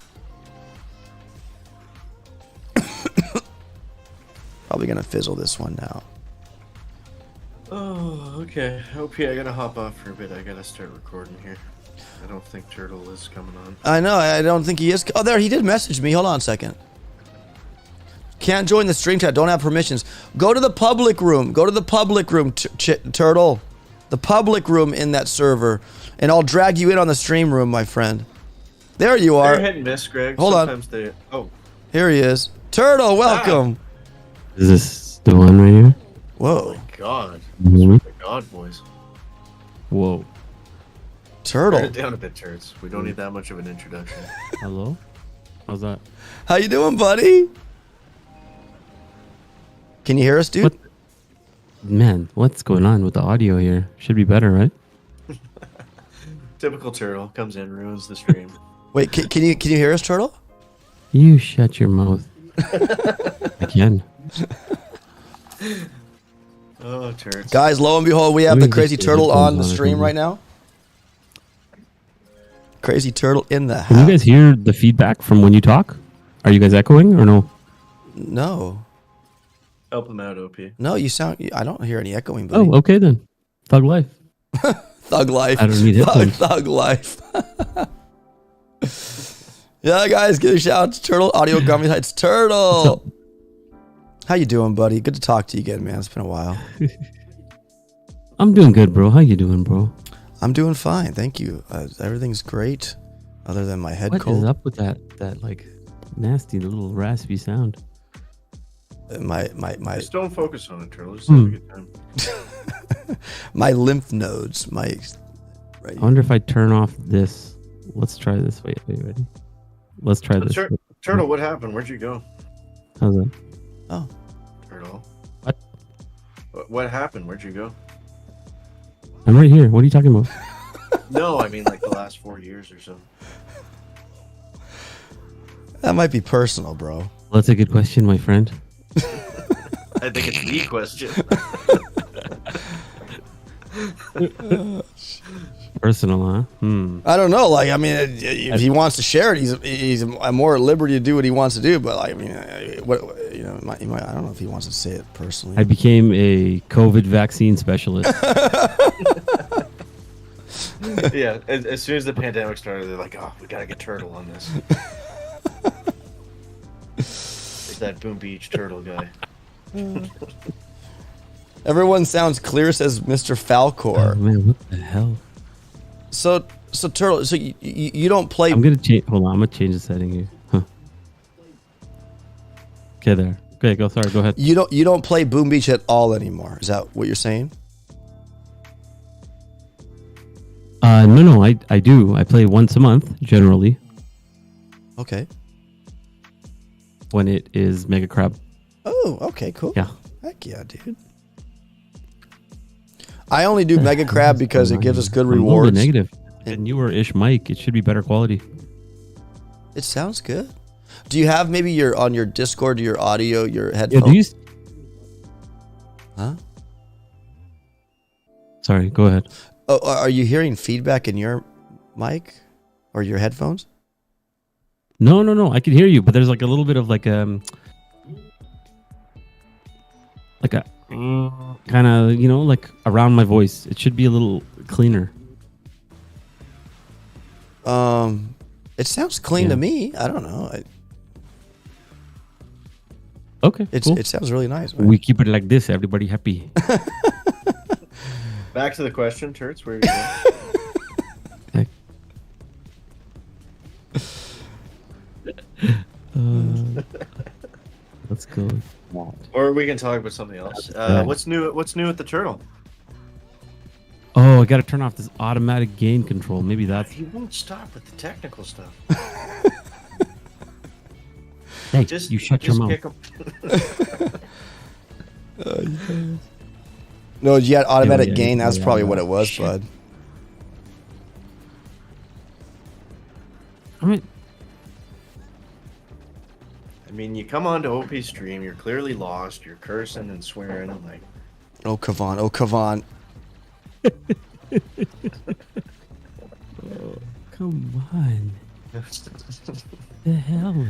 Speaker 1: Probably going to fizzle this one now.
Speaker 5: Oh, okay. OP, I gotta hop off for a bit. I gotta start recording here. I don't think Turtle is coming on.
Speaker 1: I know, I don't think he is. Oh, there, he did message me. Hold on a second. Can't join the stream chat. Don't have permissions. Go to the public room. Go to the public room, Turtle. The public room in that server. And I'll drag you in on the stream room, my friend. There you are.
Speaker 5: They're hit and miss, Greg.
Speaker 1: Hold
Speaker 5: Sometimes
Speaker 1: on.
Speaker 5: They... Oh.
Speaker 1: Here he is. Turtle, welcome.
Speaker 7: Is this the one right here?
Speaker 1: Whoa.
Speaker 5: Oh my God.
Speaker 7: Mm-hmm.
Speaker 5: The God boys.
Speaker 7: Whoa.
Speaker 1: Turtle.
Speaker 5: Turn it down a bit, turds. We don't need that much of an introduction.
Speaker 7: Hello? How's that?
Speaker 1: How you doing, buddy? Can you hear us, dude?
Speaker 7: What? Man, what's going on with the audio here? Should be better, right?
Speaker 5: Typical Turtle comes in, ruins the stream.
Speaker 1: Wait, can you hear us, Turtle?
Speaker 7: You shut your mouth. I can.
Speaker 5: Oh, turds.
Speaker 1: Guys, lo and behold, we have
Speaker 7: Let
Speaker 1: the
Speaker 7: me
Speaker 1: Crazy
Speaker 7: get the
Speaker 1: Turtle on the
Speaker 7: headphones on,
Speaker 1: stream
Speaker 7: okay.
Speaker 1: right now. Crazy Turtle in the
Speaker 7: Can you
Speaker 1: house.
Speaker 7: guys hear the feedback from when you talk? Are you guys echoing or no?
Speaker 1: No.
Speaker 5: Help him out, OP.
Speaker 1: No, you sound... I don't hear any echoing, buddy.
Speaker 7: Oh, okay then. Thug life.
Speaker 1: Thug life.
Speaker 7: I don't need headphones.
Speaker 1: Thug life. Yeah, guys, give a shout out to Turtle. Audio Gummy Heights. Turtle! How you doing, buddy? Good to talk to you again, man. It's been a while.
Speaker 7: I'm doing good, bro. How you doing, bro?
Speaker 1: I'm doing fine, thank you. Everything's great, other than my head
Speaker 7: What
Speaker 1: cold.
Speaker 7: is up with that like nasty little raspy sound?
Speaker 1: My
Speaker 5: Just don't focus on it, Turtle. Just have a good time.
Speaker 1: my lymph nodes.
Speaker 7: I wonder if I turn off this. Let's try this. Wait, ready? Let's try this.
Speaker 5: Turtle, what happened? Where'd you go?
Speaker 7: How's that?
Speaker 1: Oh,
Speaker 5: Turtle.
Speaker 7: What?
Speaker 5: What happened? Where'd you go?
Speaker 7: I'm right here. What are you talking about?
Speaker 5: No, I mean like the last 4 years or so.
Speaker 1: That might be personal, bro.
Speaker 7: Well, that's a good question, my friend.
Speaker 5: I think it's the question.
Speaker 7: Personal, huh? Hmm.
Speaker 1: I don't know. Like, I mean, if he wants to share it, he's more at liberty to do what he wants to do. But like, I mean, what you know, he might, I don't know if he wants to say it personally.
Speaker 7: I became a COVID vaccine specialist.
Speaker 5: Yeah, as soon as the pandemic started, they're like, "Oh, we gotta get Turtle on this." There's that Boom Beach Turtle guy.
Speaker 1: Everyone sounds clear, says Mr. Falcor.
Speaker 7: Oh, man, what the hell?
Speaker 1: So Turtle. So you don't play.
Speaker 7: I'm gonna change. Hold on, I'm gonna change the setting here. Huh. Okay, there. Okay, go. Sorry, go ahead.
Speaker 1: You don't play Boom Beach at all anymore. Is that what you're saying?
Speaker 7: No, I do. I play once a month generally
Speaker 1: Okay.
Speaker 7: when it is Mega Crab.
Speaker 1: Oh, okay, cool.
Speaker 7: Yeah.
Speaker 1: Heck yeah, dude. I only do Mega Crab because it gives us good
Speaker 7: I'm a little bit
Speaker 1: rewards.
Speaker 7: negative. And newer-ish mic, it should be better quality.
Speaker 1: It sounds good. Do you have maybe on your Discord, your audio, your
Speaker 7: Yeah,
Speaker 1: headphones? Huh?
Speaker 7: Sorry, go ahead.
Speaker 1: Oh, are you hearing feedback in your mic or your headphones?
Speaker 7: No. I can hear you, but there's like a little bit of like a kind of, you know, like around my voice. It should be a little cleaner.
Speaker 1: It sounds clean to me. I don't know.
Speaker 7: Okay, cool.
Speaker 1: It sounds really nice. Man.
Speaker 7: We keep it like this. Everybody happy.
Speaker 5: Back to the question, Turts. Where are you going?
Speaker 7: Let's go.
Speaker 5: Or we can talk about something else. What's new? What's new with the Turtle?
Speaker 7: Oh, I got to turn off this automatic gain control. Maybe that's.
Speaker 5: He won't stop with the technical stuff.
Speaker 7: Hey,
Speaker 5: Just
Speaker 7: you shut your mouth.
Speaker 5: pick 'em.
Speaker 1: No, you had automatic
Speaker 7: Yeah,
Speaker 1: gain. That's
Speaker 7: yeah,
Speaker 1: probably
Speaker 7: yeah.
Speaker 1: what it was,
Speaker 7: Shit.
Speaker 1: bud.
Speaker 7: I mean,
Speaker 5: I mean, you come on to OP stream, you're clearly lost, you're cursing and swearing, like.
Speaker 1: Oh, Kavan. Oh, Kavan.
Speaker 7: come on. The hell?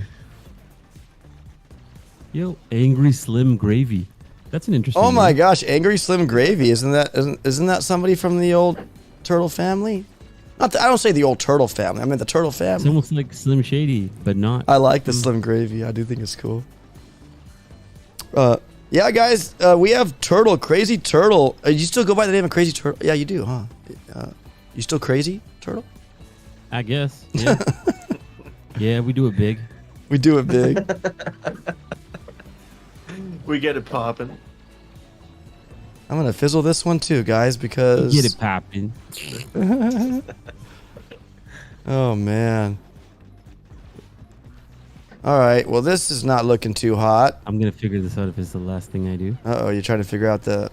Speaker 7: Yo, Angry Slim Gravy. That's an interesting
Speaker 1: Oh my
Speaker 7: name.
Speaker 1: gosh, Angry Slim Gravy. Isn't that somebody from the old Turtle family? I don't say the old Turtle family. I mean the Turtle
Speaker 7: It's
Speaker 1: family.
Speaker 7: almost like Slim Shady, but not.
Speaker 1: I like the Slim Gravy. I do think it's cool. Yeah, guys, we have Turtle, Crazy Turtle. You still go by the name of Crazy Turtle? Yeah, you do, huh? You still Crazy Turtle?
Speaker 7: I guess. Yeah. Yeah, we do it big.
Speaker 1: We do it big.
Speaker 5: We get it popping.
Speaker 1: I'm gonna fizzle this one too, guys, because
Speaker 7: Get it popping.
Speaker 1: oh man. All right, well this is not looking too hot.
Speaker 7: I'm gonna figure this out if it's the last thing I do.
Speaker 1: Uh-oh, you're trying to figure out the...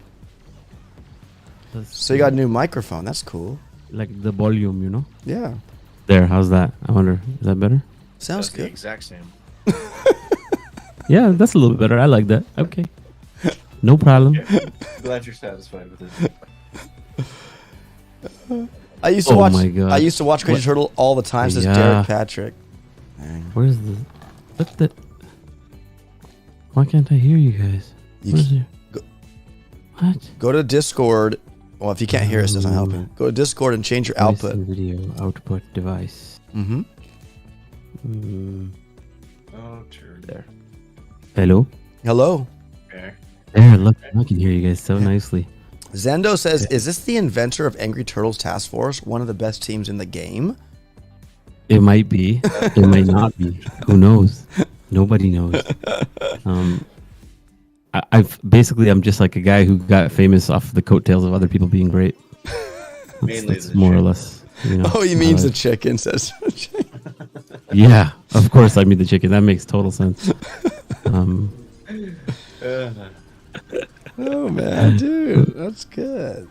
Speaker 7: Let's
Speaker 1: So you got a new microphone. That's cool.
Speaker 7: like the volume, you know?
Speaker 1: Yeah.
Speaker 7: There, how's that? I wonder, is that better?
Speaker 1: Sounds
Speaker 5: That's the
Speaker 1: good.
Speaker 5: exact same.
Speaker 7: Yeah, that's a little better. I like that. Okay. No problem.
Speaker 5: Glad you're satisfied with it.
Speaker 1: I used to
Speaker 7: Oh
Speaker 1: watch
Speaker 7: my God.
Speaker 1: I used to watch Crazy
Speaker 7: What?
Speaker 1: Turtle all the time, says
Speaker 7: Yeah.
Speaker 1: Derek Patrick. Dang.
Speaker 7: Where's the... What the... Why can't I hear you guys?
Speaker 1: You
Speaker 7: Where's
Speaker 1: c-
Speaker 7: your...
Speaker 1: go-
Speaker 7: What?
Speaker 1: Go to Discord. Well, if you can't hear us, it doesn't help you. Go to Discord and change your
Speaker 7: Voice
Speaker 1: output.
Speaker 7: and video output device.
Speaker 1: Mm-hmm.
Speaker 5: Oh, turd.
Speaker 1: There.
Speaker 7: Hello?
Speaker 1: Hello.
Speaker 5: Okay.
Speaker 7: There, look, I can hear you guys so nicely.
Speaker 1: Zendo says, is this the inventor of Angry Turtles Task Force? One of the best teams in the game?
Speaker 7: It might be. It might not be. Who knows? Nobody knows. I'm just like a guy who got famous off the coattails of other people being great.
Speaker 5: Mainly
Speaker 7: That's
Speaker 5: the
Speaker 7: more or
Speaker 5: chick.
Speaker 7: less. You know,
Speaker 1: Oh, he means
Speaker 7: uh,
Speaker 1: the chicken, says.
Speaker 7: Yeah, of course I mean the chicken. That makes total sense.
Speaker 1: Oh, man, dude. That's good.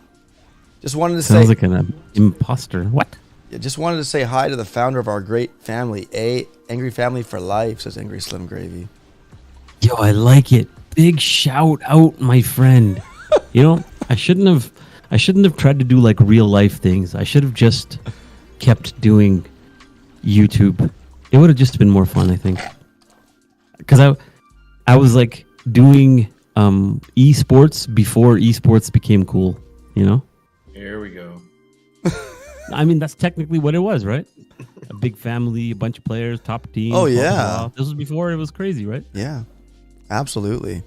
Speaker 1: Just wanted to
Speaker 7: Sounds
Speaker 1: say,
Speaker 7: like an imposter. What?
Speaker 1: just wanted to say hi to the founder of our great family, Angry Family for Life, says Angry Slim Gravy.
Speaker 7: Yo, I like it. Big shout out, my friend. You know, I shouldn't have tried to do like real life things. I should have just kept doing YouTube. It would have just been more fun, I think. Because I was like doing esports before esports became cool, you know?
Speaker 5: Here we go.
Speaker 7: I mean, that's technically what it was, right? A big family, a bunch of players, top team.
Speaker 1: Oh,
Speaker 7: blah, blah,
Speaker 1: yeah.
Speaker 7: blah. This was before it was crazy, right?
Speaker 1: Yeah, absolutely.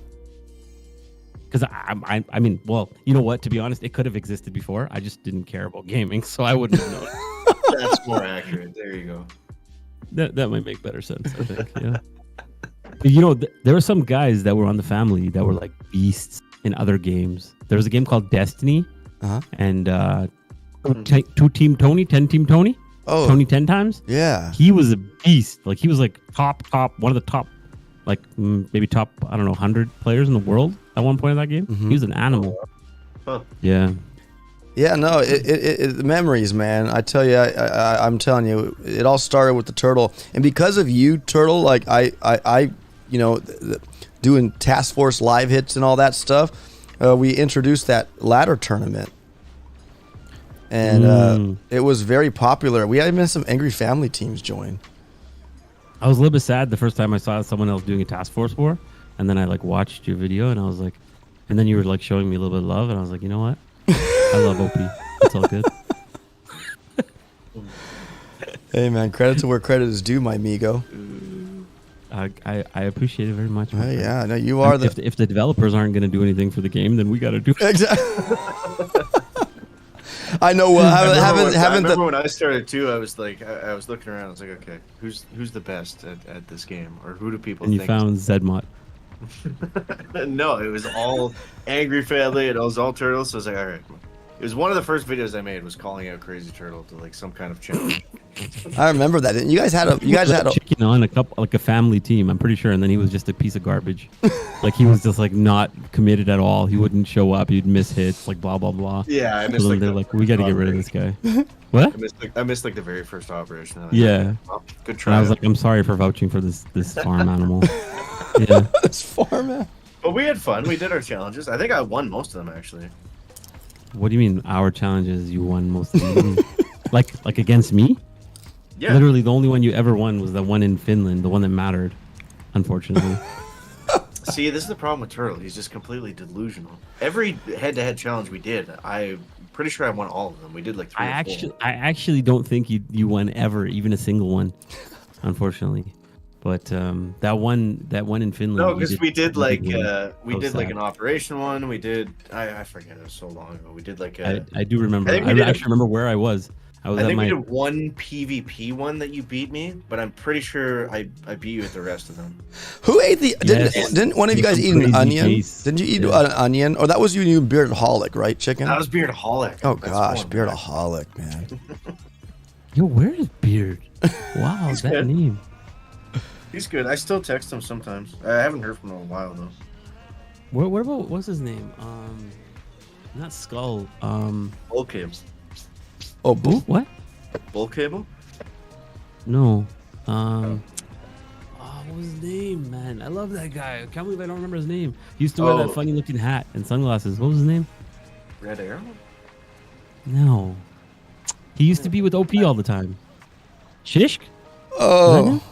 Speaker 7: Because I mean, well, you know what? To be honest, it could have existed before. I just didn't care about gaming, so I wouldn't have known.
Speaker 5: That's more accurate. There you go.
Speaker 7: That might make better sense, I think. Yeah. But, you know, there were some guys that were on the family that were like beasts in other games. There was a game called Destiny, and Team Tony, 10 Team Tony.
Speaker 1: Oh,
Speaker 7: Tony 10 times.
Speaker 1: yeah.
Speaker 7: He was a beast. Like he was like top, one of the top, like maybe top, I don't know, 100 players in the world at one point in that game. He was an animal.
Speaker 5: Huh.
Speaker 7: Yeah.
Speaker 1: Yeah, no, it memories, man. I tell you, I'm telling you, it all started with the turtle, and because of you, turtle, like I you know, doing Task Force live hits and all that stuff, we introduced that ladder tournament, and it was very popular. We had even some Angry Family teams join.
Speaker 7: I was a little bit sad the first time I saw someone else doing a Task Force war, and then I like watched your video, and I was like, and then you were like showing me a little bit of love, and I was like, you know what? I love OP. It's all good.
Speaker 1: Hey, man, credit to where credit is due, my amigo.
Speaker 7: I appreciate it very much.
Speaker 1: Hey, yeah, no, you are
Speaker 7: if the developers aren't going to do anything for the game, then we got to do it.
Speaker 1: Exactly. I know. Well,
Speaker 5: I remember when I started too. I was like, I was looking around. I was like, okay, who's the best at this game, or who do people?
Speaker 7: And you
Speaker 5: think
Speaker 7: found Zedmot.
Speaker 5: No, it was all Angry Family and it was all turtles. So I was like, all right. It was one of the first videos I made was calling out Crazy Turtle to like some kind of challenge.
Speaker 1: I remember that. You guys had a
Speaker 7: chicken on a couple, like a family team. I'm pretty sure, and then he was just a piece of garbage. Like he was just like not committed at all. He wouldn't show up. He'd miss hits. Like blah blah blah.
Speaker 5: Yeah, I missed.
Speaker 7: So
Speaker 5: Like
Speaker 7: they're like, we got to get rid of this guy. What?
Speaker 5: I missed like the very first operation.
Speaker 7: Yeah.
Speaker 5: Oh, good
Speaker 7: And
Speaker 5: try.
Speaker 7: I was like, I'm sorry for vouching for this farm animal. Yeah.
Speaker 1: this farm.
Speaker 5: But we had fun. We did our challenges. I think I won most of them actually.
Speaker 7: What do you mean our challenges? You won most of them. like against me?
Speaker 5: Yeah.
Speaker 7: Literally, the only one you ever won was the one in Finland, the one that mattered. Unfortunately.
Speaker 5: See, this is the problem with Turtle. He's just completely delusional. Every head-to-head challenge we did, I'm pretty sure I won all of them. We did like 3 or 4.
Speaker 7: I actually don't think you won ever, even a single one. Unfortunately. But that one in Finland.
Speaker 5: No, because we did like
Speaker 7: we
Speaker 5: did like an operation one. We did I forget, it was so long ago. We did like
Speaker 7: I do remember. I actually remember where I was. I think we did one PvP one that you beat me, but I'm pretty sure I beat you at the rest of them.
Speaker 1: Who ate the? Didn't one of you guys eat an onion?
Speaker 7: Case.
Speaker 1: Didn't you eat an onion? Or that was you Beardaholic, right, chicken?
Speaker 5: That was Beardaholic.
Speaker 1: Oh gosh, Beardaholic, man.
Speaker 7: Yo, where is Beard? Wow, that
Speaker 5: good.
Speaker 7: name.
Speaker 5: He's good. I still text him sometimes. I haven't heard from him in a while though.
Speaker 7: What about what's his name? Not Skull.
Speaker 5: Bull Cable.
Speaker 1: Oh, boo.
Speaker 7: What?
Speaker 5: Bull Cable?
Speaker 7: No. What was his name, man? I love that guy. I can't believe I don't remember his name. He used to wear that funny looking hat and sunglasses. What was his name?
Speaker 5: Red Arrow?
Speaker 7: No. He used to be with OP all the time. Shishk?
Speaker 1: Oh.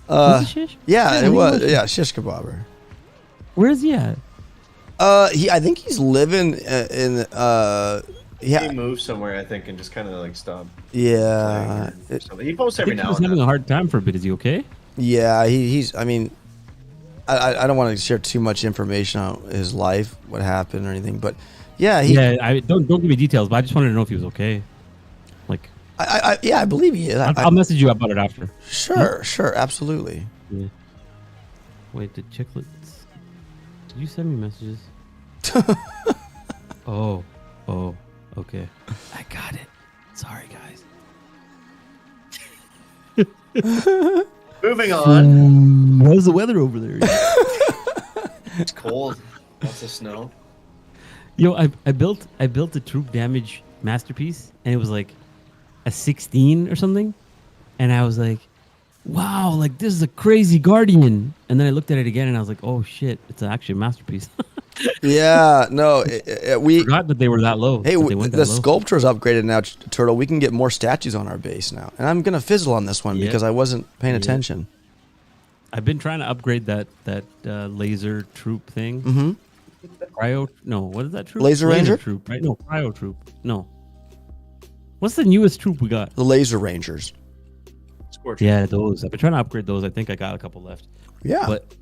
Speaker 7: Was it Shish?
Speaker 1: Yeah, it was. Yeah, Shish Kebabber.
Speaker 7: Where is he at?
Speaker 1: I think he's living in
Speaker 5: He moved somewhere, I think, and just kind of like stopped.
Speaker 1: Yeah.
Speaker 5: He posts every now and
Speaker 7: He's
Speaker 5: then.
Speaker 7: having a hard time for a bit. Is he okay?
Speaker 1: Yeah, he's. I mean, I don't want to share too much information on his life, what happened or anything, but yeah,
Speaker 7: I don't give me details, but I just wanted to know if he was okay. Like,
Speaker 1: I believe he is.
Speaker 7: I'll message you about it after.
Speaker 1: Sure, absolutely.
Speaker 7: Yeah. Wait, the chiclets. Did you send me messages? Oh, okay. I got it. Sorry, guys.
Speaker 5: Moving on.
Speaker 7: How's the weather over there?
Speaker 5: It's cold. Lots of snow.
Speaker 7: Yo, I built a troop damage masterpiece, and it was like a 16 or something, and I was like, wow, like this is a crazy guardian. And then I looked at it again, and I was like, oh shit, it's actually a masterpiece.
Speaker 1: Yeah, no, we
Speaker 7: Forgot that they were that low.
Speaker 1: Hey,
Speaker 7: that they went
Speaker 1: the
Speaker 7: that low.
Speaker 1: sculpture's upgraded now, Turtle. We can get more statues on our base now, and I'm gonna fizzle on this one
Speaker 7: Yeah.
Speaker 1: because I wasn't paying attention.
Speaker 7: I've been trying to upgrade that laser troop thing.
Speaker 1: Mm-hmm.
Speaker 7: What is that troop?
Speaker 1: Laser Ranger?
Speaker 7: troop, right? No, cryo troop. No. What's the newest troop we got?
Speaker 1: The Laser Rangers.
Speaker 5: Scorch.
Speaker 7: Yeah, those. I've been trying to upgrade those. I think I got a couple left.
Speaker 1: Yeah.
Speaker 7: But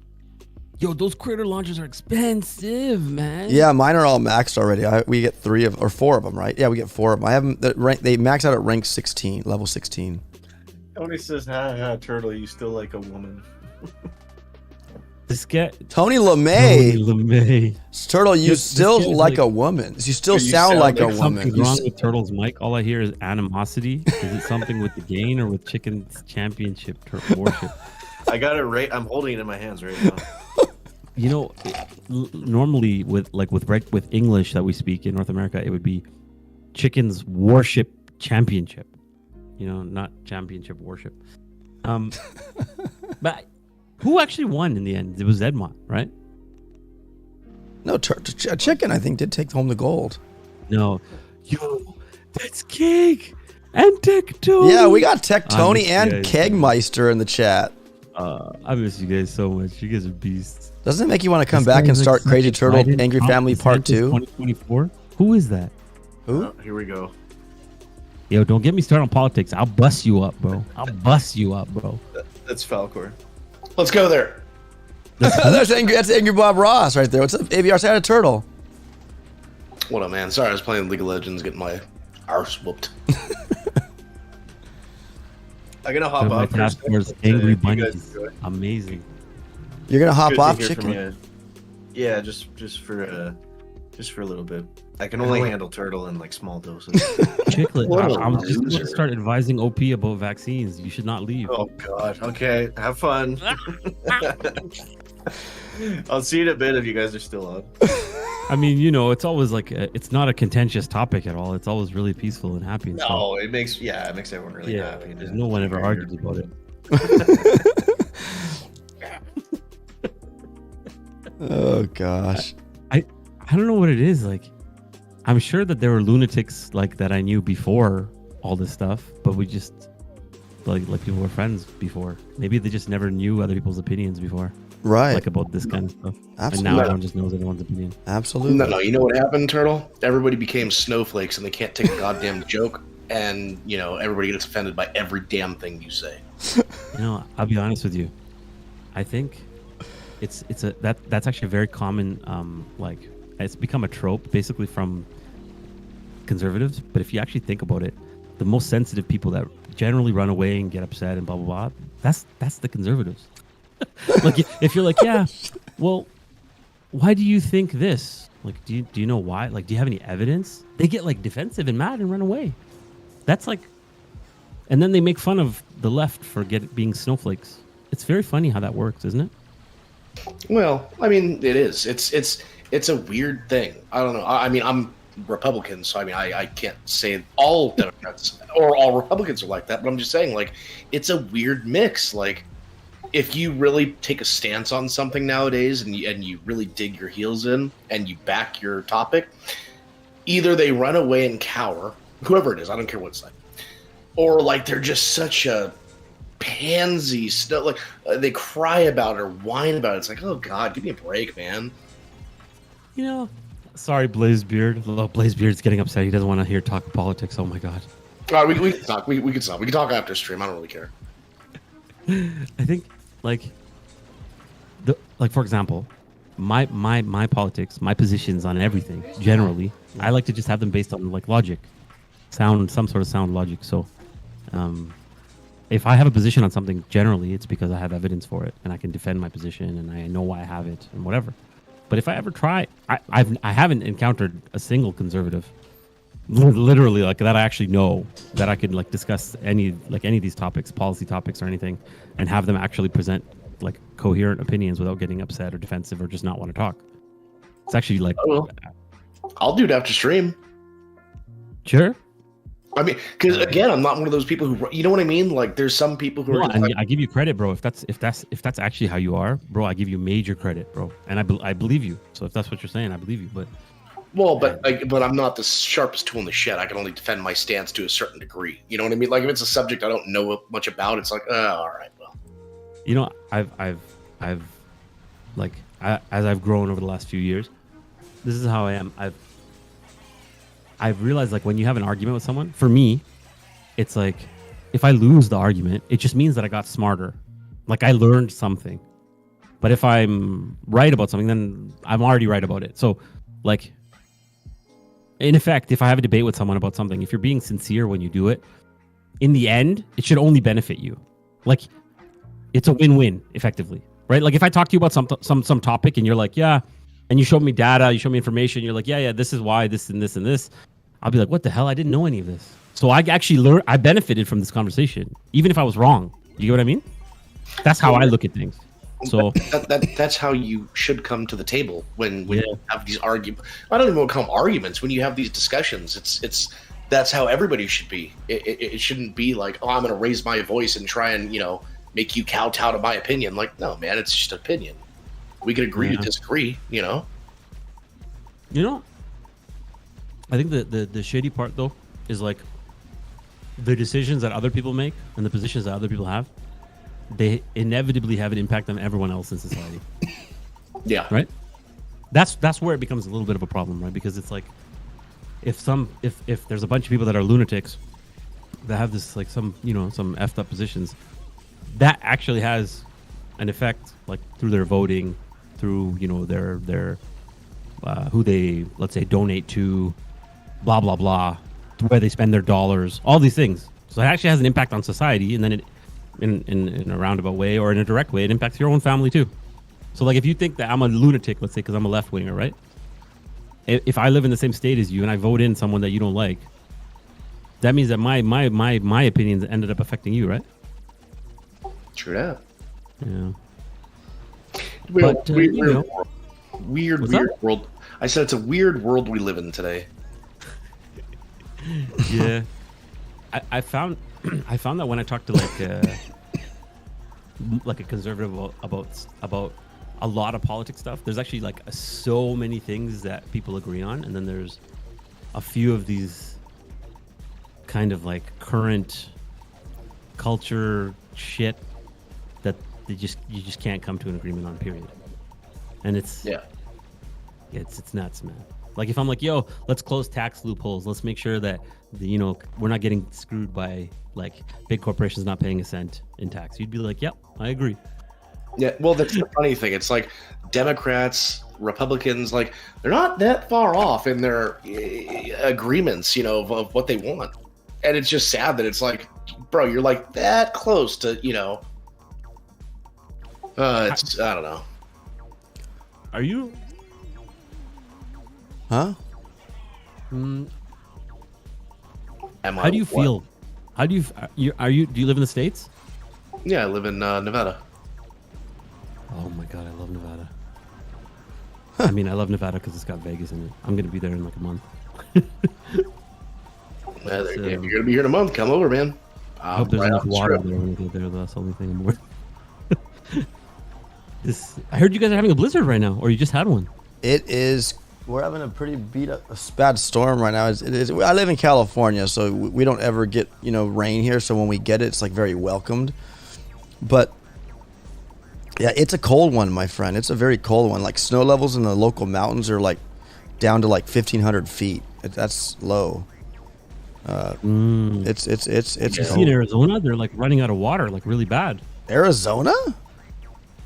Speaker 7: yo, those critter launchers are expensive, man.
Speaker 1: Yeah, mine are all maxed already. We get 4 of them, right? Yeah, we get 4 of them. I have them. They max out at rank 16, level 16.
Speaker 5: Tony says, ha, Turtle, you still like a woman.
Speaker 7: This guy,
Speaker 1: Tony LeMay.
Speaker 7: LeMay.
Speaker 1: Turtle, you
Speaker 7: This
Speaker 1: still
Speaker 7: guy is
Speaker 1: like
Speaker 7: like-
Speaker 1: a woman. You still
Speaker 5: You
Speaker 1: sound
Speaker 5: sound
Speaker 1: like a
Speaker 5: like
Speaker 1: woman.
Speaker 7: Something's wrong with Turtle's mic. All I hear is animosity. Is it something with the gain or with Chicken's championship warship?
Speaker 5: I got it right. I'm holding it in my hands right now.
Speaker 7: You know, normally with English that we speak in North America, it would be Chicken's warship championship. You know, not championship warship. But who actually won in the end? It was Zedmont, right?
Speaker 1: No, Chicken, I think, did take home the gold.
Speaker 7: No. Yo, that's Cake and Tech Tony.
Speaker 1: Yeah, we got Tech
Speaker 7: I
Speaker 1: Tony
Speaker 7: miss you
Speaker 1: and
Speaker 7: guys.
Speaker 1: Kegmeister in the chat.
Speaker 7: I miss you guys so much. You guys are beasts.
Speaker 1: Doesn't it make you want to come
Speaker 7: This
Speaker 1: back
Speaker 7: guy
Speaker 1: and
Speaker 7: is
Speaker 1: start
Speaker 7: like
Speaker 1: Crazy
Speaker 7: such a
Speaker 1: Turtle
Speaker 7: Biden,
Speaker 1: Angry
Speaker 7: Trump,
Speaker 1: Family Part
Speaker 7: DeSantis
Speaker 1: 2?
Speaker 7: 2024? Who is that?
Speaker 1: Who?
Speaker 5: Oh, here we go.
Speaker 7: Yo, don't get me started on politics. I'll bust you up, bro. I'll bust you up, bro.
Speaker 5: That's Falcor.
Speaker 3: Let's go there.
Speaker 1: That's Angry Bob Ross right there. What's up, AVR Side of Turtle?
Speaker 3: What up, man? Sorry, I was playing League of Legends, getting my arse whooped.
Speaker 5: I'm gonna hop
Speaker 7: So my
Speaker 5: off. for a
Speaker 7: task
Speaker 5: second,
Speaker 7: force,
Speaker 5: but,
Speaker 7: angry
Speaker 5: you guys
Speaker 7: bunnies.
Speaker 5: enjoy.
Speaker 7: Amazing.
Speaker 1: You're gonna hop
Speaker 5: Good to
Speaker 1: off,
Speaker 5: hear from
Speaker 1: Chicken?
Speaker 5: you. Yeah, just for a little bit. I can only handle Turtle in like small doses.
Speaker 7: Chiclet,
Speaker 3: What a
Speaker 7: I'm just going to
Speaker 3: loser.
Speaker 7: start advising OP about vaccines. You should not leave.
Speaker 5: Oh God. Okay. Have fun. I'll see you in a bit if you guys are still on.
Speaker 7: I mean, you know, it's always like, it's not a contentious topic at all. It's always really peaceful and happy. And stuff.
Speaker 5: No, it makes everyone really
Speaker 7: Yeah,
Speaker 5: happy.
Speaker 7: there's no one ever argues about it.
Speaker 1: Oh gosh.
Speaker 7: I don't know what it is. Like, I'm sure that there were lunatics like that I knew before all this stuff, but we just like people were friends before. Maybe they just never knew other people's opinions before,
Speaker 1: Right.
Speaker 7: like about this kind of stuff. And
Speaker 1: Absolutely.
Speaker 7: now everyone just knows everyone's opinion.
Speaker 1: Absolutely.
Speaker 3: No, you know what happened, Turtle? Everybody became snowflakes and they can't take a goddamn joke. And, you know, everybody gets offended by every damn thing you say.
Speaker 7: You know, I'll be honest with you. I think that's actually a very common like it's become a trope basically from conservatives. But if you actually think about it, the most sensitive people that generally run away and get upset and blah blah blah, that's the conservatives. Like if you're like, yeah, well, why do you think this? Like, do you know why? Like, do you have any evidence? They get like defensive and mad and run away. That's like, and then they make fun of the left for being snowflakes. It's very funny how that works, isn't it?
Speaker 3: Well, I mean, it is. It's a weird thing. I don't know. I mean, I'm Republican, so I mean, I can't say all Democrats or all Republicans are like that, but I'm just saying, like, it's a weird mix. Like, if you really take a stance on something nowadays and you really dig your heels in and you back your topic, either they run away and cower, whoever it is, I don't care what side, or like they're just such a pansy stuff, like they cry about it or whine about it. It's like, oh God, give me a break, man.
Speaker 7: You know, sorry, Blazebeard. Blazebeard's getting upset. He doesn't want to hear talk politics. Oh my God.
Speaker 3: All right, we can talk. We can stop. We can talk after stream. I don't really care.
Speaker 7: I think like for example, my politics, my positions on everything generally, I like to just have them based on like logic, some sort of sound logic. So, if I have a position on something, generally it's because I have evidence for it and I can defend my position and I know why I have it and whatever. But if I ever try, I haven't encountered a single conservative, literally like that I actually know that I could like discuss any of these topics, policy topics or anything, and have them actually present like coherent opinions without getting upset or defensive or just not want to talk. It's actually like
Speaker 3: I'll do it after stream.
Speaker 7: Sure.
Speaker 3: I mean, because again, I'm not one of those people who, you know what I mean? Like, there's some people who
Speaker 7: No,
Speaker 3: are.
Speaker 7: and
Speaker 3: Like,
Speaker 7: I give you credit, bro. If that's actually how you are, bro, I give you major credit, bro. And I believe you. So if that's what you're saying, I believe you. But
Speaker 3: but I'm not the sharpest tool in the shed. I can only defend my stance to a certain degree. You know what I mean? Like, if it's a subject I don't know much about, it's like, all right, well.
Speaker 7: you know, I've like as I've grown over the last few years, this is how I am. I've realized, like, when you have an argument with someone, for me, it's like, if I lose the argument, it just means that I got smarter. Like, I learned something. But if I'm right about something, then I'm already right about it. So, like, in effect, if I have a debate with someone about something, if you're being sincere when you do it, in the end, it should only benefit you. Like, it's a win-win, effectively, right? Like, if I talk to you about some topic and you're like, yeah, and you show me data, you show me information, you're like, yeah, this is why, this and this and this. I'll be like, what the hell? I didn't know any of this. So I actually learned, I benefited from this conversation, even if I was wrong. You get what I mean? That's how I look at things. So
Speaker 3: that's how you should come to the table when you have these arguments. I don't even want to call them arguments. When you have these discussions, that's how everybody should be. It shouldn't be like, oh, I'm going to raise my voice and try and, make you kowtow to my opinion. Like, no, man, it's just opinion. We can agree to disagree,
Speaker 7: You know, I think the shitty part, though, is like the decisions that other people make and the positions that other people have, they inevitably have an impact on everyone else in society.
Speaker 3: Yeah.
Speaker 7: Right? That's where it becomes a little bit of a problem, right? Because it's like, if there's a bunch of people that are lunatics that have this, like, some effed up positions, that actually has an effect, like, through their voting, through their who they, let's say, donate to, blah blah blah, where they spend their dollars, all these things. So it actually has an impact on society, and then it in a roundabout way or in a direct way, it impacts your own family too. So, like, if you think that I'm a lunatic, let's say, because I'm a left winger, right? If I live in the same state as you and I vote in someone that you don't like, that means that my opinions ended up affecting you, right?
Speaker 3: True that.
Speaker 7: Yeah.
Speaker 3: Weird world. I said it's a weird world we live in today.
Speaker 7: Yeah. I found that when I talk to like a conservative about a lot of politics stuff, there's actually like so many things that people agree on, and then there's a few of these kind of like current culture shit that you just can't come to an agreement on, period. And it's nuts, man. Like, if I'm like, yo, let's close tax loopholes, let's make sure that we're not getting screwed by, like, big corporations not paying a cent in tax, you'd be like, yep, I agree.
Speaker 3: Yeah, well, that's the funny thing. It's like Democrats, Republicans, like, they're not that far off in their agreements, of what they want. And it's just sad that it's like, bro, you're like that close to, it's, I don't know.
Speaker 7: Are you?
Speaker 1: Huh?
Speaker 7: How do you feel? How do you do you live in the States?
Speaker 3: Yeah, I live in Nevada.
Speaker 7: Oh my god, I love Nevada. I mean, I love Nevada because it's got Vegas in it. I'm gonna be there in like a month.
Speaker 3: If you're gonna be here in a month, come over, man.
Speaker 7: I hope there's enough water there when we get there. That's the only thing I'm worried. I heard you guys are having a blizzard right now, or you just had one.
Speaker 1: It is. We're having a pretty bad storm right now. It is. I live in California, so we don't ever get rain here. So when we get it, it's like very welcomed. But yeah, it's a cold one, my friend. It's a very cold one. Like, snow levels in the local mountains are like down to like 1,500 feet. That's low. It's
Speaker 7: You see in Arizona, they're like running out of water, like really bad.
Speaker 1: Arizona?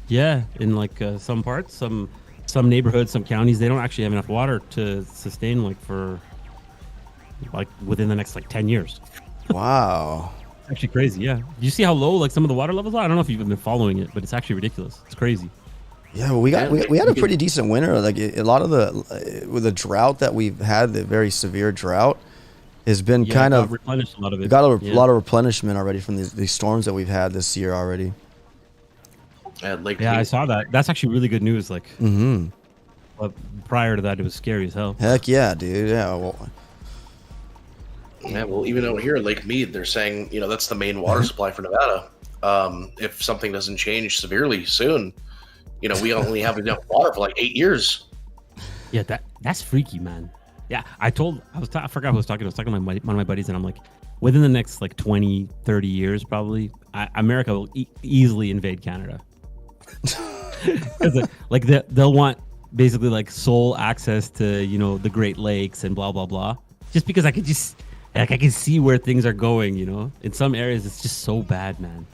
Speaker 7: Yeah, in like some parts, some neighborhoods, some counties, they don't actually have enough water to sustain for within the next 10 years.
Speaker 1: Wow.
Speaker 7: It's actually crazy. Yeah. Do you see how low some of the water levels are? I don't know if you've been following it, but it's actually ridiculous. It's crazy.
Speaker 1: Yeah, well, we had a pretty decent winter. Like, a lot of with the drought that we've had, the very severe drought, has been kind of
Speaker 7: replenished a lot of it.
Speaker 1: We got a lot of replenishment already from these storms that we've had this year already.
Speaker 7: I saw that. That's actually really good news. Like,
Speaker 1: mm-hmm.
Speaker 7: But prior to that, it was scary as hell.
Speaker 1: Heck yeah, dude. Yeah. Well,
Speaker 3: Yeah, well, even out here in Lake Mead, they're saying, that's the main water supply for Nevada. If something doesn't change severely soon, we only have enough water for like 8 years.
Speaker 7: Yeah, that's freaky, man. Yeah, I forgot who I was talking to. I was talking to one of my buddies, and I'm like, within the next like 20, 30 years, probably, America will easily invade Canada. Like they'll want basically like sole access to, the Great Lakes and blah, blah, blah. Just because I can see where things are going, In some areas, it's just so bad, man.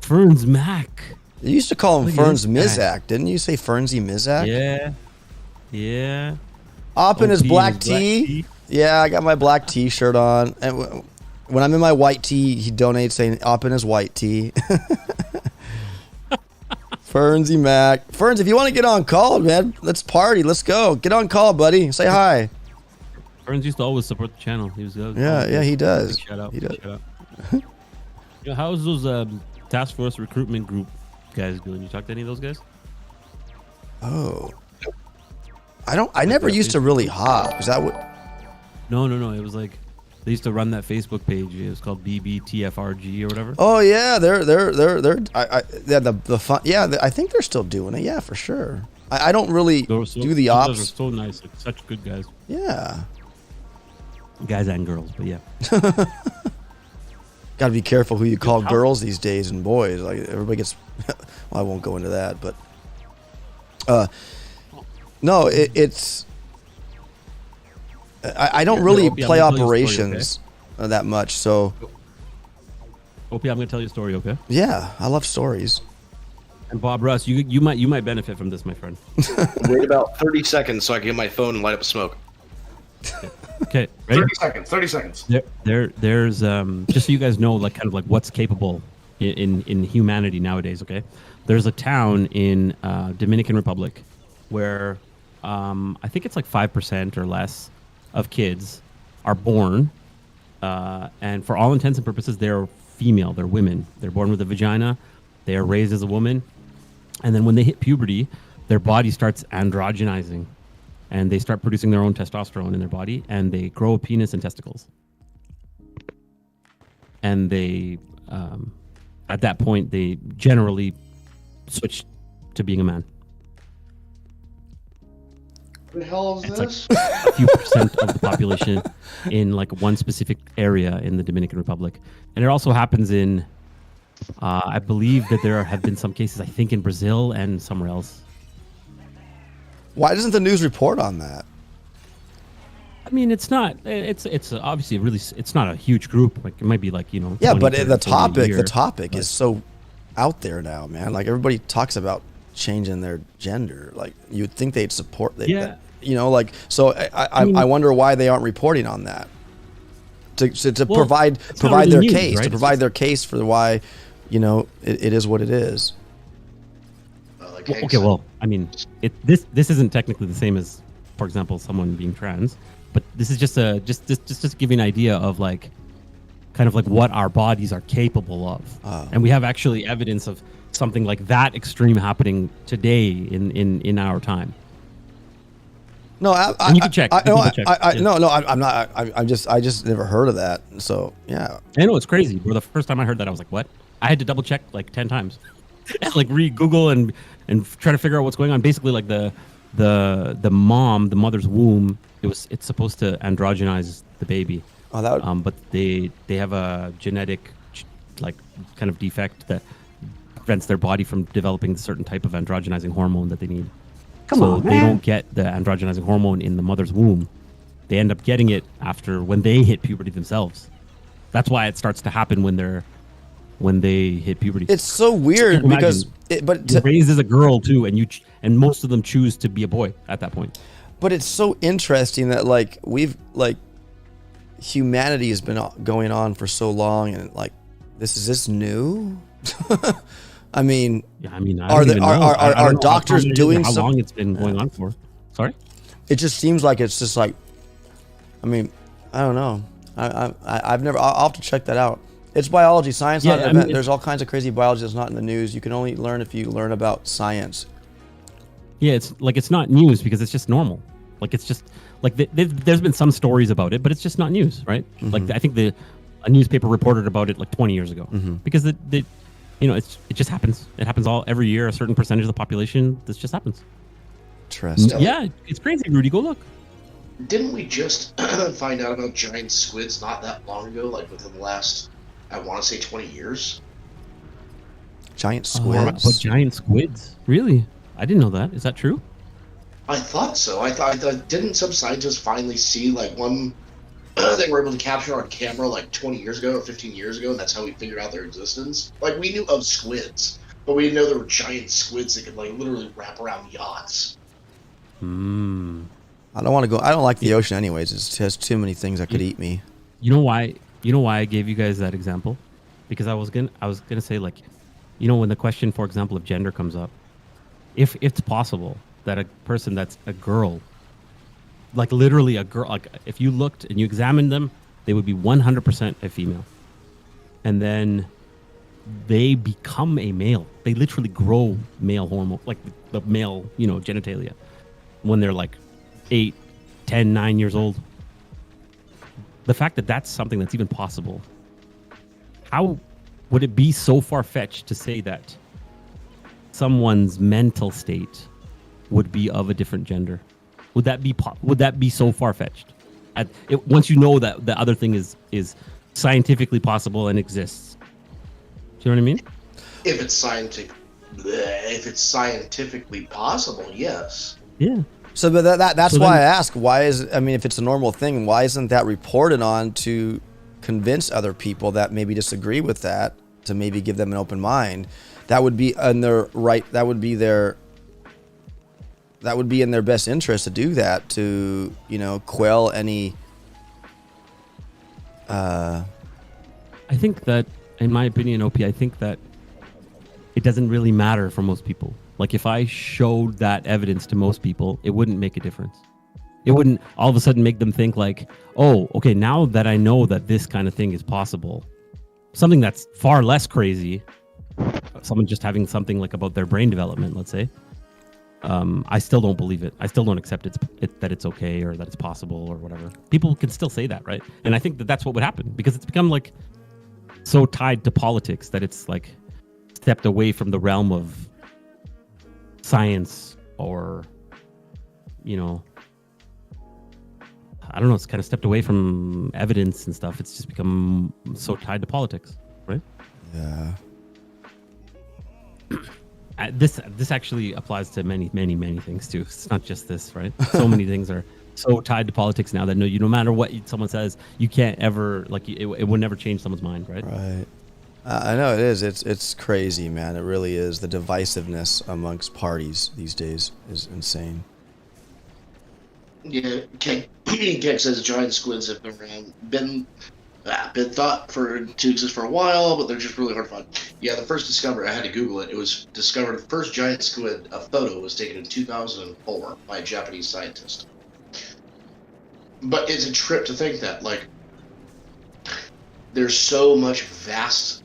Speaker 7: Ferns Mac.
Speaker 1: You used to call him Ferns Mizak, didn't you say Fernsy Mizak?
Speaker 7: Yeah.
Speaker 1: Op in his black tee. Yeah, I got my black t-shirt on. And when I'm in my white tee, he donates saying Op in his white tee. Fernsy Mac. Ferns, if you want to get on call, man, let's party. Let's go. Get on call, buddy. Say hi.
Speaker 7: Ferns used to always support the channel. He was good.
Speaker 1: Yeah, he does.
Speaker 7: Shout out.
Speaker 1: He does.
Speaker 7: Shout out. How's those task force recruitment group guys doing? You talk to any of those guys?
Speaker 1: Oh. I never used to really hop. Is that what?
Speaker 7: No. It was like they used to run that Facebook page. It was called BBTFRG or whatever.
Speaker 1: Oh yeah, they're the fun. Yeah, I think they're still doing it. Yeah, for sure. I don't really do the ops.
Speaker 7: Those are so nice, like such good guys.
Speaker 1: Yeah.
Speaker 7: Guys and girls, but yeah.
Speaker 1: Got to be careful who you call girls these days and boys. Like everybody gets. Well, I won't go into that, but. No, it's. I don't really play operations that much, so.
Speaker 7: Opie, I'm gonna tell you a story, okay?
Speaker 1: Yeah, I love stories.
Speaker 7: And Bob Russ, you might benefit from this, my friend.
Speaker 3: Wait about 30 seconds so I can get my phone and light up a smoke.
Speaker 7: Okay, ready?
Speaker 3: 30 seconds.
Speaker 7: There's just so you guys know, like kind of like what's capable in humanity nowadays. Okay, there's a town in Dominican Republic where I think it's like 5% or less of kids are born, and for all intents and purposes, they're female. They're women. They're born with a vagina. They are raised as a woman, and then when they hit puberty, their body starts androgenizing. And they start producing their own testosterone in their body, and they grow a penis and testicles. And they, at that point, they generally switch to being a man.
Speaker 6: What the hell is this?
Speaker 7: Like a few percent of the population in like one specific area in the Dominican Republic. And it also happens in, I believe that there have been some cases, I think in Brazil and somewhere else.
Speaker 1: Why doesn't the news report on that?
Speaker 7: I mean, it's not. It's obviously it's not a huge group. Like it might be like Yeah,
Speaker 1: 20, but 30, the topic is so out there now, man. Like everybody talks about changing their gender. Like you'd think they'd support that.
Speaker 7: Yeah.
Speaker 1: So I wonder why they aren't reporting on that. To provide
Speaker 7: really
Speaker 1: their
Speaker 7: news,
Speaker 1: case,
Speaker 7: right?
Speaker 1: to provide their case for why, it is what it is.
Speaker 7: Okay, well, I mean, this isn't technically the same as, for example, someone being trans, but this is just just give you an idea of like, kind of like what our bodies are capable of, and we have actually evidence of something like that extreme happening today in our time.
Speaker 1: No,
Speaker 7: and you can check.
Speaker 1: I'm not. I just never heard of that. So yeah,
Speaker 7: I know it's crazy. Bro, the first time I heard that, I was like, what? I had to double check like 10 times. Like read Google and try to figure out what's going on. Basically, like the mother's womb, it's supposed to androgenize the baby.
Speaker 1: Oh, that would...
Speaker 7: but they have a genetic like kind of defect that prevents their body from developing a certain type of androgenizing hormone that they need. So they don't get the androgenizing hormone in the mother's womb. They end up getting it after when they hit puberty themselves. That's why it starts to happen when they hit puberty.
Speaker 1: It's so weird because
Speaker 7: you're raised as a girl too, and most of them choose to be a boy at that point.
Speaker 1: But it's so interesting that like humanity has been going on for so long, and like is this new? I mean, are doctors doing
Speaker 7: how long it's been going on for? Sorry,
Speaker 1: it just seems like it's just like, I mean, I don't know. I've never. I'll have to check that out. It's biology, science, not an event. There's all kinds of crazy biology that's not in the news. You can only learn if you learn about science.
Speaker 7: Yeah, it's not news because it's just normal. Like it's just like there's been some stories about it, but it's just not news, right? Like I think a newspaper reported about it like 20 years ago because it it just happens. It happens every year. A certain percentage of the population, this just happens.
Speaker 1: Interesting.
Speaker 7: Yeah, it's crazy, Rudy. Go look.
Speaker 3: Didn't we just find out about giant squids not that long ago? Like within the last, I want to say 20 years.
Speaker 1: Giant
Speaker 7: About
Speaker 1: squids.
Speaker 7: giant squids? Really? I didn't know that. Is that true?
Speaker 3: I thought so. I thought didn't some scientists finally see like one they were able to capture on camera like 20 years ago or 15 years ago, and that's how we figured out their existence? Like we knew of squids, but we didn't know there were giant squids that could like literally wrap around yachts.
Speaker 1: I don't want to go. I don't like the ocean, anyways. It has too many things that could eat me.
Speaker 7: You know why? You know why I gave you guys that example? Because I was gonna say, like, when the question, for example, of gender comes up, if it's possible that a person that's a girl, like literally a girl, like if you looked and you examined them, they would be 100% a female, and then they become a male. They literally grow male hormone, like the male, genitalia, when they're like 8, 10, 9 years old. The fact that that's something that's even possible, how would it be so far-fetched to say that someone's mental state would be of a different gender? Would that be so far-fetched? Once you know that the other thing is scientifically possible and exists. Do you know what I mean?
Speaker 3: If it's scientifically possible, yes.
Speaker 7: Yeah.
Speaker 1: So, but that's why I ask. If it's a normal thing, why isn't that reported on to convince other people that maybe disagree with that, to maybe give them an open mind? That would be in their right. That would be in their best interest to do that, to quell any.
Speaker 7: I think that, in my opinion, OP, I think that it doesn't really matter for most people. Like if I showed that evidence to most people, it wouldn't make a difference. It wouldn't all of a sudden make them think like, oh, okay, now that I know that this kind of thing is possible, something that's far less crazy, someone just having something like about their brain development, let's say, I still don't believe it. I still don't accept that it's okay or that it's possible or whatever. People can still say that, right? And I think that that's what would happen because it's become like so tied to politics that it's like stepped away from the realm of science, or I don't know, it's kind of stepped away from evidence and stuff. It's just become so tied to politics, right?
Speaker 1: Yeah.
Speaker 7: This actually applies to many things too. It's not just this, right? So many things are so tied to politics now that no matter what someone says, you can't ever it would never change someone's mind, right?
Speaker 1: Right. I know it is. It's crazy, man. It really is. The divisiveness amongst parties these days is insane.
Speaker 3: Yeah, Kek says giant squids have been thought to exist for a while, but they're just really hard to find. Yeah, the first discovery, I had to Google it. It was discovered, the first giant squid, a photo was taken in 2004 by a Japanese scientist. But it's a trip to think that, like, there's so much vast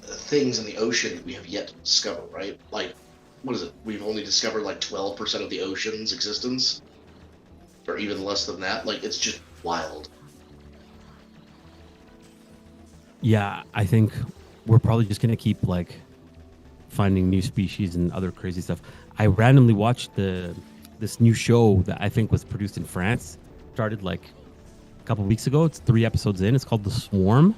Speaker 3: things in the ocean that we have yet to discover, right? Like, what is it? We've only discovered like 12% of the ocean's existence, or even less than that. Like, it's just wild.
Speaker 7: Yeah, I think we're probably just gonna keep like finding new species and other crazy stuff. I randomly watched this new show that I think was produced in France. Started like a couple weeks ago. It's 3 episodes in. It's called The Swarm.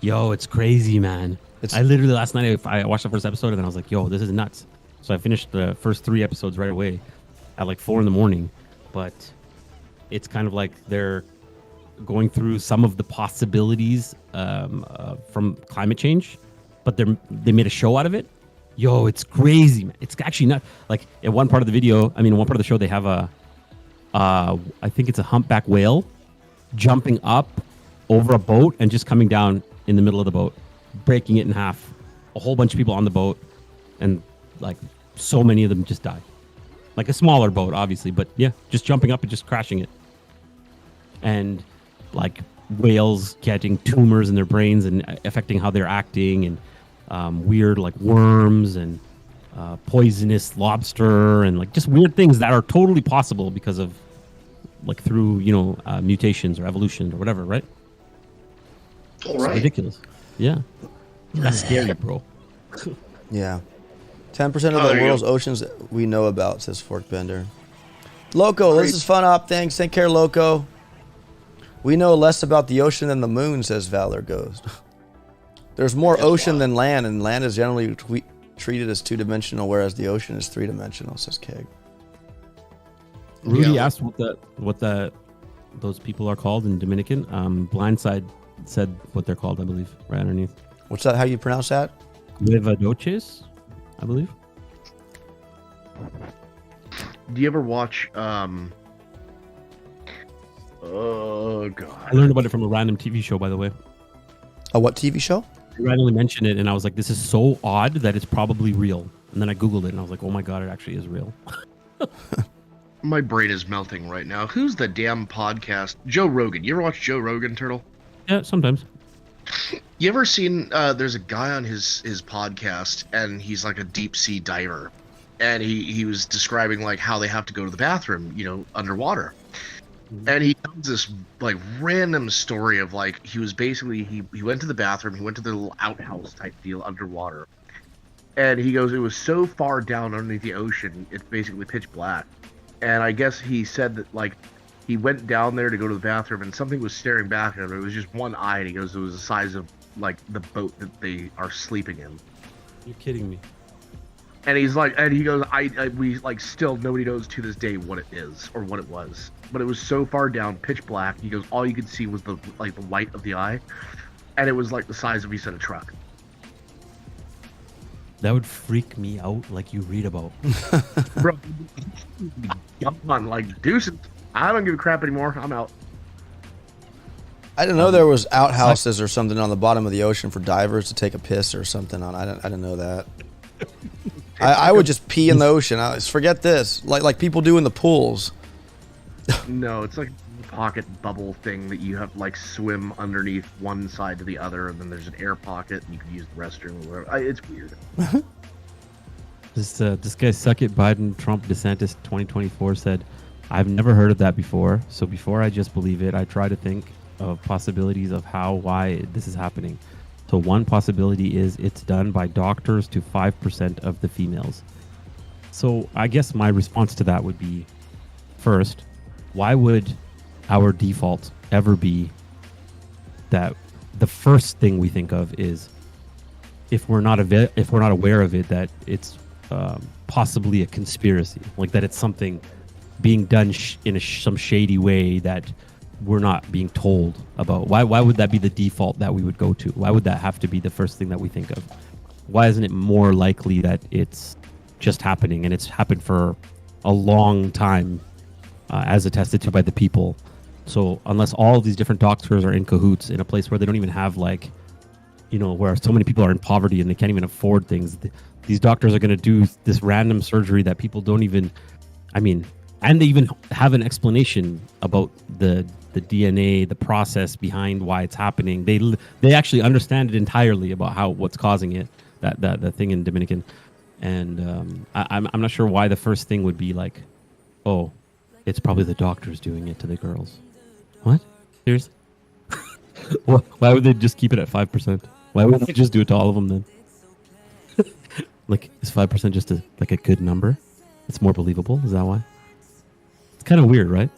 Speaker 7: Yo, it's crazy, man. I literally last night I watched the first episode and then I was like, yo, this is nuts. So I finished the first 3 episodes right away at like 4 a.m. But it's kind of like they're going through some of the possibilities from climate change, but they made a show out of it. Yo, it's crazy, man. It's actually not like in one part of the video. I mean, in one part of the show, they have I think it's a humpback whale jumping up over a boat and just coming down in the middle of the boat, breaking it in half. A whole bunch of people on the boat, and like so many of them just die. Like a smaller boat, obviously, but yeah, just jumping up and just crashing it. And like whales getting tumors in their brains and affecting how they're acting, and weird like worms and poisonous lobster and like just weird things that are totally possible because of like through mutations or evolution or whatever, right?
Speaker 3: All
Speaker 7: It's
Speaker 3: right.
Speaker 7: ridiculous. Yeah, that's scary, bro.
Speaker 1: Yeah. 10% of
Speaker 3: Oh,
Speaker 1: the
Speaker 3: there you
Speaker 1: world's
Speaker 3: go.
Speaker 1: oceans we know about, says Forkbender. Loco, this is fun op. Thanks. Take care, Loco. We know less about the ocean than the moon, says Valor Ghost. There's more ocean than land, and land is generally treated as two-dimensional, whereas the ocean is three-dimensional, says Keg.
Speaker 7: Rudy
Speaker 3: Yeah.
Speaker 7: asked what those people are called in Dominican. Blindside said what they're called, I believe, right underneath.
Speaker 1: What's that? How you pronounce that?
Speaker 7: Levadoches, I believe.
Speaker 6: Do you ever watch? Oh god.
Speaker 7: I learned about it from a random TV show, by the way.
Speaker 1: A what TV show?
Speaker 7: I randomly mentioned it, and I was like, "This is so odd that it's probably real." And then I googled it, and I was like, "Oh my god, it actually is real."
Speaker 6: My brain is melting right now. Who's the damn podcast? Joe Rogan. You ever watch Joe Rogan, Turtle?
Speaker 7: Yeah, sometimes.
Speaker 6: You ever seen? There's a guy on his podcast, and he's like a deep sea diver, and he was describing like how they have to go to the bathroom, underwater. And he tells this like random story of like he was basically he went to the bathroom, he went to the little outhouse type deal underwater, and he goes, it was so far down underneath the ocean, it's basically pitch black. And I guess he said that like he went down there to go to the bathroom, and something was staring back at him. It was just one eye, and he goes, it was the size of like the boat that they are sleeping in.
Speaker 7: You're kidding me.
Speaker 6: And he's like, and he goes, we like still nobody knows to this day what it is or what it was, but it was so far down, pitch black. He goes, all you could see was the light of the eye, and it was like the size of, he said, a truck.
Speaker 7: That would freak me out, like you read about.
Speaker 6: Bro, come on, like deuces. I don't give a crap anymore. I'm out.
Speaker 1: I didn't know there was outhouses or something on the bottom of the ocean for divers to take a piss or something on. I didn't know that. I would just pee in the ocean. Forget this, like people do in the pools.
Speaker 6: No, it's like a pocket bubble thing that you have like swim underneath one side to the other, and then there's an air pocket, and you can use the restroom or whatever. It's weird.
Speaker 7: This guy Suck It Biden Trump DeSantis 2024 said, "I've never heard of that before. So before I just believe it, I try to think of possibilities of why this is happening. So one possibility is it's done by doctors to 5% of the females." So I guess my response to that would be, first, why would our default ever be that the first thing we think of is if we're not aware of it, that it's possibly a conspiracy, like that it's something being done in some shady way that we're not being told about. Why would that be the default that we would go to? Why would that have to be the first thing that we think of? Why isn't it more likely that it's just happening and it's happened for a long time, as attested to by the people? So unless all of these different doctors are in cahoots in a place where they don't even have where so many people are in poverty and they can't even afford things, these doctors are going to do this random surgery that people don't even, and they even have an explanation about the DNA, the process behind why it's happening. They actually understand it entirely about what's causing it, that thing in Dominican. And I'm not sure why the first thing would be like, oh, it's probably the doctors doing it to the girls. What? Seriously? Why would they just keep it at 5%? Why wouldn't they just do it to all of them then? Like, is 5% just a good number? It's more believable? Is that why? It's kind of weird, right?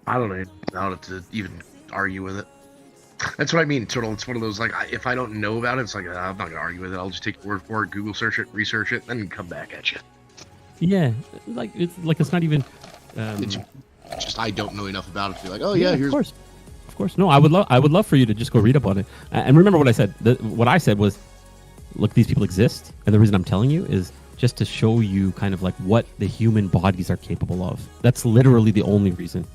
Speaker 6: I don't know how to even argue with it. That's what I mean, Turtle. It's one of those, like, if I don't know about it, it's like, I'm not going to argue with it. I'll just take your word for it, Google search it, research it, then come back at you.
Speaker 7: Yeah, it's not even...
Speaker 6: It's just I don't know enough about it to be like, oh, yeah, here's...
Speaker 7: Of course. No, I would love for you to just go read up on it. And remember what I said. What I said was, look, these people exist. And the reason I'm telling you is just to show you kind of like what the human bodies are capable of. That's literally the only reason.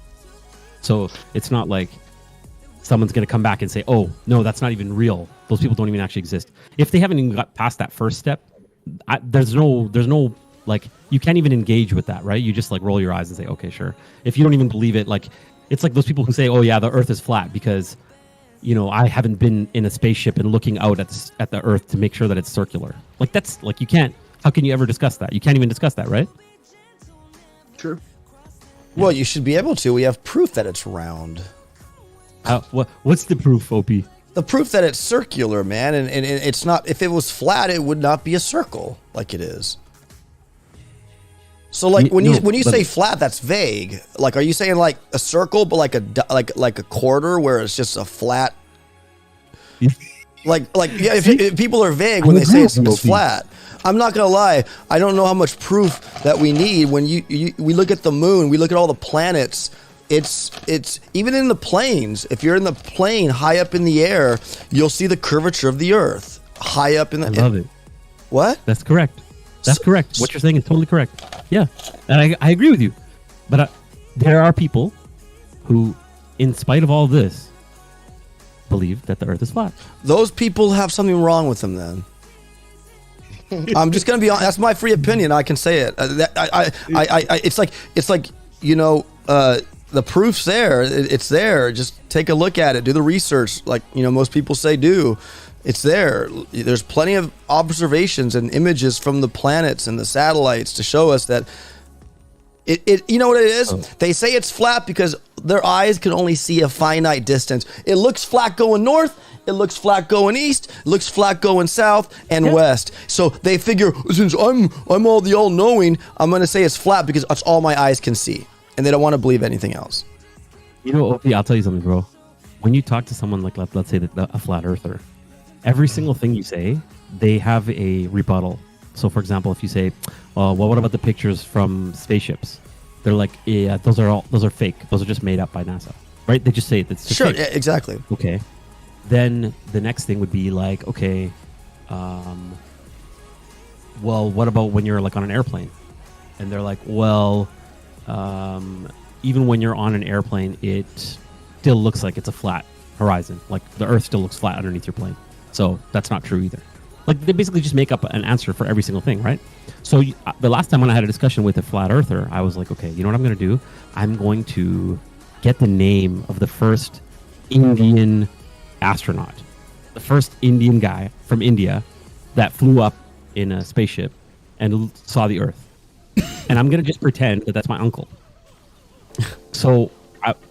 Speaker 7: So it's not like someone's going to come back and say, oh, no, that's not even real. Those people don't even actually exist. If they haven't even got past that first step, there's no, like, you can't even engage with that, right? You just like roll your eyes and say, okay, sure. If you don't even believe it, like, it's like those people who say, oh yeah, the earth is flat because, I haven't been in a spaceship and looking out at the earth to make sure that it's circular. Like, that's like, you can't, How can you ever discuss that? You can't even discuss that, right?
Speaker 6: Sure.
Speaker 1: Well, you should be able to. We have proof that it's round.
Speaker 7: What's the proof, OP?
Speaker 1: The proof that it's circular, man, and it's not. If it was flat, it would not be a circle like it is. So, like when you say flat, that's vague. Like, are you saying like a circle, but like a quarter, where it's just a flat? Like yeah. If people are vague when they say it's flat. I'm not gonna lie. I don't know how much proof that we need when we look at the moon. We look at all the planets. It's even in the planes. If you're in the plane high up in the air, you'll see the curvature of the Earth high up in the.
Speaker 7: I love it.
Speaker 1: What?
Speaker 7: That's correct. That's correct. What you're saying is totally correct. Yeah, and I agree with you. But there are people who, in spite of all this, believe that the Earth is flat.
Speaker 1: Those people have something wrong with them then. I'm just gonna be honest. That's my free opinion. I can say it. It's like the proof's there. It's there. Just take a look at it. Do the research. Like most people say do. It's there. There's plenty of observations and images from the planets and the satellites to show us that it. You know what it is? They say it's flat because their eyes can only see a finite distance. It looks flat going north. It looks flat going east. It looks flat going south and west. So they figure, since I'm all knowing, I'm gonna say it's flat because that's all my eyes can see, and they don't want to believe anything else.
Speaker 7: OP, I'll tell you something, bro. When you talk to someone like let's say a flat earther, every single thing you say, they have a rebuttal. So, for example, if you say, "Well, what about the pictures from spaceships?" They're like, "Yeah, those are fake. Those are just made up by NASA." Right? They just say it's just fake.
Speaker 1: Yeah, exactly.
Speaker 7: Okay. Then the next thing would be like, okay, well, what about when you're like on an airplane? And they're like, well, even when you're on an airplane, it still looks like it's a flat horizon. Like the Earth still looks flat underneath your plane. So that's not true either. Like they basically just make up an answer for every single thing, right? So the last time when I had a discussion with a flat earther, I was like, okay, you know what I'm going to do? I'm going to get the name of the first Indian astronaut, the first Indian guy from India that flew up in a spaceship and saw the Earth, and I'm gonna just pretend that that's my uncle. So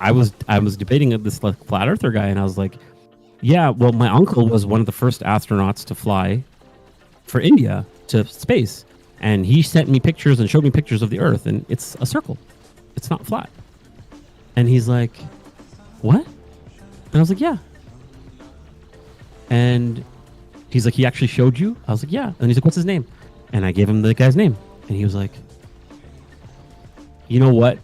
Speaker 7: I was debating with this flat earther guy, and I was like, yeah, well, my uncle was one of the first astronauts to fly for India to space, and he sent me pictures and showed me pictures of the Earth, and it's a circle, it's not flat. And he's like, what? And I was like, yeah. And he's like, he actually showed you? I was like, yeah. And he's like, what's his name? And I gave him the guy's name. And he was like, you know what?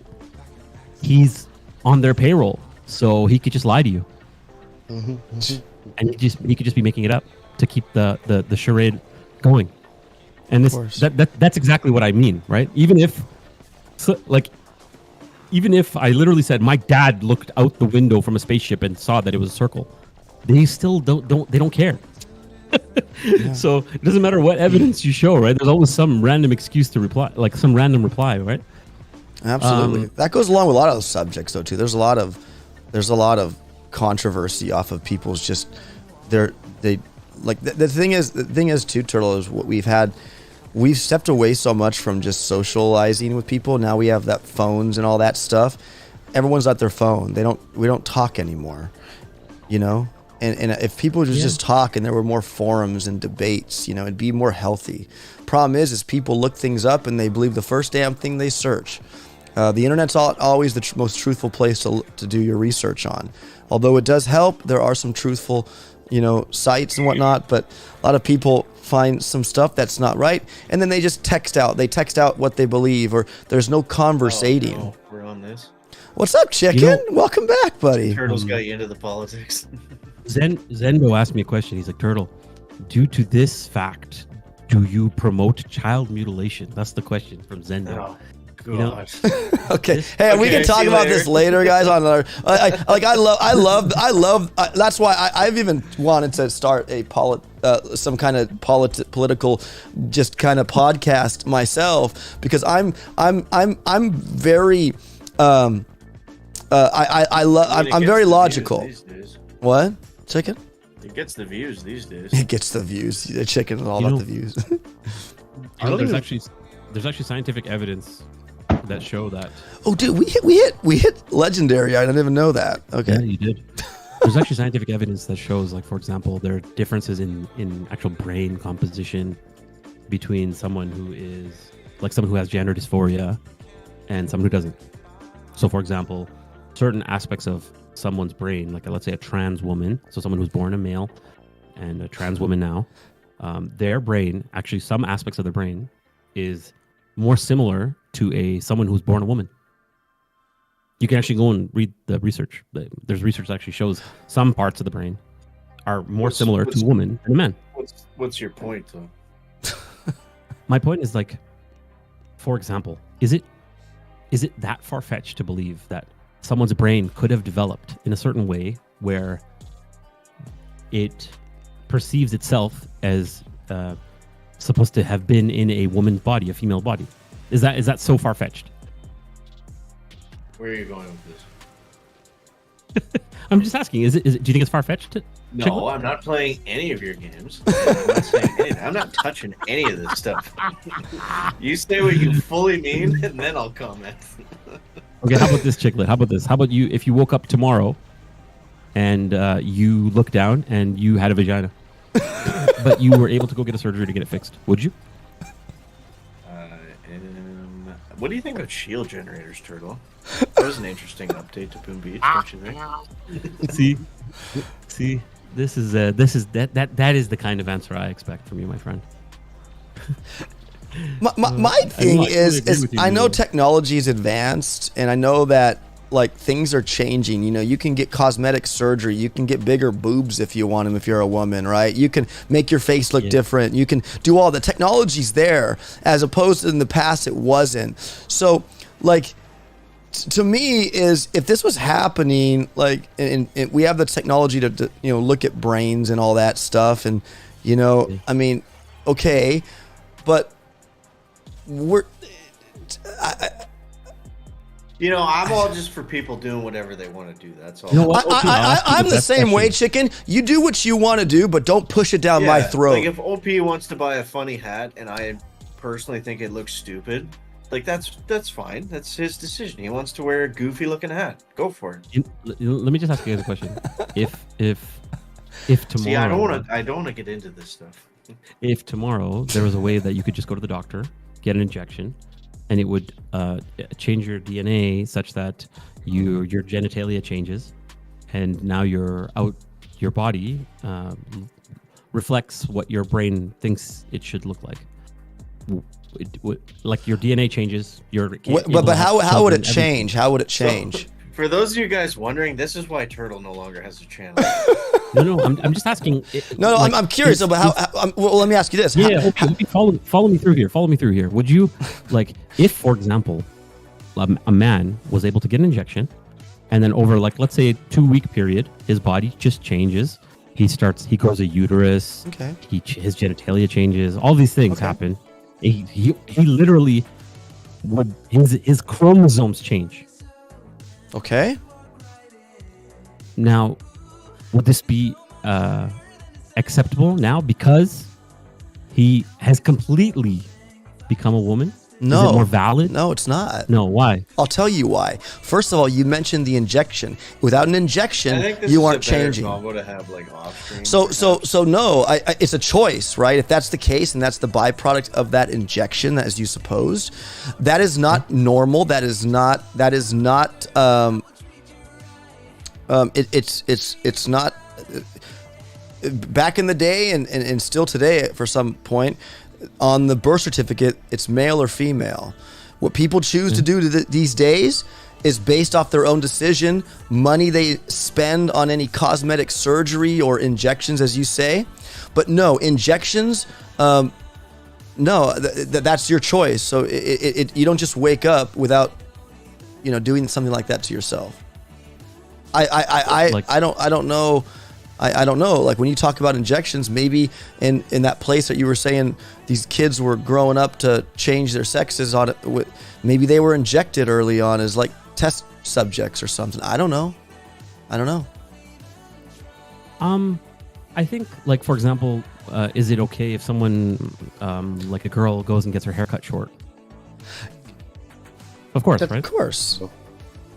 Speaker 7: He's on their payroll, so he could just lie to you. And he could just be making it up to keep the charade going. And that's exactly what I mean, right? Even if I literally said my dad looked out the window from a spaceship and saw that it was a circle, they still don't care. Yeah. So it doesn't matter what evidence you show, right? There's always some random excuse to reply, like some random reply, right?
Speaker 1: Absolutely. That goes along with a lot of those subjects, though, too. There's a lot of controversy off of people's just the thing is too, Turtle, is what we've stepped away so much from just socializing with people. Now we have that phones and all that stuff. Everyone's at their phone. We don't talk anymore, And if people would just talk and there were more forums and debates, it'd be more healthy. Problem is people look things up and they believe the first damn thing they search. The internet's always the most truthful place to do your research on. Although it does help, there are some truthful, sites and whatnot, but a lot of people find some stuff that's not right, and then they just text out. They text out what they believe, or there's no conversating.
Speaker 5: Oh, no. We're on this.
Speaker 1: What's up, chicken? Welcome back, buddy.
Speaker 5: Turtle's got you into the politics.
Speaker 7: Zendo asked me a question. He's like, Turtle, due to this fact, do you promote child mutilation? That's the question from Zendo.
Speaker 5: Oh, God.
Speaker 1: Okay. Hey, we can talk about this later, guys. On another, I love. That's why I've even wanted to start a some kind of political, just kind of podcast myself, because I'm very I'm very logical. What? Chicken?
Speaker 5: It gets the views these days.
Speaker 1: It gets the views. The chicken is all about the views.
Speaker 7: there's actually scientific evidence that show that.
Speaker 1: Oh, dude, we hit legendary. I didn't even know that. Okay.
Speaker 7: Yeah, you did. There's actually scientific evidence that shows, like, for example, there are differences in actual brain composition between someone who has gender dysphoria and someone who doesn't. So, for example, certain aspects of someone's brain, like let's say a trans woman, so someone who's born a male and a trans woman now, their brain, actually some aspects of their brain is more similar to someone who's born a woman. You can actually go and read the research. There's research that actually shows some parts of the brain are more similar to a woman than a man.
Speaker 5: What's your point, though?
Speaker 7: My point is, like, for example, is it that far-fetched to believe that someone's brain could have developed in a certain way where it perceives itself as supposed to have been in a woman's body, a female body? Is that so far-fetched?
Speaker 5: Where are you going with this?
Speaker 7: I'm just asking. Do you think it's far-fetched?
Speaker 5: No, I'm not playing any of your games. I'm not saying anything. I'm not touching any of this stuff. You say what you fully mean, and then I'll comment.
Speaker 7: Okay, how about this, Chicklet? How about this? How about you, if you woke up tomorrow and you look down and you had a vagina, but you were able to go get a surgery to get it fixed, would you?
Speaker 5: What do you think about shield generators, Turtle? That was an interesting update to Boom Beach, don't you think?
Speaker 7: See, this is that is the kind of answer I expect from you, my friend.
Speaker 1: My thing is I know technology is advanced, and I know that, like, things are changing. You know, you can get cosmetic surgery, you can get bigger boobs if you want them, if you're a woman, right? You can make your face look different. You can do all the technology's there, as opposed to in the past it wasn't. So, like, to me, is if this was happening, like, and we have the technology to look at brains and all that stuff, and I mean, okay, but
Speaker 5: I'm all just for people doing whatever they want to do. That's all.
Speaker 1: I'm the same way, Chicken. You do what you want to do, but don't push it down my throat.
Speaker 5: Like, if OP wants to buy a funny hat, and I personally think it looks stupid, like, that's fine. That's his decision. He wants to wear a goofy looking hat. Go for it.
Speaker 7: Let me just ask you guys a question. If tomorrow,
Speaker 5: see, I don't want to get into this stuff.
Speaker 7: If tomorrow there was a way that you could just go to the doctor, get an injection, and it would change your DNA such that your genitalia changes, and now your body reflects what your brain thinks it should look like. Like, your DNA changes. But
Speaker 1: how would it change? How would it change?
Speaker 5: So, for those of you guys wondering, this is why Turtle no longer has a channel.
Speaker 7: No, I'm just asking.
Speaker 1: I'm curious about how. Well, let me ask you this.
Speaker 7: Yeah, follow me through here. Follow me through here. Would you, like, if, for example, a man was able to get an injection, and then over, like, let's say a 2-week period, his body just changes. He grows a uterus.
Speaker 1: Okay.
Speaker 7: His genitalia changes. All these things happen. He literally would, his chromosomes change.
Speaker 1: Okay.
Speaker 7: Now, would this be acceptable now because he has completely become a woman?
Speaker 1: No.
Speaker 7: Is it more valid?
Speaker 1: No, it's not.
Speaker 7: No, why?
Speaker 1: I'll tell you why. First of all, you mentioned the injection. Without an injection, you aren't changing.
Speaker 5: To have, like, off-stream.
Speaker 1: So no, it's a choice, right? If that's the case, and that's the byproduct of that injection, as you supposed, that is not normal. That is not. It's not. Back in the day, and still today, for some point, on the birth certificate, it's male or female. What people choose to do these days is based off their own decision, money they spend on any cosmetic surgery or injections, as you say. But no, injections, that's your choice. So you don't just wake up without, doing something like that to yourself. I don't know. I don't know. Like, when you talk about injections, maybe in that place that you were saying these kids were growing up to change their sexes on it, maybe they were injected early on as, like, test subjects or something. I don't know.
Speaker 7: I think, like, for example, is it okay if someone, like a girl, goes and gets her hair cut short? Of course, right?
Speaker 1: Of course.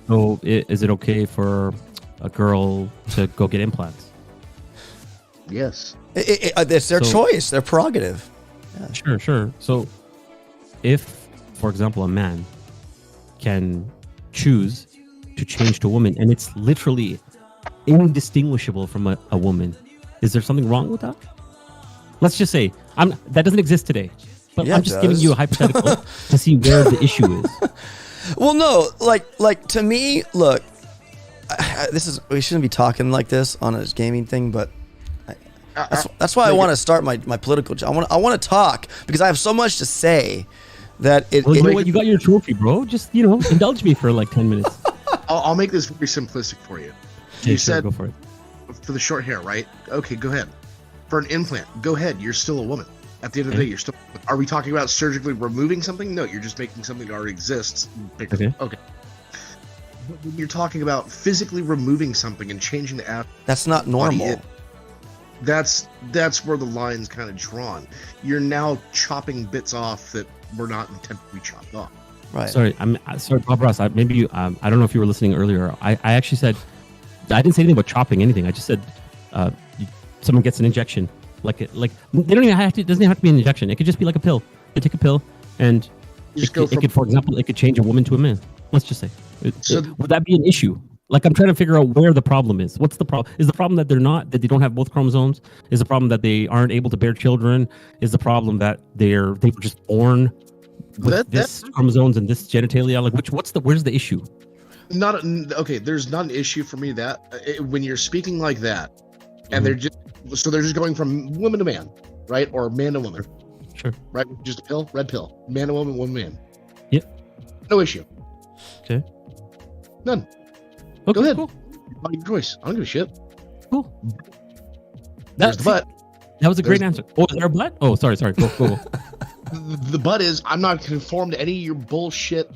Speaker 7: So, is it okay for a girl to go get implants?
Speaker 6: Yes.
Speaker 1: It's their choice, their prerogative.
Speaker 7: Yeah. Sure. So, if, for example, a man can choose to change to a woman, and it's literally indistinguishable from a woman, is there something wrong with that? Let's just say that doesn't exist today, but
Speaker 1: Yeah,
Speaker 7: I'm
Speaker 1: it
Speaker 7: just
Speaker 1: does.
Speaker 7: giving you a hypothetical to see where the issue is.
Speaker 1: Well, no, like to me, look, we shouldn't be talking like this on a gaming thing, but that's why I want to start my political. I want to talk because I have so much to say that
Speaker 7: Well, you know what? You got your trophy, bro. Just indulge me for like 10 minutes.
Speaker 6: I'll make this very simplistic for you.
Speaker 7: Yeah,
Speaker 6: You
Speaker 7: sure,
Speaker 6: said
Speaker 7: go for it.
Speaker 6: for the short hair, right? Okay, go ahead. For an implant, go ahead. You're still a woman. At the end of the day, you're still. Are we talking about surgically removing something? No, you're just making something that already exists.
Speaker 7: Okay.
Speaker 6: Okay. But when you're talking about physically removing something and changing the app,
Speaker 1: that's not normal.
Speaker 6: that's where the line's kind of drawn. You're now chopping bits off that were not intended to be chopped off.
Speaker 1: Right.
Speaker 7: Sorry, sorry, Bob Ross. I don't know if you were listening earlier. I actually said I didn't say anything about chopping anything. I just said someone gets an injection. Like they don't even have to. It doesn't even have to be an injection. It could just be like a pill. They take a pill, and it could, for example, it could change a woman to a man. Let's just say. Would that be an issue? Like, I'm trying to figure out where the problem is. What's the problem? Is the problem that they don't have both chromosomes? Is the problem that they aren't able to bear children? Is the problem that they were just born with this chromosomes and this genitalia? Like, where's the issue?
Speaker 6: There's not an issue for me when you're speaking like that, and they're just going from woman to man, right, or man to woman.
Speaker 7: Sure.
Speaker 6: Right, just a pill, red pill, man to woman, woman man.
Speaker 7: Yep.
Speaker 6: No issue.
Speaker 7: Okay.
Speaker 6: None.
Speaker 7: Okay,
Speaker 6: Go ahead.
Speaker 7: cool.
Speaker 6: Your choice. I don't give a shit.
Speaker 7: Cool.
Speaker 6: There's the butt.
Speaker 7: That was a great answer. Oh, is there a butt? Oh, sorry. Go.
Speaker 6: The butt is I'm not conformed to any of your bullshit,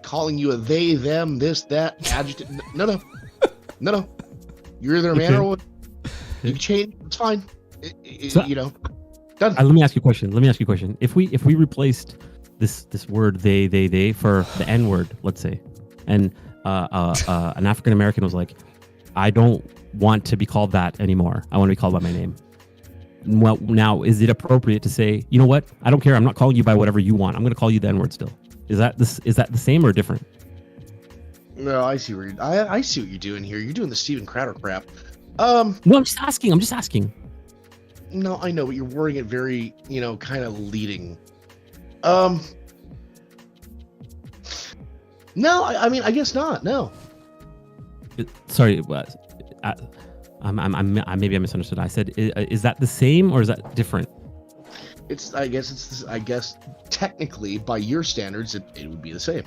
Speaker 6: calling you a they, them, this, that, adjective. No. You're either a man or a woman. You can change. It's fine. Done.
Speaker 7: Let me ask you a question. If we replaced this word they for the N word, let's say, and an African American was like, I don't want to be called that anymore. I want to be called by my name. Well, now, is it appropriate to say, you know what? I don't care. I'm not calling you by whatever you want. I'm going to call you the N word still. Is that the same or different?
Speaker 6: No, I see I see what you're doing here. You're doing the Steven Crowder crap.
Speaker 7: No, I'm just asking.
Speaker 6: No, I know, but you're wording it very, kind of leading. No, I guess not. No.
Speaker 7: Sorry, maybe I misunderstood. I said, is that the same or is that different?
Speaker 6: I guess technically by your standards, it would be the same.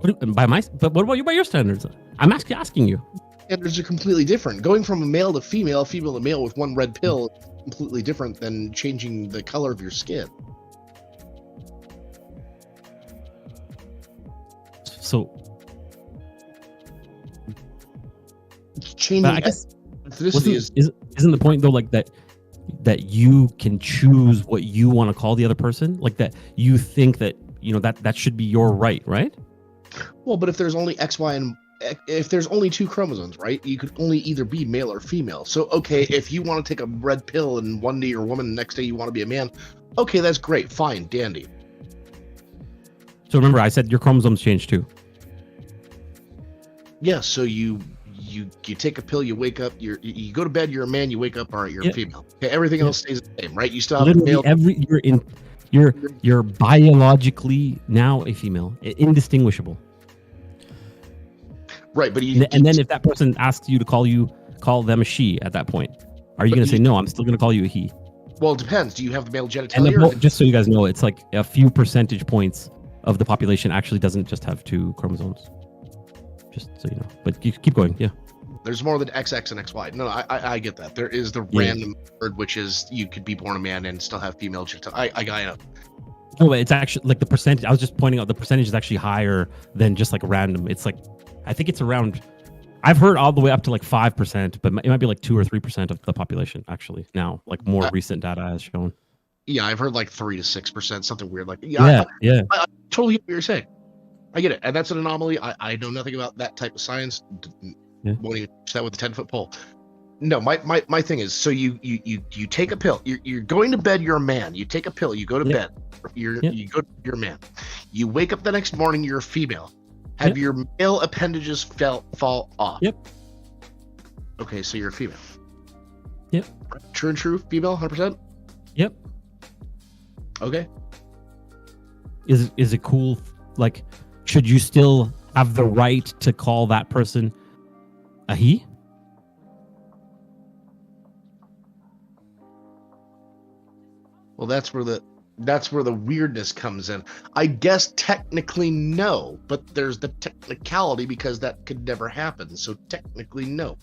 Speaker 7: But what about you by your standards? I'm asking you.
Speaker 6: Standards are completely different. Going from a male to female to male with one red pill is completely different than changing the color of your skin.
Speaker 7: So,
Speaker 6: changing.
Speaker 7: I guess
Speaker 6: ethnicity
Speaker 7: isn't the point though, like that you can choose what you want to call the other person, like that you think that that should be your right?
Speaker 6: Well, but if there's only X, Y, and if there's only two chromosomes, right, you could only either be male or female. So, okay, if you want to take a red pill and one day you're a woman, the next day you want to be a man, okay, that's great, fine, dandy.
Speaker 7: So remember, I said your chromosomes change too.
Speaker 6: Yeah, so you take a pill, you wake up, you go to bed, you're a man, you wake up, all right, you're a female. Okay, everything else stays the same, right? You still have
Speaker 7: literally
Speaker 6: a male.
Speaker 7: You're biologically now a female, indistinguishable.
Speaker 6: Right, but
Speaker 7: and then if that person asks you to call them a she at that point, are you going to say no? I'm still going to call you a he.
Speaker 6: Well, it depends. Do you have the male genitalia?
Speaker 7: And just so you guys know, it's like a few percentage points of the population actually doesn't just have two chromosomes. Just so you know, but you keep going. Yeah.
Speaker 6: There's more than XX and XY. No, I get that. There is the random word, which is you could be born a man and still have female genitalia. I got it.
Speaker 7: No, but it's actually like the percentage. I was just pointing out the percentage is actually higher than just like random. It's like, I think it's around I've heard all the way up to like 5%, but it might be like 2 or 3% of the population actually now. Like more recent data has shown.
Speaker 6: Yeah, I've heard like 3 to 6%, something weird. Like, I totally get what you're saying. I get it, and that's an anomaly. I know nothing about that type of science.
Speaker 7: Yeah.
Speaker 6: Won't even touch that with a 10-foot pole. No, my thing is, so you take a pill. You're going to bed. You're a man. You take a pill. You go to bed. You're a man. You wake up the next morning. You're a female. Have your male appendages fall off?
Speaker 7: Yep.
Speaker 6: Okay, so you're a female.
Speaker 7: Yep.
Speaker 6: True and true, female, 100%.
Speaker 7: Yep.
Speaker 6: Okay.
Speaker 7: Is it cool? Like, should you still have the right to call that person a he?
Speaker 6: Well, that's where the weirdness comes in. I guess technically no, but there's the technicality because that could never happen. So technically no.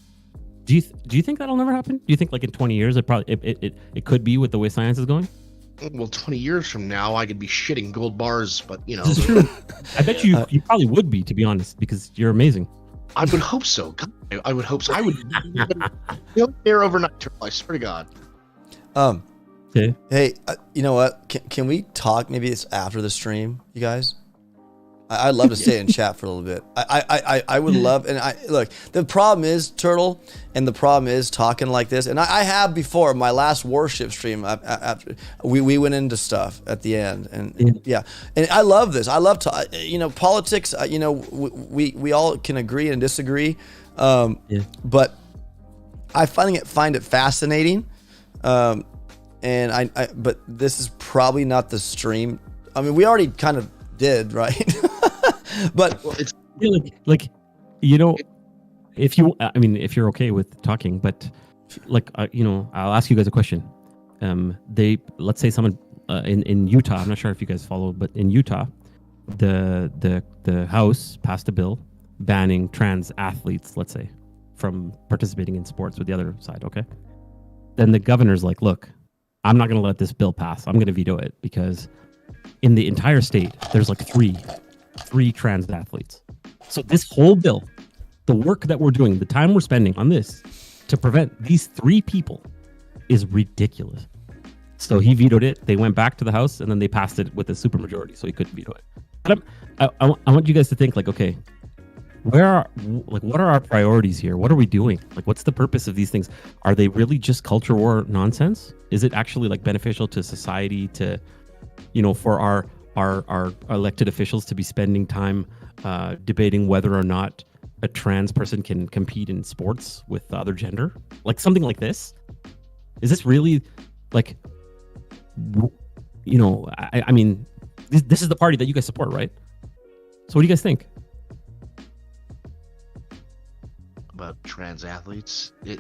Speaker 7: Do you think that'll never happen? Do you think like in 20 years it could be with the way science is going?
Speaker 6: Well, 20 years from now, I could be shitting gold bars, but you know.
Speaker 7: This is true. I bet you probably would be, to be honest, because you're amazing.
Speaker 6: I would hope so. God, I would hope so. I would be there overnight. I swear to God.
Speaker 7: Okay.
Speaker 1: Hey, you know what? Can we talk? Maybe it's after the stream, you guys. I'd love to stay in chat for a little bit. I would love, and look. The problem is Turtle, and the problem is talking like this. And I have before my last Warship stream. After we went into stuff at the end, and yeah, and I love this. I love to politics. We all can agree and disagree, but I find it fascinating. And but this is probably not the stream. I mean, we already kind of did, right? But
Speaker 7: it's like if you're okay with talking, but I'll ask you guys a question. Let's say someone in Utah. I'm not sure if you guys follow, but in Utah, the House passed a bill banning trans athletes, let's say, from participating in sports with the other side. Okay, then the governor's like, look, I'm not going to let this bill pass. I'm going to veto it because in the entire state, there's like three trans athletes. So this whole bill, the work that we're doing, the time we're spending on this to prevent these 3 people is ridiculous. So he vetoed it. They went back to the House and then they passed it with a supermajority. So he couldn't veto it. But I want you guys to think like, okay, what are our priorities here? What are we doing? Like, what's the purpose of these things? Are they really just culture war nonsense? Is it actually like beneficial to society to, for our elected officials to be spending time debating whether or not a trans person can compete in sports with the other gender? Like something like this? Is this really like, I mean, this is the party that you guys support, right? So what do you guys think?
Speaker 6: About trans athletes?
Speaker 7: Is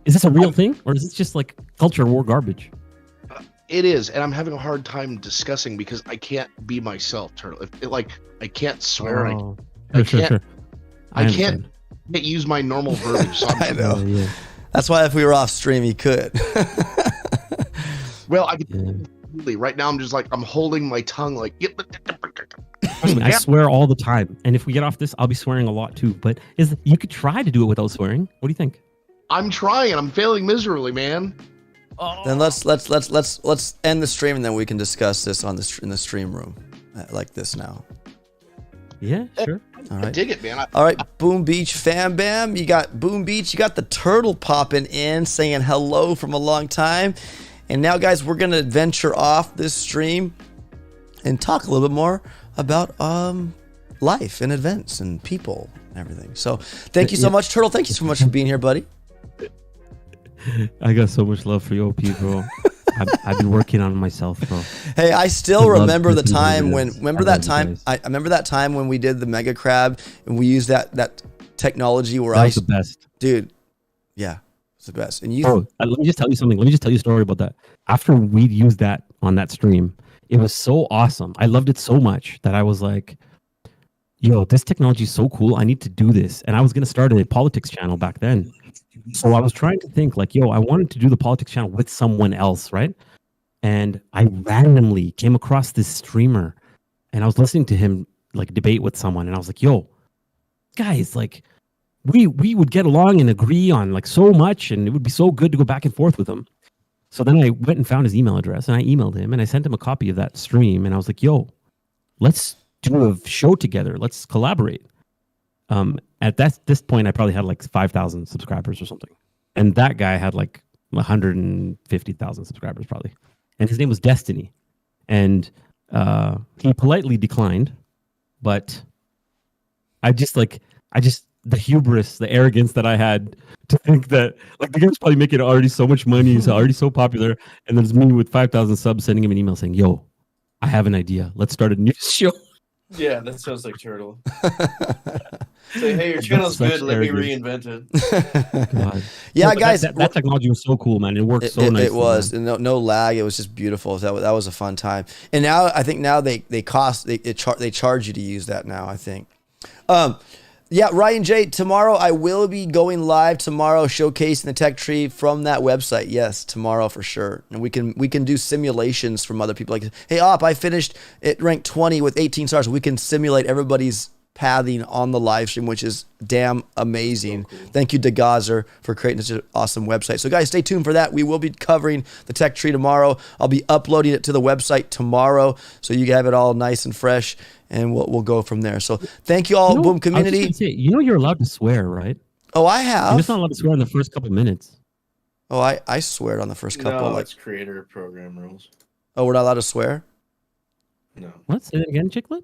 Speaker 7: this a real thing, or is this just like culture war garbage?
Speaker 6: It is, and I'm having a hard time discussing because I can't be myself, Turtle. I can't swear. I can't use my normal verbiage. So
Speaker 1: I know. Yeah. That's why if we were off stream, he could.
Speaker 6: Well, I could really. Right now, I'm just like I'm holding my tongue, like.
Speaker 7: I swear all the time, and if we get off this, I'll be swearing a lot too. But you could try to do it without swearing. What do you think?
Speaker 6: I'm trying. I'm failing miserably, man.
Speaker 1: Then let's end the stream, and then we can discuss this in the stream room, like this now.
Speaker 7: Yeah, sure.
Speaker 1: All right.
Speaker 6: I dig it, man.
Speaker 1: All right, Boom Beach fam bam. You got Boom Beach. You got the turtle popping in, saying hello from a long time. And now, guys, we're gonna venture off this stream and talk a little bit more about life and events and people and everything. So, thank you so much, Turtle. Thank you so much for being here, buddy.
Speaker 7: I got so much love for you, bro. I've been working on myself, bro.
Speaker 1: Hey, I still remember the time when. I remember that time when we did the Mega Crab and we used that technology where
Speaker 7: that was the best,
Speaker 1: dude. Yeah, it's the best. And
Speaker 7: let me just tell you something. Let me just tell you a story about that. After we used that on that stream, it was so awesome. I loved it so much that I was like, "Yo, this technology is so cool. I need to do this." And I was gonna start a politics channel back then. So I was trying to think like, I wanted to do the politics channel with someone else, right? And I randomly came across this streamer and I was listening to him like debate with someone. And I was like, guys, like, we would get along and agree on like so much, and it would be so good to go back and forth with him. So then I went and found his email address, and I emailed him, and I sent him a copy of that stream, and I was like, yo, let's do a show together. Let's collaborate. At this point, I probably had like 5,000 subscribers or something. And that guy had like 150,000 subscribers probably. And his name was Destiny. And he politely declined, but the hubris, the arrogance that I had to think that like the guy's probably making already so much money, he's already so popular, and there's me with 5,000 subs sending him an email saying, yo, I have an idea. Let's start a news show.
Speaker 5: Yeah, that sounds like Turtle. Say, hey, your channel's good. Let me reinvent it.
Speaker 1: God. Yeah,
Speaker 7: no,
Speaker 1: guys,
Speaker 7: that technology was so cool, man. It worked so nicely.
Speaker 1: It was,
Speaker 7: man.
Speaker 1: and no lag. It was just beautiful. That was a fun time. And now I think now they charge you to use that now. I think. Yeah, Ryan J. Tomorrow I will be going live tomorrow, showcasing the tech tree from that website. Yes, tomorrow for sure. And we can do simulations from other people. Like, hey, I finished it ranked 20 with 18 stars. We can simulate everybody's pathing on the live stream, which is damn amazing. So cool. Thank you, DeGazer, for creating such an awesome website. So guys, stay tuned for that. We will be covering the tech tree tomorrow. I'll be uploading it to the website tomorrow, so you have it all nice and fresh, and we'll go from there. So thank you all, Boom community.
Speaker 7: I was just gonna say, you're allowed to swear, right?
Speaker 1: Oh, I have.
Speaker 7: You're just not allowed to swear in the first couple minutes.
Speaker 1: Oh, I swear on the first couple.
Speaker 5: No, it's creator program rules.
Speaker 1: Oh, we're not allowed to swear?
Speaker 5: No.
Speaker 7: What? Say that again, Chicklet?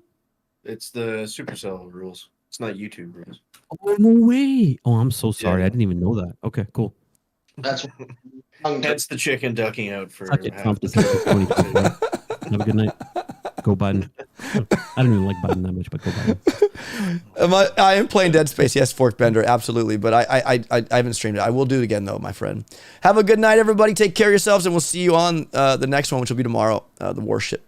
Speaker 5: It's the Supercell rules. It's not YouTube rules.
Speaker 7: Oh, no way. Oh, I'm so sorry.
Speaker 5: Yeah.
Speaker 7: I didn't even know that. Okay, cool.
Speaker 3: That's
Speaker 5: That's the chicken ducking out for
Speaker 7: Such a
Speaker 5: half
Speaker 7: Trump
Speaker 5: the
Speaker 7: to
Speaker 5: time.
Speaker 7: Have a good night. Go Biden. I don't even like Biden that much, but go Biden.
Speaker 1: I am playing Dead Space. Yes, Fork Bender, absolutely. But I haven't streamed it. I will do it again, though, my friend. Have a good night, everybody. Take care of yourselves, and we'll see you on the next one, which will be tomorrow, the Warship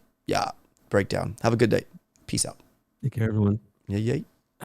Speaker 1: breakdown. Have a good day. Peace out.
Speaker 7: Take care, everyone.
Speaker 1: Yeah.